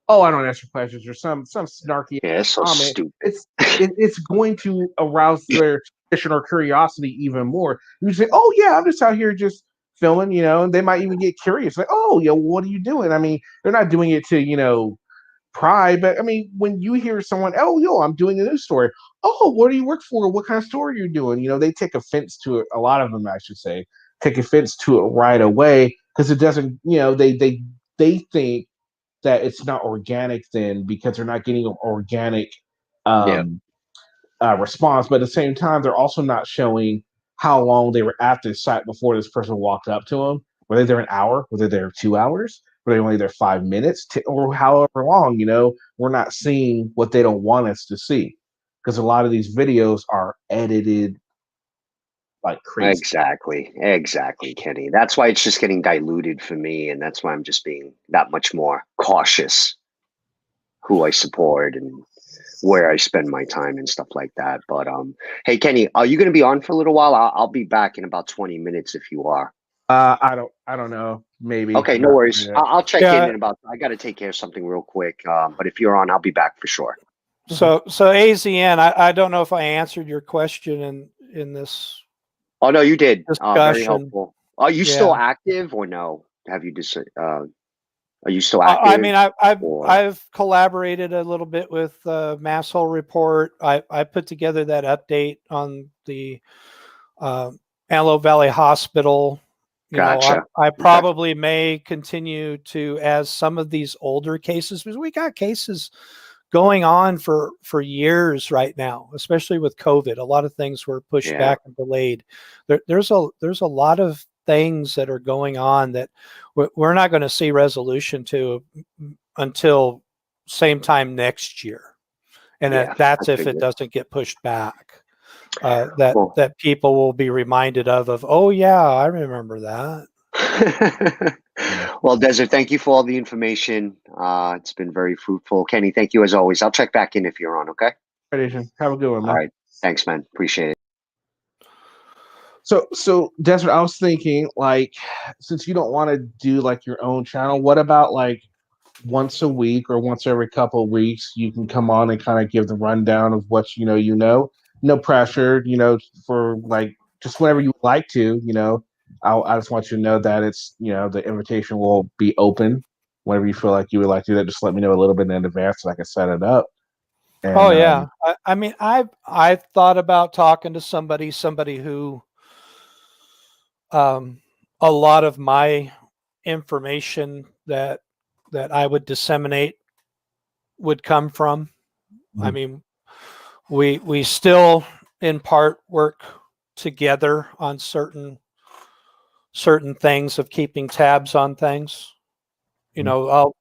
oh, I don't answer questions, or some snarky so comment, stupid. It's going to arouse their suspicion or curiosity even more. You say, oh, yeah, I'm just out here just filming, and they might even get curious. Like, oh, what are you doing? I mean, they're not doing it to, pry, but I mean, when you hear someone, oh, I'm doing a news story. Oh, what do you work for? What kind of story are you doing? They take offense to it. A lot of them, I should say, take offense to it right away because it doesn't, they think that it's not organic then because they're not getting an organic response. But at the same time, they're also not showing how long they were at this site before this person walked up to them. Were they there an hour? Were they there 2 hours? Were they only there 5 minutes? Or however long, we're not seeing what they don't want us to see. Because a lot of these videos are edited like crazy. Exactly, Kenny. That's why it's just getting diluted for me. And that's why I'm just being that much more cautious who I support and where I spend my time and stuff like that. But hey, Kenny, are you going to be on for a little while? I'll be back in about 20 minutes if you are. I don't know. Maybe. Okay, no worries. Yeah. I'll check in about. I got to take care of something real quick. But if you're on, I'll be back for sure. So AZN, I don't know if I answered your question in this. Oh no, you did. Discussion. Very helpful. Are you still active or no? Have you just? Are you still active? I mean, or- I've collaborated a little bit with Masshole Report. I put together that update on the Antelope Valley Hospital. You know, Gotcha. I probably may continue to, as some of these older cases, because we got cases going on for years right now, especially with COVID. A lot of things were pushed back and delayed. There's a lot of things that are going on that we're not going to see resolution to until same time next year, and that's if it doesn't get pushed back. That people will be reminded of. Oh yeah, I remember that. Well, Desert, thank you for all the information. It's been very fruitful. Kenny, thank you as always. I'll check back in if you're on, okay? Have a good one, man. All right. Thanks, man. Appreciate it. So Desert, I was thinking, like, since you don't want to do like your own channel, what about like once a week or once every couple of weeks, you can come on and kind of give the rundown of what no pressure, for like just whenever you would like to, I just want you to know that it's, the invitation will be open whenever you feel like you would like to do that. Just let me know a little bit in advance so I can set it up. And, oh yeah, I mean, I've thought about talking to somebody who, a lot of my information that I would disseminate would come from. I mean, we still in part work together on certain things of keeping tabs on things. You know,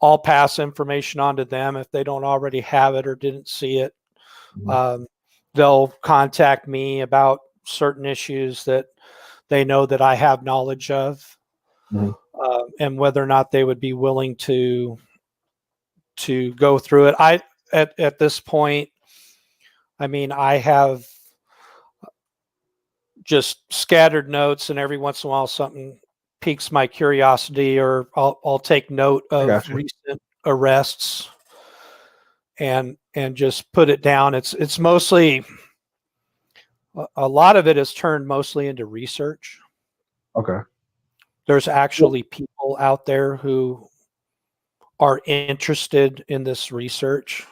I'll pass information on to them if they don't already have it or didn't see it. They'll contact me about certain issues that they know that I have knowledge of, and whether or not they would be willing to go through it. At this point, I mean, I have just scattered notes, and every once in a while something piques my curiosity, or I'll take note of recent arrests and just put it down. It's mostly, a lot of it is turned mostly into research. Okay. There's actually people out there who are interested in this research.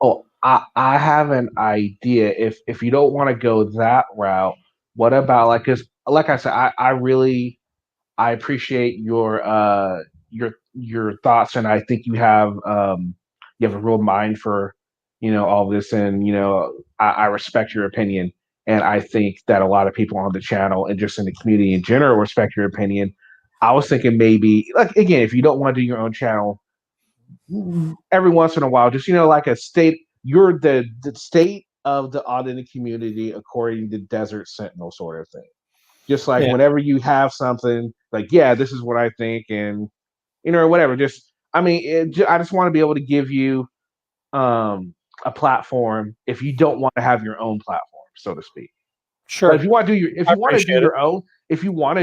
Oh, I have an idea. If you don't want to go that route, what about like, cause like I said, I appreciate your thoughts, and I think you have a real mind for all this, and I respect your opinion, and I think that a lot of people on the channel and just in the community in general respect your opinion. I was thinking maybe, like, again, if you don't want to do your own channel, every once in a while, just like a state, you're the state of the auditing community according to Desert Sentinel sort of thing. Just like whenever you have something like, yeah, this is what I think, and whatever. Just, I mean, I just want to be able to give you a platform if you don't want to have your own platform, so to speak. Sure. But if you want to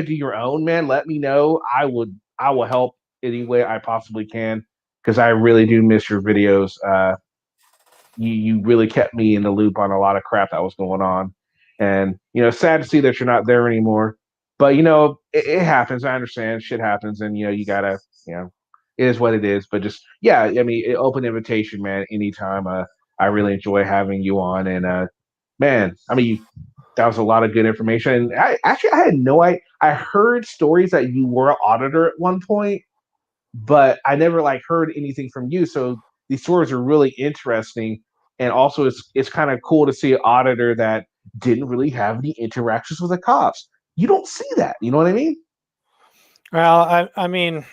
do your own, man, let me know. I will help any way I possibly can, because I really do miss your videos. You really kept me in the loop on a lot of crap that was going on, and sad to see that you're not there anymore. But it happens. I understand, shit happens, and you gotta, it is what it is. But just, yeah, I mean, open invitation, man. Anytime. I really enjoy having you on, and man, I mean, that was a lot of good information. And I had I heard stories that you were an auditor at one point, but I never like heard anything from you. So these stories are really interesting, and also it's kind of cool to see an auditor that didn't really have any interactions with the cops. You don't see that, you know what I mean? Well, I mean,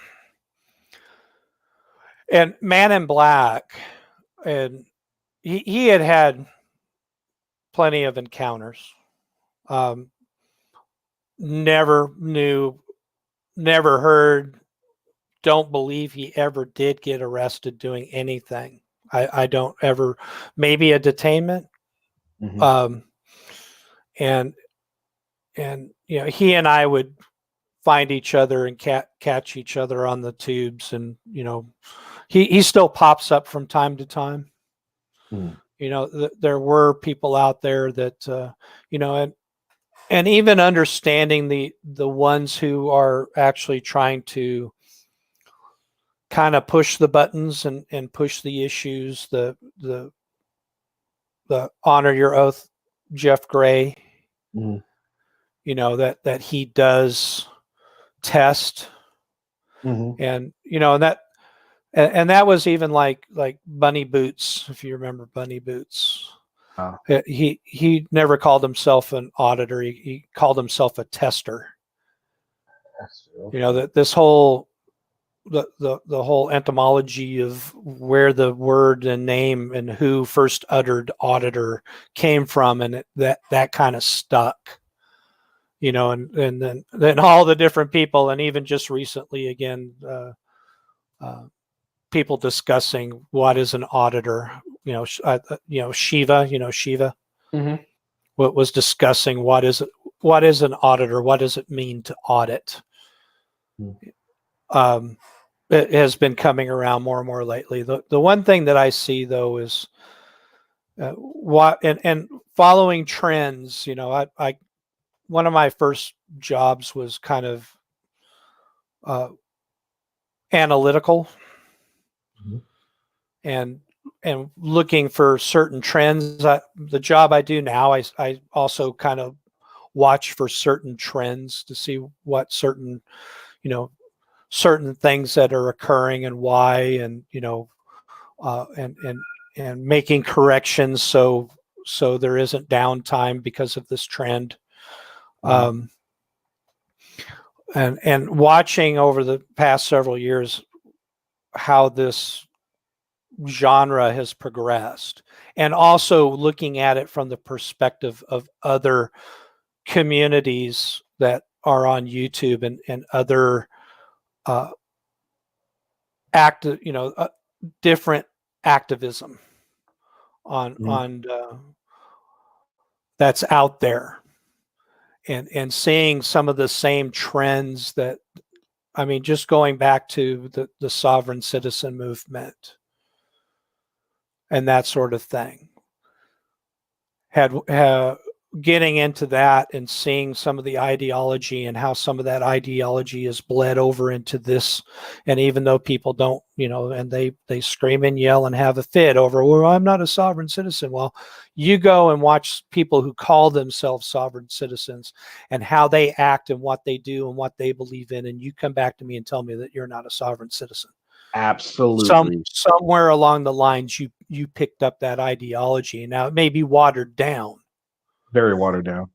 and Man in Black, and he had plenty of encounters. Never knew, never heard, don't believe he ever did get arrested doing anything. I don't ever, maybe a detainment. And he and I would find each other and catch each other on the tubes, and he still pops up from time to time. There were people out there that and even understanding the ones who are actually trying to kind of push the buttons and push the issues, the honor your oath, Jeff Gray, Mhm. you know, that he does test, Mhm. and you know, and that was even like Bunny Boots, if you remember Bunny Boots. Wow. He never called himself an auditor. He called himself a tester. That's true. You know, that this whole the whole etymology of where the word and name and who first uttered auditor came from, and that kind of stuck. You know, and then all the different people, and even just recently again, people discussing what is an auditor. You know, Shiva. You know, Shiva. Mhm. What was discussing what is an auditor? What does it mean to audit? It has been coming around more and more lately. The one thing that I see though is what and following trends. You know, I one of my first jobs was kind of analytical Mhm. and looking for certain trends. The job I do now, I also kind of watch for certain trends to see what certain, you know, certain things that are occurring and why, and you know, and making corrections so there isn't downtime because of this trend. Mhm. And watching over the past several years how this genre has progressed, and also looking at it from the perspective of other communities that are on YouTube and other active, you know, different activism Mhm. on that's out there, and seeing some of the same trends that, I mean, just going back to the sovereign citizen movement and that sort of thing, had getting into that and seeing some of the ideology and how some of that ideology is bled over into this. And even though people don't, you know, and they scream and yell and have a fit over, well, I'm not a sovereign citizen. Well, you go and watch people who call themselves sovereign citizens and how they act and what they do and what they believe in, and you come back to me and tell me that you're not a sovereign citizen. Absolutely. Somewhere along the lines you picked up that ideology. Now it may be watered down, Very watered down.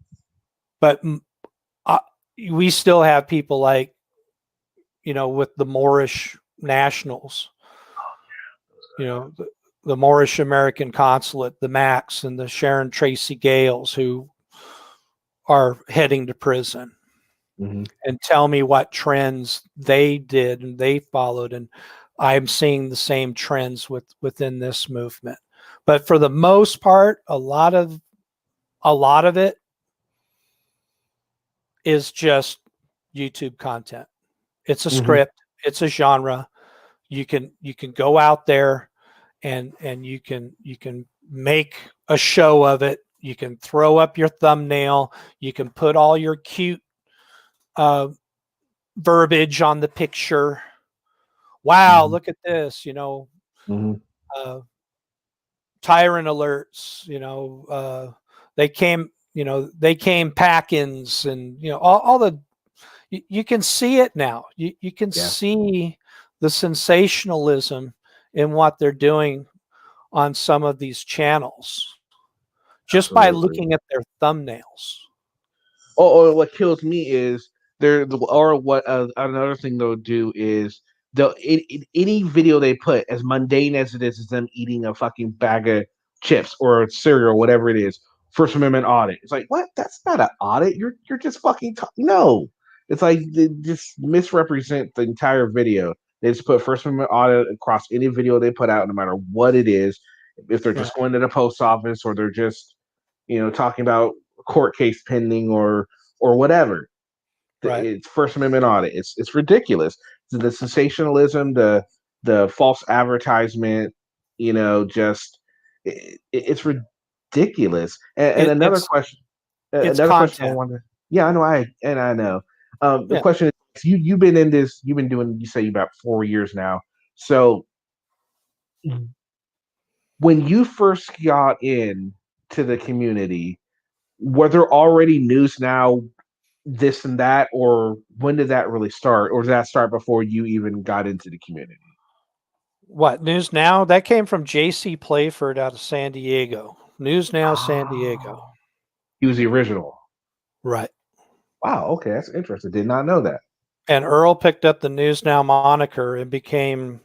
but uh, we still have people like, you know, with the Moorish nationals, you know, the Moorish American consulate, the Max and the Sharon Tracy Gales, who are heading to prison, Mhm. and tell me what trends they did and they followed. And I'm seeing the same trends within this movement. But for the most part, a lot of it is just YouTube content. It's a Mhm. script, it's a genre. You can go out there and you can make a show of it. You can throw up your thumbnail. You can put all your cute verbiage on the picture. Wow, Mhm. look at this, you know, Mhm. uh, tyrant alerts, you know, they came, you know, they came pack-ins, and, you know, all the, you can see it now. You can Yeah. see the sensationalism in what they're doing on some of these channels just by Absolutely. looking at their thumbnails. Or what kills me is or what another thing they'll do is any video they put, as mundane as it is them eating a fucking bag of chips or cereal, whatever it is. First Amendment audit. It's like, what? That's not an audit. You're just fucking no. It's like they just misrepresent the entire video. They just put First Amendment audit across any video they put out, no matter what it is. If they're Right. just going to the post office, or they're just, you know, talking about court case pending or whatever. Right. It's First Amendment audit. It's ridiculous. The sensationalism, the false advertisement, you know, just it's ridiculous. And another It's question, it's another question I content. wonder. Yeah, I know. I know. The Yeah. question is, you've been in this. You've been doing. You say about 4 years now. So when you first got in to the community, were there already news now this and that, or when did that really start, or did that start before you even got into the community? What News Now? That came from J.C. Playford out of San Diego. News Now, San Diego. He was the original. Right. Wow. Okay, that's interesting. Did not know that. And Earl picked up the News Now moniker and became.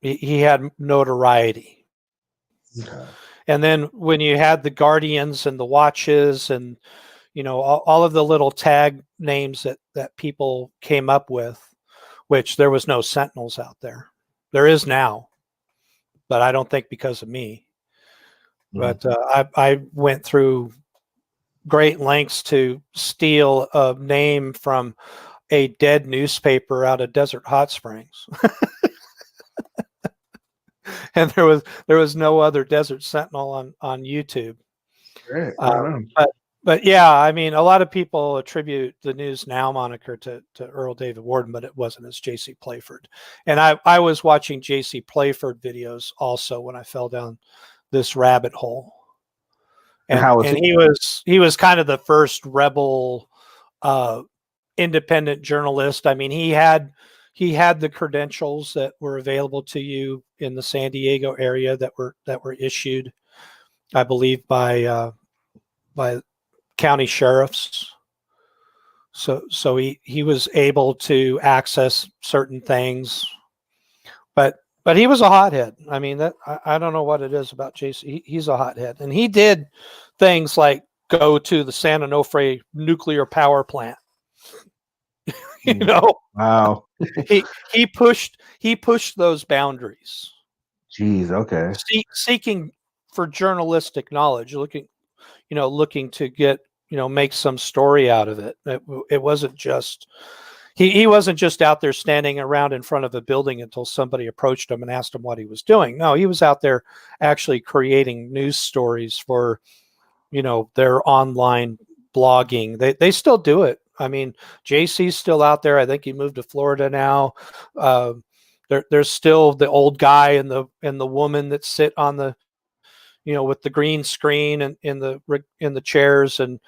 He had notoriety. Okay. And then when you had the Guardians and the Watches and all of the little tag names that people came up with, which there was no Sentinels out there. There is now, but I don't think because of me. But I went through great lengths to steal a name from a dead newspaper out of Desert Hot Springs. And there was no other Desert Sentinel on YouTube. Great. But yeah, I mean, a lot of people attribute the News Now moniker to Earl David Warden, but it wasn't. It's J.C. Playford. And I was watching J.C. Playford videos also when I fell down this rabbit hole. And he was kind of the first rebel independent journalist. I mean, he had the credentials that were available to you in the San Diego area that were issued, I believe, by county sheriffs. So he was able to access certain things, but he was a hothead. I mean, that I don't know what it is about JC. He's a hothead, and he did things like go to the San Onofre nuclear power plant. Wow. he pushed those boundaries. Jeez. Okay. Seeking for journalistic knowledge, looking to get, make some story out of it. It wasn't just, he wasn't just out there standing around in front of a building until somebody approached him and asked him what he was doing. No, he was out there actually creating news stories for, their online blogging. They still do it. I mean, JC's still out there. I think he moved to Florida now. There's still the old guy and the woman that sit on the, with the green screen and in the chairs and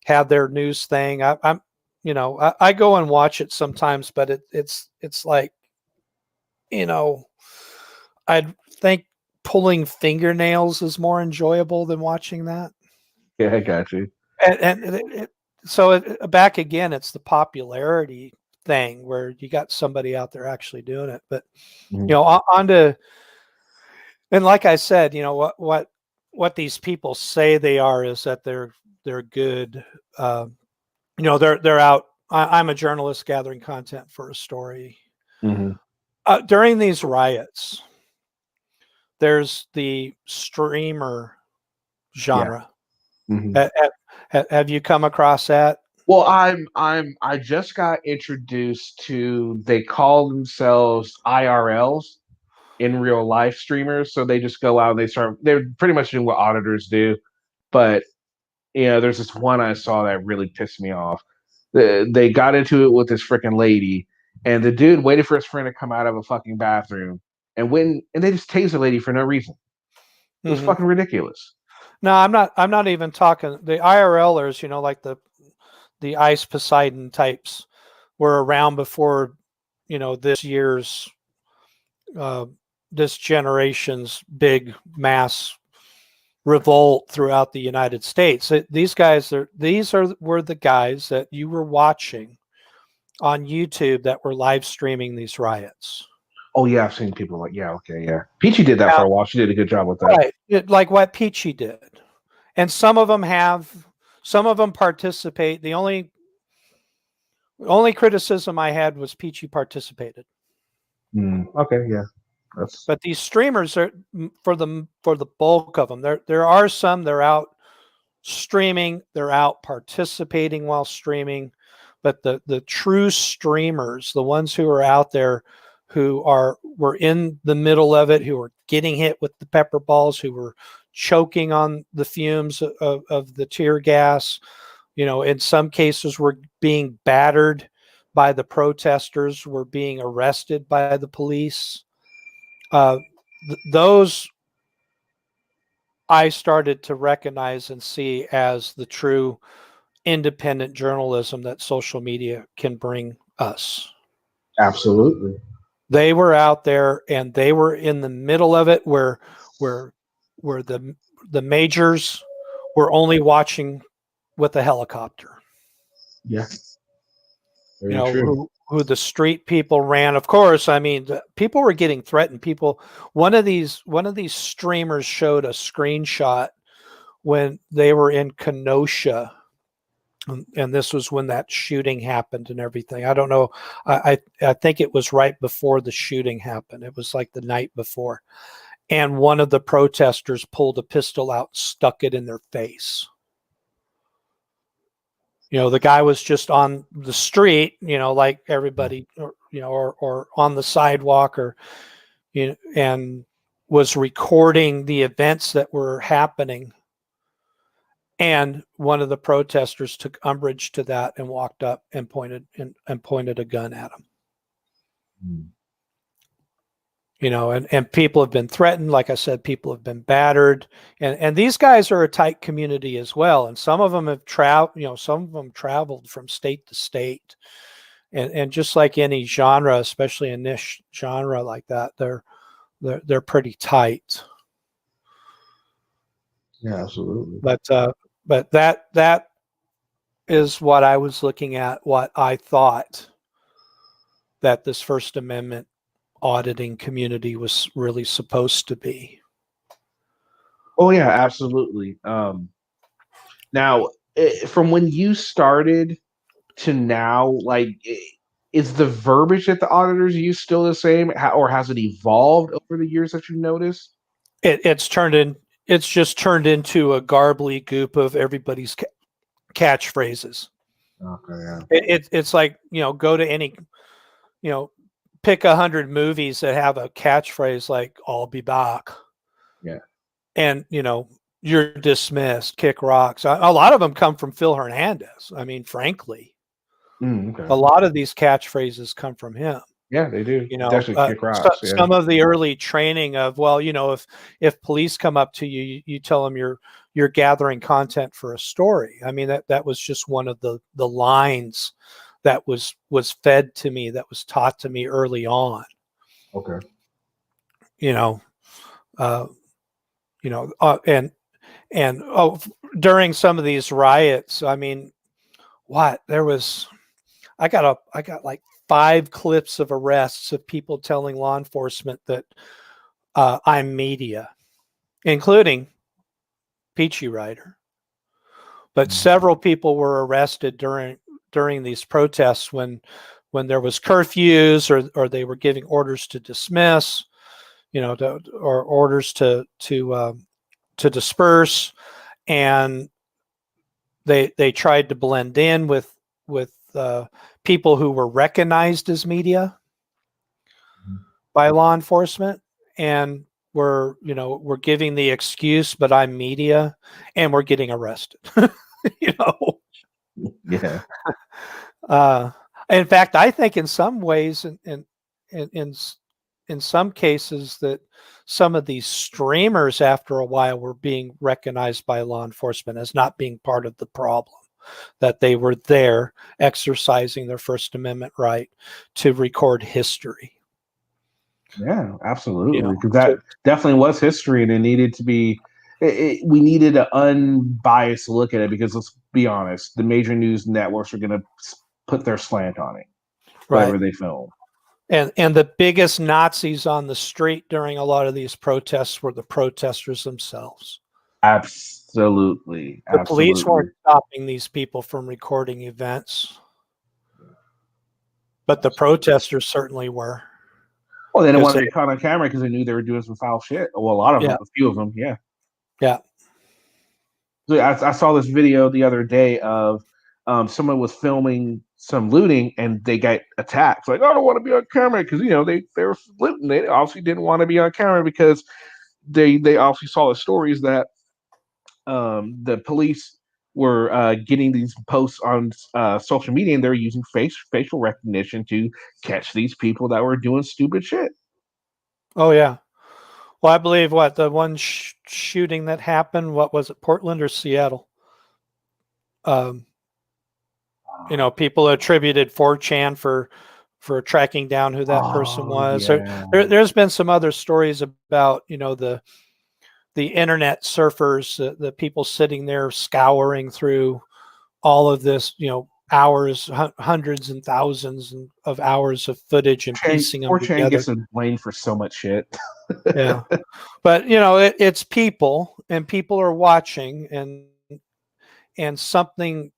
have their news thing. I go and watch it sometimes, but it's like, I think pulling fingernails is more enjoyable than watching that. Yeah, I got you. So back again, it's the popularity thing where you got somebody out there actually doing it. But on to, and like I said, what these people say they are is that they're good. They're out. I'm a journalist gathering content for a story. During these riots, there's the streamer genre. Yeah. Have you come across that? Well, I just got introduced to, they call themselves IRLs, in real life streamers. So they just go out and they're pretty much doing what auditors do. But there's this one I saw that really pissed me off. They got into it with this freaking lady, and the dude waited for his friend to come out of a fucking bathroom and they just tased the lady for no reason. It was fucking ridiculous. No, I'm not even talking the IRLers, like the Ice Poseidon types were around before, this year's this generation's big mass revolt throughout the United States. These guys were the guys that you were watching on YouTube that were live streaming these riots. Oh yeah, I've seen people like, yeah, okay, yeah. Peachy did that for a while. She did a good job with that. Right, like what Peachy did. And some of them participate. The only criticism I had was Peachy participated. Okay, yeah. But these streamers are for the bulk of them. There are some, they're out streaming, they're out participating while streaming, but the true streamers, the ones who are out there, who were in the middle of it, who were getting hit with the pepper balls, who were choking on the fumes of the tear gas, in some cases were being battered by the protesters, were being arrested by the police. those I started to recognize and see as the true independent journalism that social media can bring us. Absolutely. They were out there and they were in the middle of it where the majors were only watching with a helicopter. Yeah. Very You know, true. who the street people ran. Of course, I mean, people were getting threatened. One of these streamers showed a screenshot when they were in Kenosha, and this was when that shooting happened and everything. I don't know. I think it was right before the shooting happened. It was like the night before, and one of the protesters pulled a pistol out, stuck it in their face. You know, the guy was just on the street, you know, like everybody, or on the sidewalk, or, you know, and was recording the events that were happening. And one of the protesters took umbrage to that and walked up and pointed a gun at him. Mm. You know, and people have been threatened. Like I said, people have been battered, and these guys are a tight community as well. And some of them have traveled from state to state, and just like any genre, especially a niche genre like that, they're pretty tight. Yeah, absolutely. But that is what I was looking at, what I thought that this First Amendment auditing community was really supposed to be. Oh yeah, absolutely. Now, from when you started to now, like, is the verbiage that the auditors use still the same, or has it evolved over the years that you noticed? It's just turned into a garbly goop of everybody's catchphrases. Okay, yeah. It's like, you know, go to any, you know, pick 100 movies that have a catchphrase like "I'll be back." Yeah. And, you know, you're dismissed, kick rocks. A lot of them come from Phil Hernandez. I mean, frankly, Okay. a lot of these catchphrases come from him. Yeah, they do. You know, Definitely kick rocks. Yeah. some of the early training of, well, you know, if police come up to you, you tell them you're gathering content for a story. I mean, that was just one of the lines that was fed to me, that was taught to me early on. Okay. You know, and during some of these riots, I mean, I got like 5 clips of arrests of people telling law enforcement that I'm media, including Peachy Rider. But several people were arrested during these protests when there was curfews, or they were giving orders to dismiss, you know, or orders to disperse, and they tried to blend in with people who were recognized as media by law enforcement, and we're giving the excuse, but I'm media, and we're getting arrested. You know. Yeah. In fact, I think in some ways, in some cases, that some of these streamers after a while were being recognized by law enforcement as not being part of the problem, that they were there exercising their First Amendment right to record history. Yeah, absolutely. You know, Because that definitely was history, and it needed to be. We needed an unbiased look at it, because let's be honest, the major news networks are going to put their slant on it, whatever they film. And the biggest Nazis on the street during a lot of these protests were the protesters themselves. Absolutely. The police weren't stopping these people from recording events, but the protesters certainly were. Well, they didn't want to be caught on camera because they knew they were doing some foul shit. Well, a lot of them, a few of them, yeah. Yeah. So I saw this video the other day of someone was filming some looting, and they got attacked. Like, I don't want to be on camera, because, you know, they were looting. They obviously didn't want to be on camera because they obviously saw the stories that the police were getting these posts on social media, and they're using facial recognition to catch these people that were doing stupid shit. Oh yeah, Well, I believe the one shooting that happened, what was it, Portland or Seattle? People attributed 4chan for tracking down who that person was. Yeah. There's been some other stories about, the internet surfers, the people sitting there scouring through all of this, hours, hundreds and thousands of hours of footage and piecing them 4chan together. gets blamed for so much shit. Yeah, but it's people, and people are watching, and something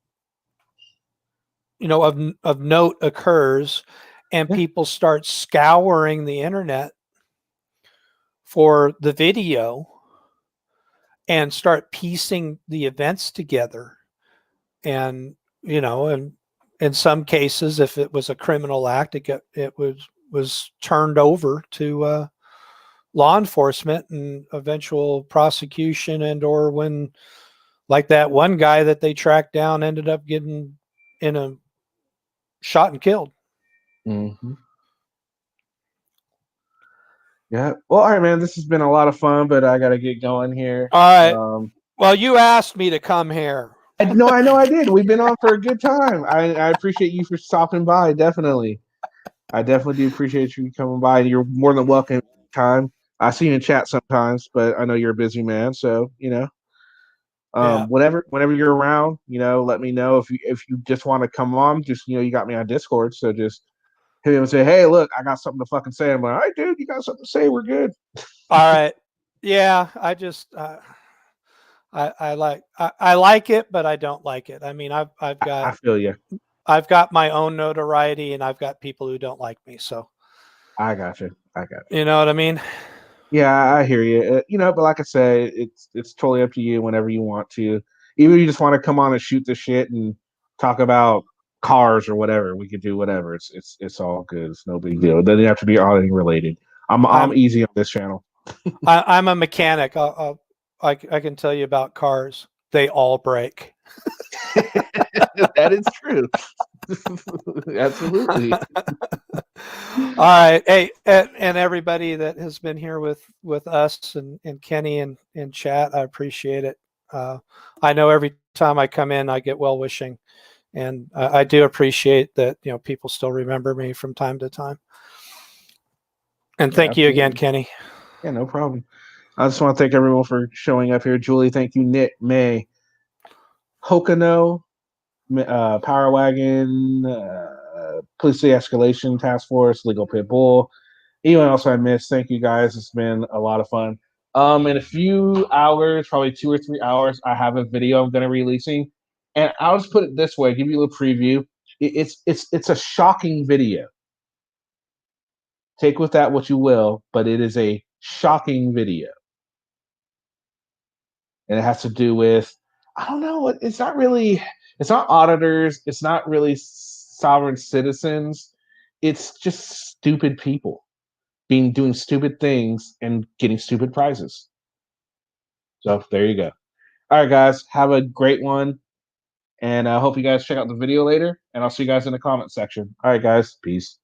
of note occurs, and people start scouring the internet for the video and start piecing the events together. And and in some cases, if it was a criminal act, it was turned over to law enforcement and eventual prosecution, and or when, like that one guy that they tracked down ended up getting shot and killed. Mm-hmm. Yeah. Well, all right, man. This has been a lot of fun, but I got to get going here. All right. Well, you asked me to come here. No, I know I did. We've been on for a good time. I appreciate you for stopping by. Definitely. I definitely do appreciate you coming by. You're more than welcome time. I see you in chat sometimes, but I know you're a busy man. So, whenever you're around, let me know. If you just want to come on, just, you got me on Discord. So just hit me and say, hey, look, I got something to fucking say. I'm like, all right, dude, you got something to say. We're good. All right. Yeah. I just, I like it, but I don't like it. I mean, I've got, I feel you. I've got my own notoriety, and I've got people who don't like me. So I got you. You know what I mean? Yeah, I hear you. But like I say, it's totally up to you whenever you want to. Even if you just want to come on and shoot the shit and talk about cars or whatever, we could do whatever. It's all good. It's no big deal. It doesn't have to be auditing related. I'm easy on this channel. I'm a mechanic. I can tell you about cars. They all break. That is true. Absolutely. All right. Hey, and everybody that has been here with us and Kenny and chat, I appreciate it. I know every time I come in, I get well wishing, and I do appreciate that. People still remember me from time to time. And thank you again, Kenny. Yeah, no problem. I just want to thank everyone for showing up here. Julie, thank you. Nick, May, Hokono, Power Wagon, Police De-Escalation Task Force, Legal Pit Bull. Anyone else I missed, thank you guys. It's been a lot of fun. In a few hours, probably 2 or 3 hours, I have a video I'm going to be releasing. And I'll just put it this way, give you a little preview. It's a shocking video. Take with that what you will, but it is a shocking video. And it has to do with, I don't know, it's not auditors, it's not really sovereign citizens. It's just stupid people doing stupid things and getting stupid prizes. So there you go. All right, guys, have a great one. And I hope you guys check out the video later, and I'll see you guys in the comment section. All right, guys, peace.